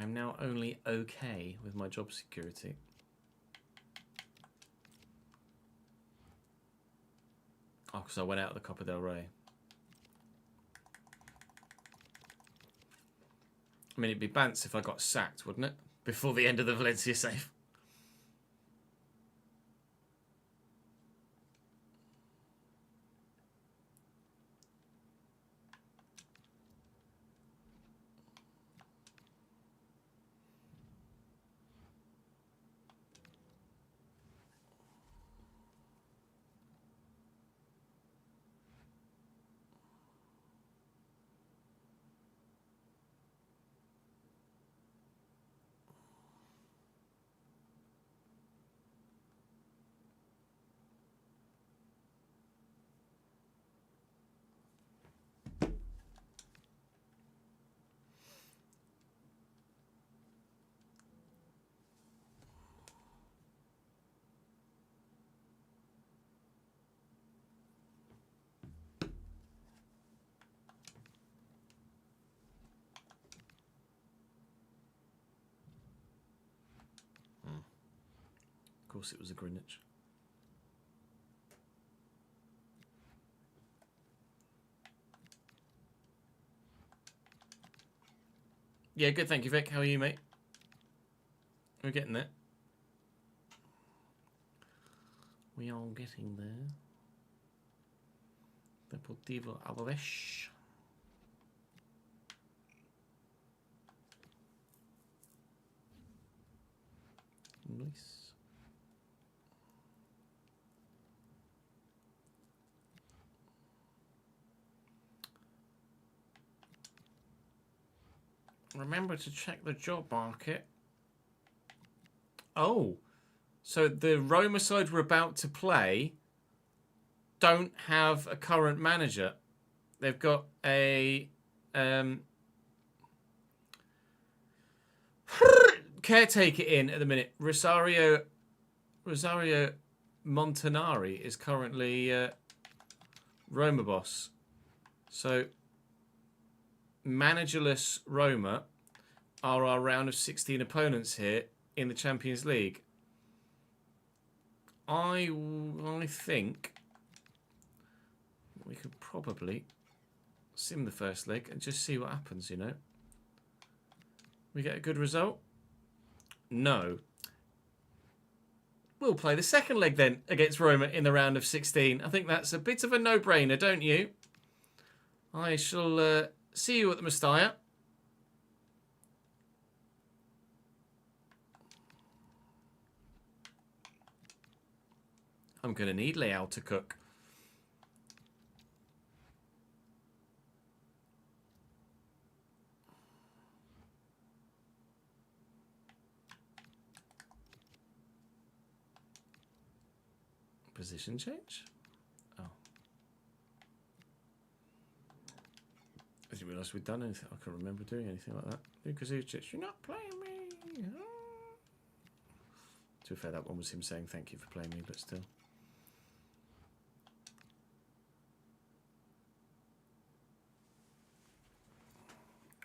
I'm now only okay with my job security. Oh, because I went out of the Copa del Rey. I mean, it'd be bants if I got sacked, wouldn't it? Before the end of the Valencia save. Of course it was a Greenwich. Yeah, good, thank you, Vic. How are you, mate? We're getting there. We are getting there. Deportivo Alaves. Nice. Remember to check the job market. Oh, so the Roma side we're about to play don't have a current manager. They've got a caretaker in at the minute. Rosario Montanari is currently Roma boss. So managerless Roma are our round of 16 opponents here in the Champions League. I think we could probably sim the first leg and just see what happens, you know. We get a good result? No. we'll play the second leg then against Roma in the round of 16. I think that's a bit of a no-brainer, don't you? I shall see you at the Mestalla. I'm going to need Leao to cook. Position change? Oh. I didn't realise we'd done anything. I can't remember doing anything like that. Because you're not playing me. To be fair, that one was him saying thank you for playing me, but still.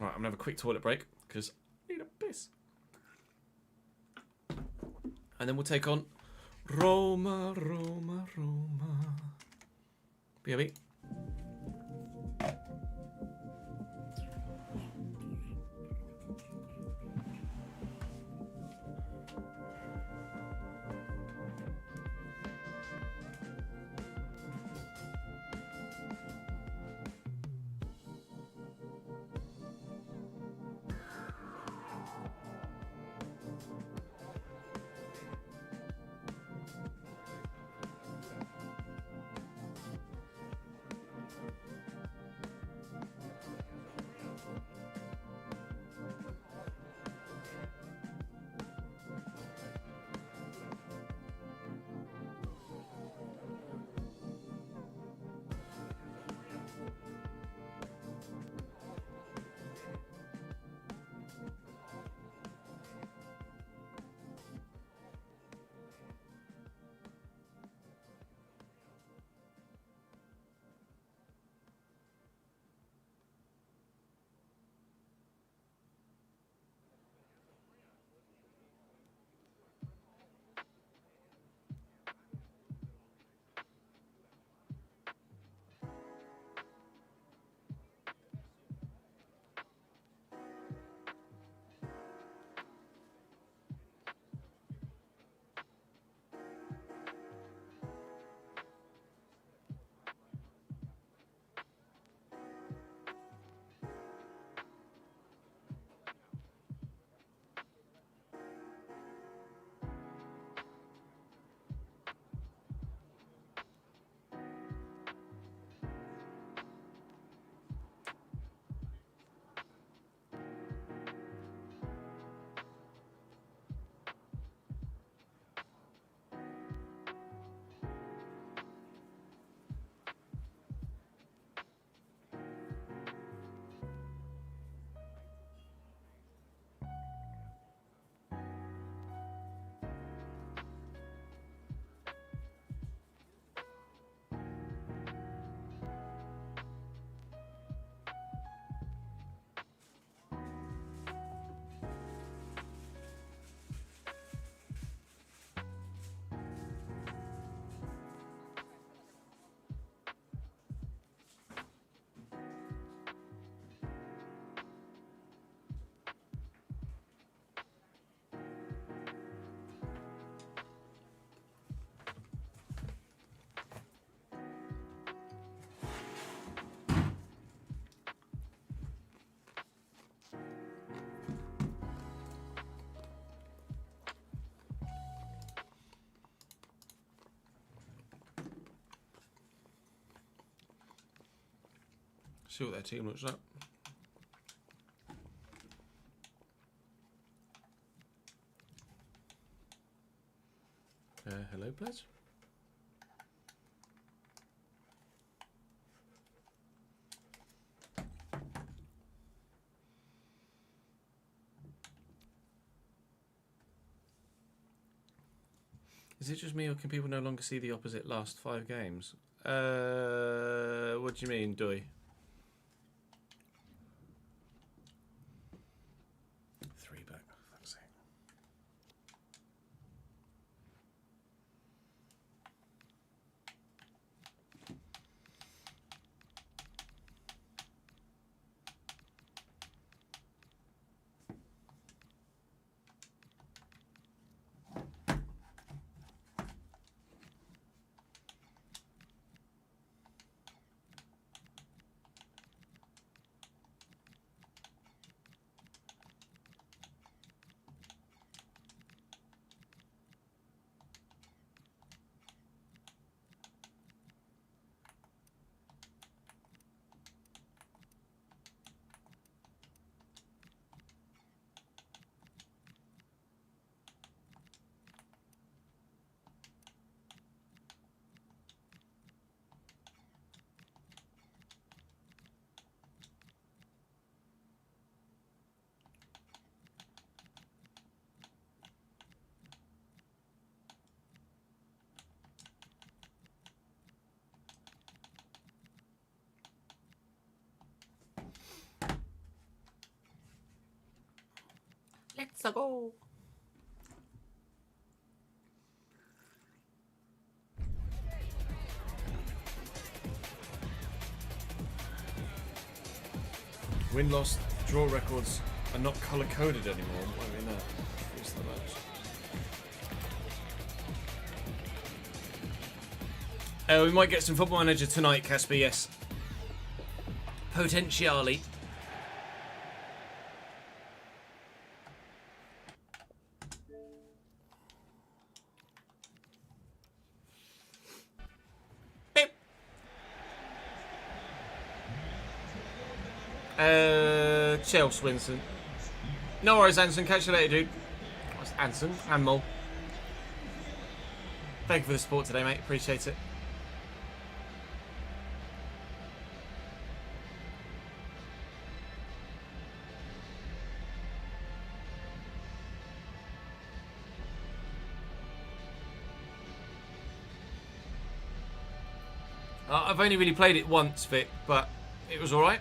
Right, I'm going to have a quick toilet break because I need a piss. And then we'll take on Roma. BRB. See what their team looks like. Hello, players. Is it just me, or can people no longer see the opposite last 5 games? What do you mean, Doi? 3 back, for fuck's sake. It's a goal. Win-loss draw records are not colour-coded anymore. What do you mean that? What's the match? We might get some Football Manager tonight, Casper, yes. Potentially. Chelsea, Winston. No worries, Anson. Catch you later, dude. That's Anson and Mole. Thank you for the support today, mate. Appreciate it. I've only really played it once, Vic, but it was alright.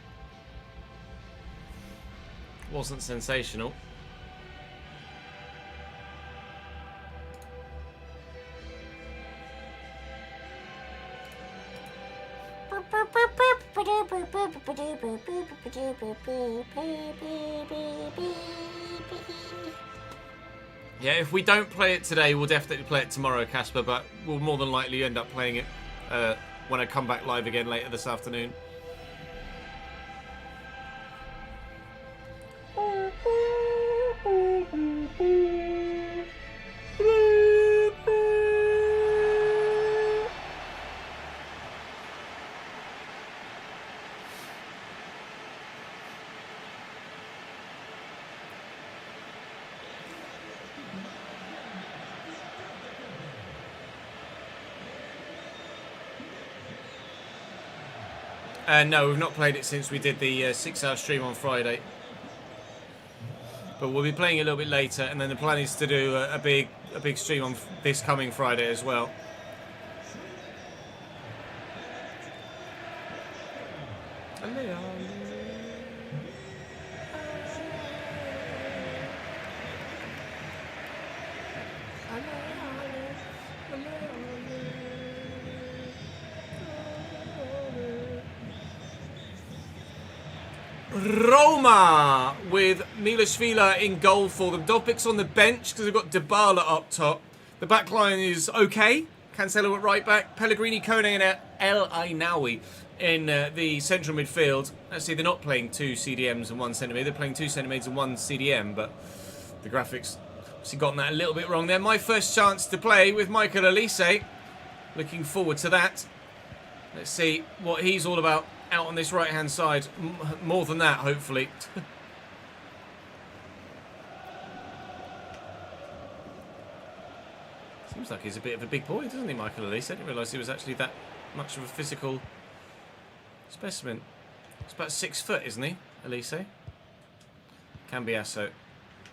Wasn't sensational. Yeah, if we don't play it today, we'll definitely play it tomorrow, Casper, but we'll more than likely end up playing it when I come back live again later this afternoon. No, we've not played it since we did the 6-hour stream on Friday. But we'll be playing it a little bit later, and then the plan is to do a big stream on this coming Friday as well. Roma with Milashvili in goal for them. Dovbik's on the bench because they've got Dybala up top. The back line is okay. Cancelo at right back. Pellegrini, Kone and El Ainawi in the central midfield. Actually, they're not playing 2 CDMs and 1 centre mid. They're playing 2 centre mids and 1 CDM, but the graphics obviously gotten that a little bit wrong there. My first chance to play with Michael Elise. Looking forward to that. Let's see what he's all about out on this right-hand side. More than that, hopefully. Seems like he's a bit of a big boy, doesn't he, Michael Elise? I didn't realise he was actually that much of a physical specimen. He's about 6 foot, isn't he, Elise? Cambiasso.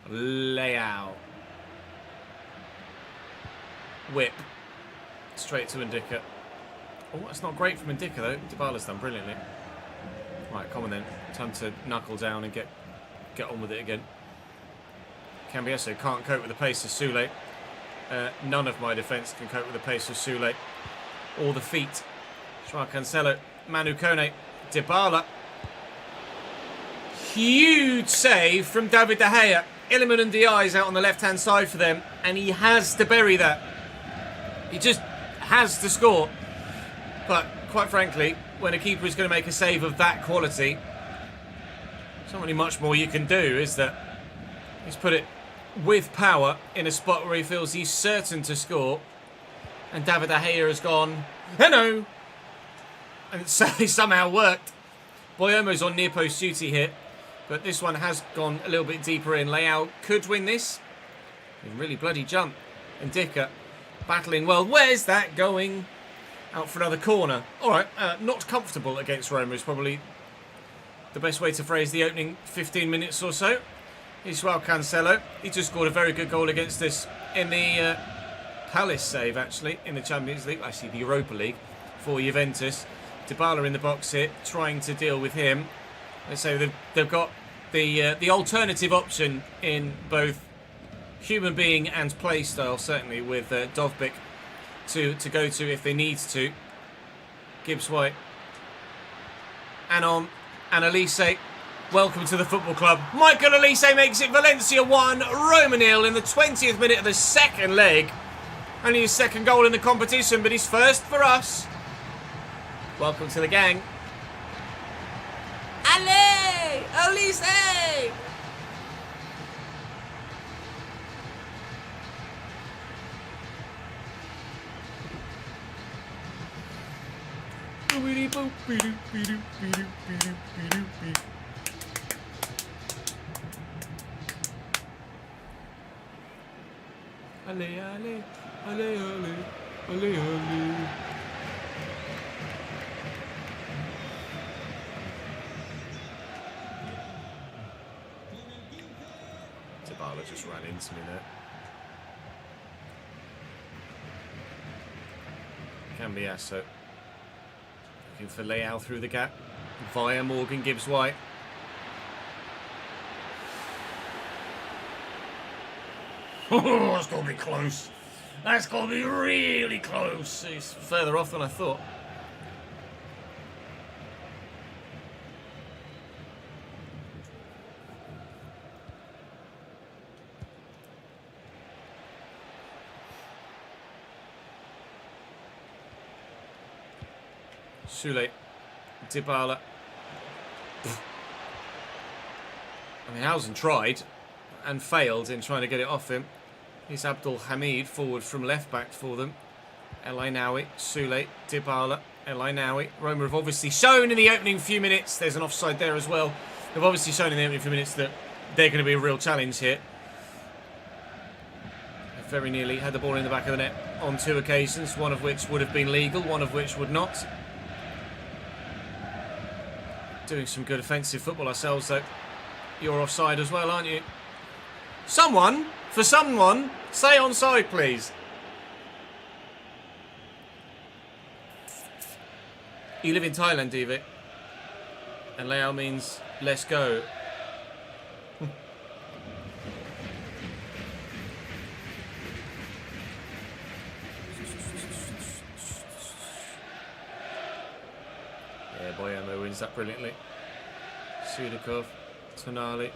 Leao. Whip. Straight to Ndicka. Oh, that's not great from Ndicka, though. Dybala's done brilliantly. Right, come on then. Time to knuckle down and get on with it again. Cambiasso can't cope with the pace of Sule. None of my defence can cope with the pace of Sule. Or the feet. Joao Cancelo. Manu Kone. Dybala. Huge save from David De Gea. Iliman and Diaz out on the left-hand side for them. And he has to bury that. He just has to score. But, quite frankly, when a keeper is going to make a save of that quality, there's not really much more you can do, is that? He's put it with power in a spot where he feels he's certain to score. And David De Gea has gone, hello! And so it somehow worked. Boyomo's on near post duty here. But this one has gone a little bit deeper in. Leao could win this. A really bloody jump. And Ndicka battling well. Where's that going? Out for another corner. Alright, not comfortable against Roma is probably the best way to phrase the opening 15 minutes or so. Here's Joao Cancelo. He just scored a very good goal against us in the Palace save, actually, in the Champions League. Actually, the Europa League for Juventus. Dybala in the box here, trying to deal with him. Let's say they've got the alternative option in both human being and play style, certainly, with Dovbyk to go to if they need to. Gibbs White. Anon. And Elise. Welcome to the football club. Michael Elise makes it Valencia 1, Roma 0 in the 20th minute of the second leg. Only his second goal in the competition, but his first for us. Welcome to the gang. Ale! Elise! Ale, ale, ale, ale, ale, ale. Dybala just ran into me there. Cambiasso. Looking for Leao through the gap. Via Morgan Gibbs White. Oh, that's got to be close. That's got to be really close. It's further off than I thought. Sule. Dybala. I mean, Housen tried and failed in trying to get it off him. Here's Abdul Hamid forward from left back for them. El Ainaoui, Sule, Dybala, El Ainaoui. Roma have obviously shown in the opening few minutes, there's an offside there as well. They've obviously shown in the opening few minutes that they're going to be a real challenge here. They've very nearly had the ball in the back of the net on 2 occasions, one of which would have been legal, one of which would not. Doing some good offensive football ourselves though. You're offside as well, aren't you? Someone, for someone, say onside, please. You live in Thailand, Divi. And Leao means let's go. Yeah, Boyamo wins that brilliantly. Sudakov, Tonali,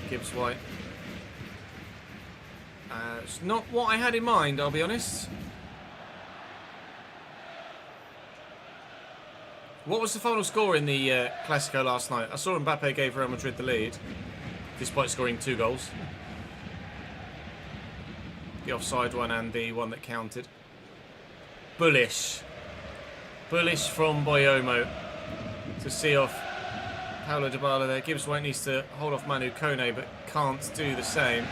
Gibbs White. It's not what I had in mind, I'll be honest. What was the final score in the Clasico last night? I saw Mbappe gave Real Madrid the lead, despite scoring 2 goals. The offside one and the one that counted. Bullish. Bullish from Boyomo to see off Paulo Dybala there. Gibbs White needs to hold off Manu Kone, but can't do the same.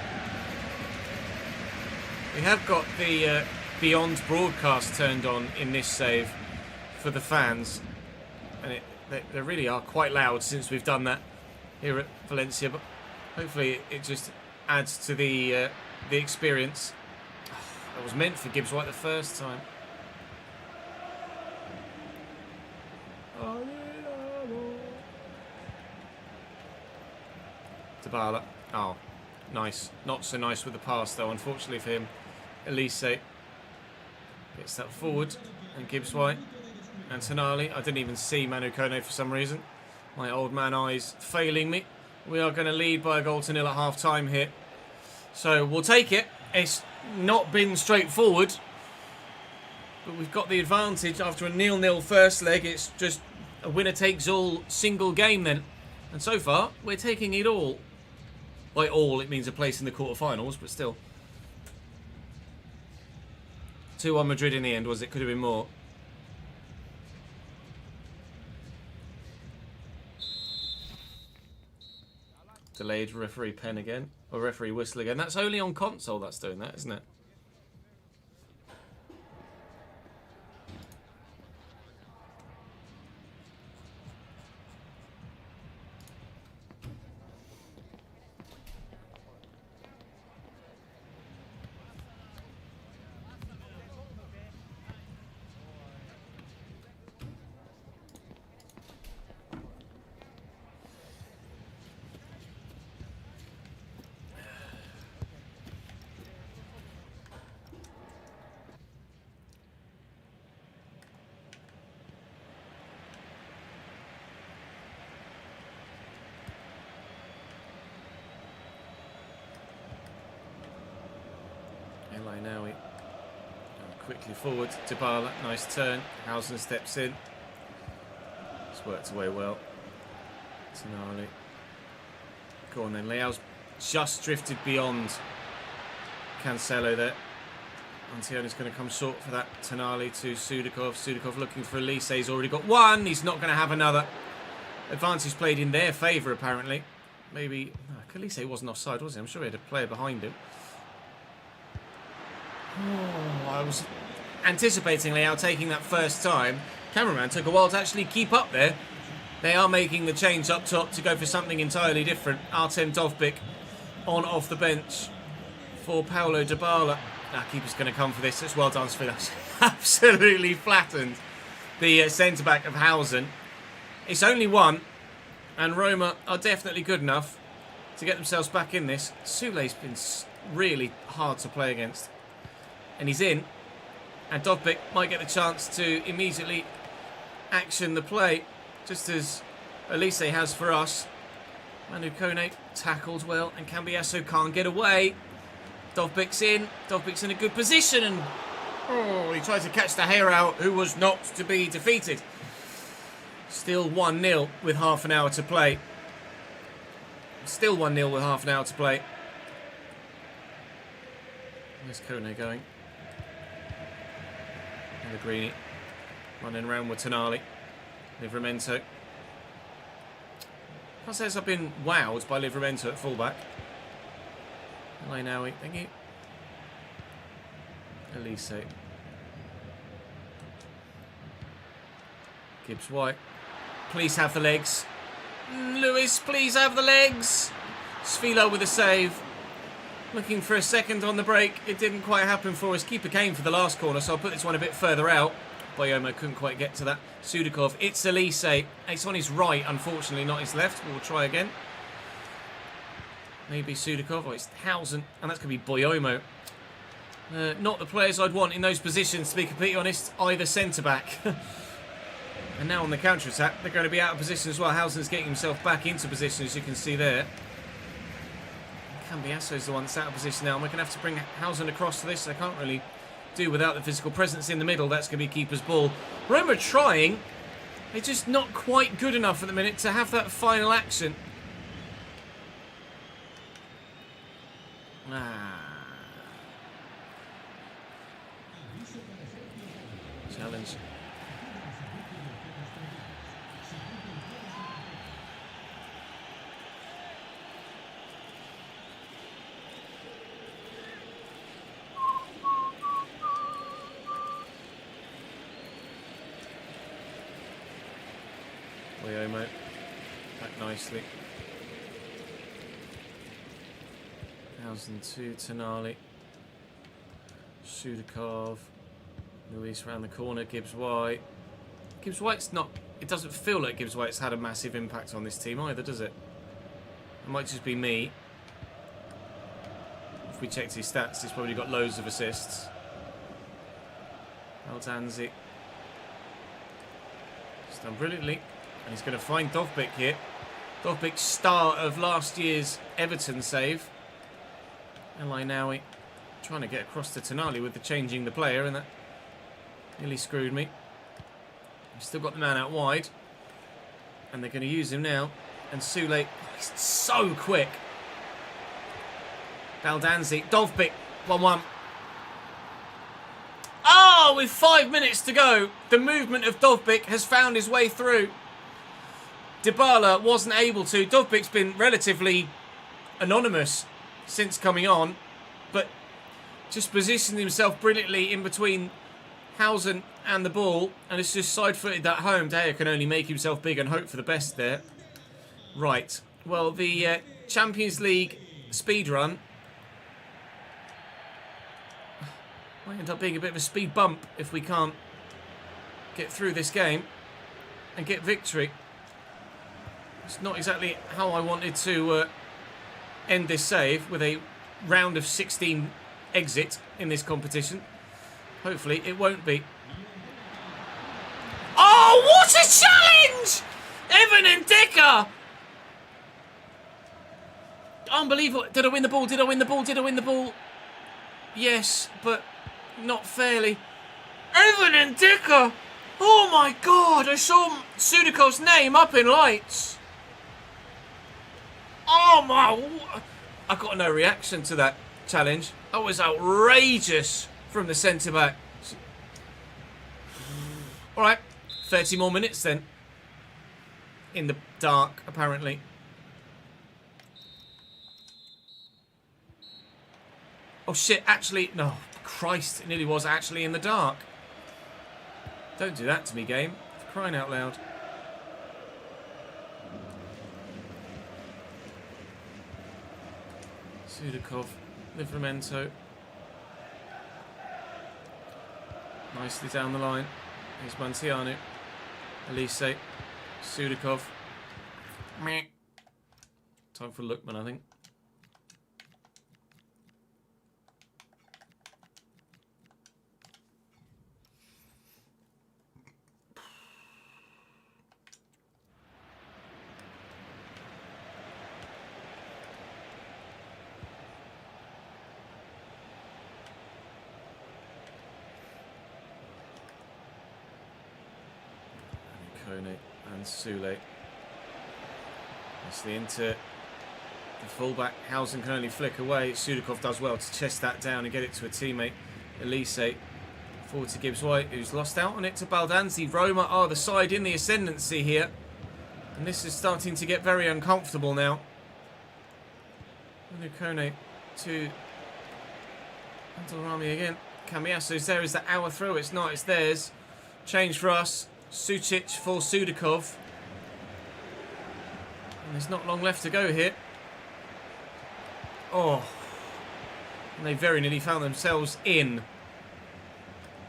We have got the Beyond broadcast turned on in this save for the fans. And they really are quite loud since we've done that here at Valencia. But hopefully it just adds to the experience. That was meant for Gibbs White the first time. Dybala. Oh, nice. Not so nice with the pass though, unfortunately for him. Elise gets that forward, and Gibbs White and Tonali. I didn't even see Manu Kone for some reason. My old man eyes failing me. We are going to lead by a goal to 0 at half time here. So we'll take it. It's not been straightforward, but we've got the advantage after a 0-0 first leg. It's just a winner takes all single game then. And so far, we're taking it all. By all, it means a place in the quarterfinals, but still. 2-1 Madrid in the end, was it? Could have been more. Delayed referee pen again. Or referee whistle again. That's only on console that's doing that, isn't it? Now quickly forward. Dybala, nice turn. Housen steps in. It's worked away well. Tonali. Go on then. Leao's just drifted beyond Cancelo there. Antione's going to come short for that. Tonali to Sudakov. Sudakov looking for Elise. He's already got one. He's not going to have another. Advantage played in their favour, apparently. Maybe... No, Elise wasn't offside, was he? I'm sure he had a player behind him. Oh, I was anticipating Leao taking that first time. Cameraman took a while to actually keep up there. They are making the change up top to go for something entirely different. Artem Dovbyk on off the bench for Paulo Dybala. Our keeper's going to come for this. It's well done, Svilas. Absolutely flattened the centre-back of Housen. It's only one, and Roma are definitely good enough to get themselves back in this. Sule's been really hard to play against. And he's in. And Dovbyk might get the chance to immediately action the play, just as Elise has for us. Manu Kone tackled well, and Cambiasso can't get away. Dovbyk's in. Dovbyk's in a good position, and he tried to catch the hair out, who was not to be defeated. Still 1-0 with half an hour to play. Still 1-0 with half an hour to play. Where's Kone going? Pellegrini running around with Tonali. Livramento. I says I've been wowed by Livramento at fullback. Now, thank you. Elise. Gibbs White. Please have the legs. Lewis, please have the legs. Svilo with a save. Looking for a second on the break. It didn't quite happen for us. Keeper came for the last corner, so I'll put this one a bit further out. Boyomo couldn't quite get to that. Sudakov. It's Elise. It's on his right, unfortunately, not his left. We'll try again. Maybe Sudakov. Oh, it's Housen. And that's going to be Boyomo. Not the players I'd want in those positions, to be completely honest. Either centre-back. And now on the counter-attack, they're going to be out of position as well. Housen's getting himself back into position, as you can see there. Cambiasso's the one that's out of position now. And we're going to have to bring Housen across to this. They can't really do without the physical presence in the middle. That's going to be keeper's ball. Roma trying. They're just not quite good enough at the minute to have that final action. Challenge. Boyomo back nicely. 1002 Tonali. Sudakov. Luis around the corner. Gibbs White. Gibbs White's not... It doesn't feel like Gibbs White's had a massive impact on this team either, does it? It might just be me. If we checked his stats, he's probably got loads of assists. Aldanzi. He's done brilliantly. And he's going to find Dovbyk here. Dovbyk's star of last year's Everton save. Elinawi trying to get across to Tonali with the changing the player, and that nearly screwed me. We've still got the man out wide. And they're going to use him now. And Sule, he's so quick. Baldanzi, Dovbyk, 1-1. Oh, with 5 minutes to go, the movement of Dovbyk has found his way through. Dybala wasn't able to. Dovbyk's been relatively anonymous since coming on, but just positioned himself brilliantly in between Housen and the ball, and it's just side-footed that home. Daya can only make himself big and hope for the best there. Right, well, the Champions League speed run might end up being a bit of a speed bump if we can't get through this game and get victory. It's not exactly how I wanted to end this save, with a round of 16 exit in this competition. Hopefully it won't be. Oh, what a challenge! Evan and Decker! Unbelievable. Did I win the ball? Did I win the ball? Did I win the ball? Yes, but not fairly. Evan Ndicka! Oh my god, I saw Sudikov's name up in lights. Oh my... I got no reaction to that challenge. That was outrageous from the centre-back. Alright, 30 more minutes then. In the dark, apparently. Oh shit, actually... No, Christ, it nearly was actually in the dark. Don't do that to me, game. For crying out loud. Sudikov, Livramento. Nicely down the line. Here's Montiano. Elise. Sudikov. Meh. Time for Lookman, I think. And Sule. Nicely into the fullback. Hausen can only flick away. Sudikov does well to chest that down and get it to a teammate. Elise. Forward to Gibbs-White, who's lost out on it to Baldanzi. Roma are the side in the ascendancy here. And this is starting to get very uncomfortable now. Kone to Antelrami again. Kamiaso's there. Is that our throw? It's not. It's theirs. Change for us. Sucic for Sudikov. And there's not long left to go here. Oh. And they very nearly found themselves in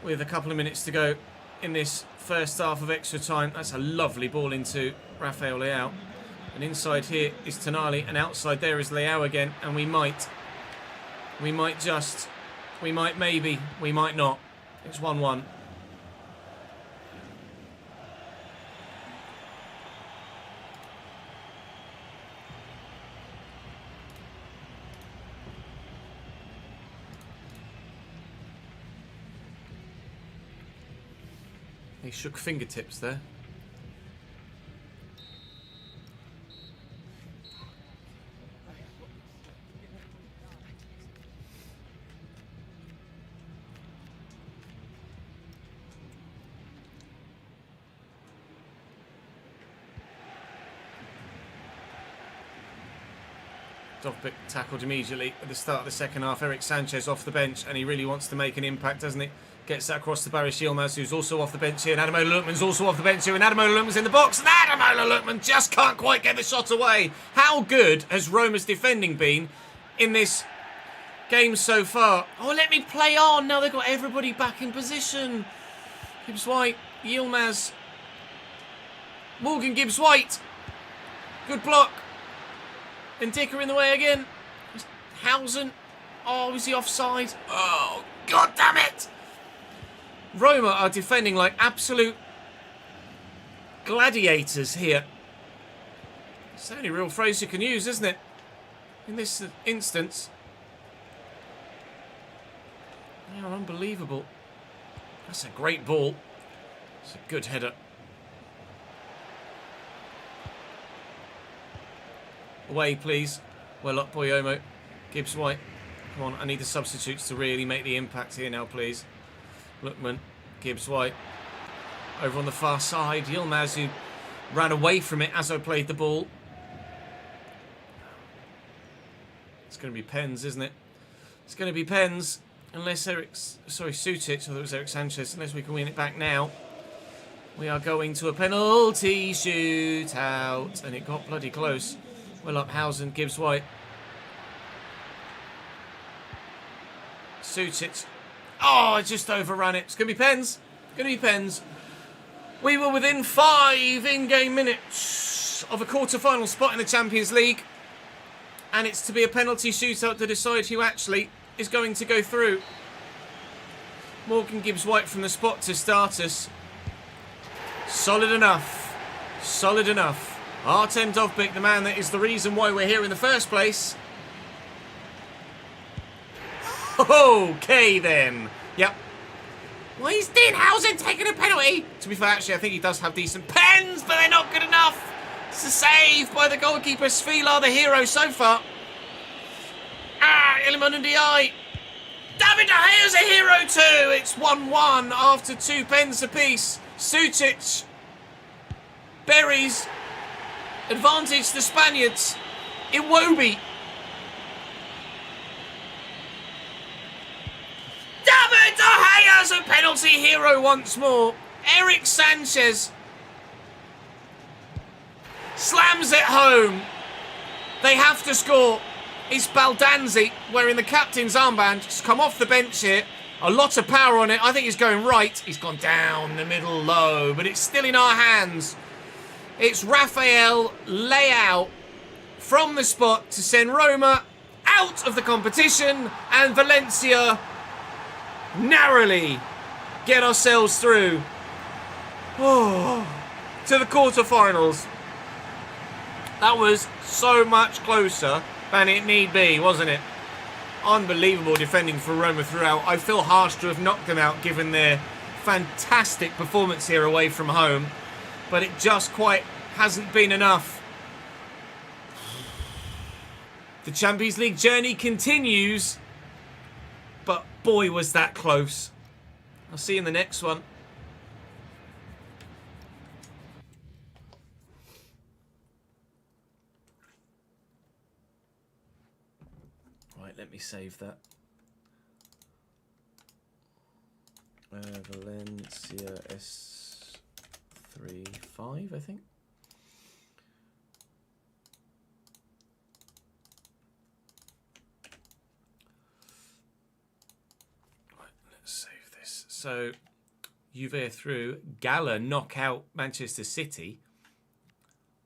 with a couple of minutes to go in this first half of extra time. That's a lovely ball into Rafael Leao. And inside here is Tonali, and outside there is Leao again. And we might maybe, we might not. It's 1-1. He shook fingertips there. Dovbyk tackled immediately at the start of the second half. Eric Sanchez off the bench, and he really wants to make an impact, doesn't he? Gets that across to Barış Yilmaz, who's also off the bench here. And Ademola Lookman's also off the bench here. And Ademola Lookman's in the box. And Ademola Lookman just can't quite get the shot away. How good has Roma's defending been in this game so far? Oh, let me play on. Now they've got everybody back in position. Gibbs-White, Yilmaz. Morgan Gibbs-White. Good block. And Dicker in the way again. Hausen. Oh, is he offside? Oh, God damn it. Roma are defending like absolute gladiators here. It's the only real phrase you can use, isn't it? In this instance. They are unbelievable. That's a great ball. It's a good header. Away, please. Well up, Boyomo. Gibbs-White. Come on, I need the substitutes to really make the impact here now, please. Lookman, Gibbs-White. Over on the far side, Yilmaz, who ran away from it as I played the ball. It's going to be pens, isn't it? It's going to be pens. Unless Sucic, I thought it was Eric Sanchez. Unless we can win it back now. We are going to a penalty shootout. And it got bloody close. Well up, Hausen, Gibbs-White. Sucic. Oh, I just overran it. It's going to be pens. Going to be pens. We were within 5 in-game minutes of a quarter-final spot in the Champions League. And it's to be a penalty shootout to decide who actually is going to go through. Morgan Gibbs-White from the spot to start us. Solid enough. Solid enough. Artem Dovbyk, the man that is the reason why we're here in the first place. Okay then. Yep. Why is Dinhausen taking a penalty? To be fair, actually, I think he does have decent pens, but they're not good enough. It's a save by the goalkeeper. Svilar, the hero so far. Iliman Ndiaye. David De Gea's a hero too. It's 1-1 after 2 pens apiece. Sutic buries. Advantage the Spaniards. Iwobi. David De Gea's a penalty hero once more. Eric Sanchez slams it home. They have to score. It's Baldanzi wearing the captain's armband. Just come off the bench here. A lot of power on it. I think he's going right. He's gone down the middle low, but it's still in our hands. It's Rafael Leao from the spot to send Roma out of the competition, and Valencia narrowly get ourselves through to the quarterfinals. That was so much closer than it need be, wasn't it? Unbelievable defending for Roma throughout. I feel harsh to have knocked them out given their fantastic performance here away from home, but it just quite hasn't been enough. The Champions League journey continues, but boy was that close. I'll see you in the next one. Right, let me save that. Valencia S35, I think. Right, let's save this. So, Juve are through. Gala knock out Manchester City.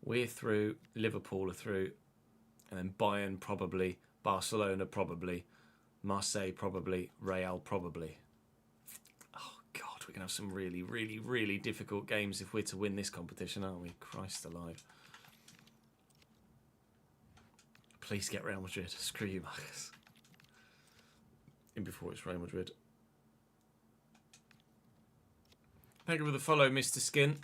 We're through. Liverpool are through. And then Bayern probably. Barcelona probably. Marseille probably. Real probably. Oh, God, we're going to have some really, really, really difficult games if we're to win this competition, aren't we? Christ alive. Please get Real Madrid. Screw you, Marcus. In before it's Real Madrid. Thank you for the follow, Mr. Skin.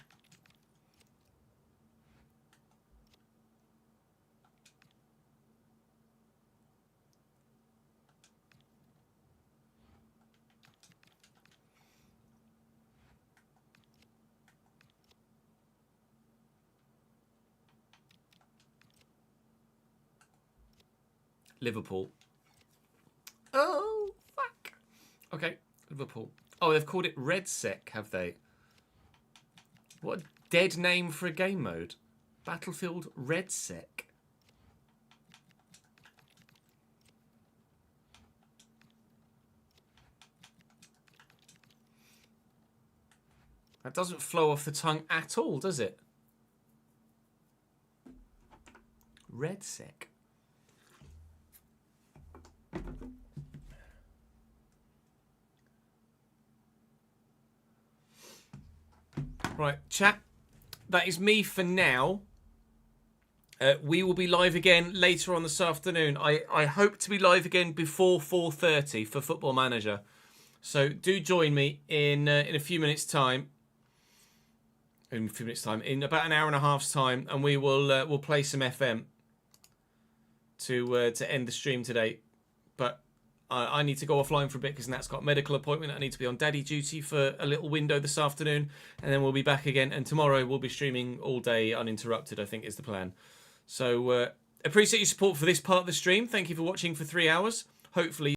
Liverpool. Oh, fuck. Okay, Liverpool. Oh, they've called it Red Sec, have they? What a dead name for a game mode. Battlefield Red Sec. That doesn't flow off the tongue at all, does it? Red Sec. Right, chat. That is me for now. We will be live again later on this afternoon. I hope to be live again before 4:30 for Football Manager. So do join me in a few minutes' time. In about an hour and a half's time, and we will we'll play some FM to end the stream today. But I need to go offline for a bit because Nat's got a medical appointment. I need to be on daddy duty for a little window this afternoon, and then we'll be back again. And tomorrow we'll be streaming all day uninterrupted, I think is the plan. So appreciate your support for this part of the stream. Thank you for watching for 3 hours. Hopefully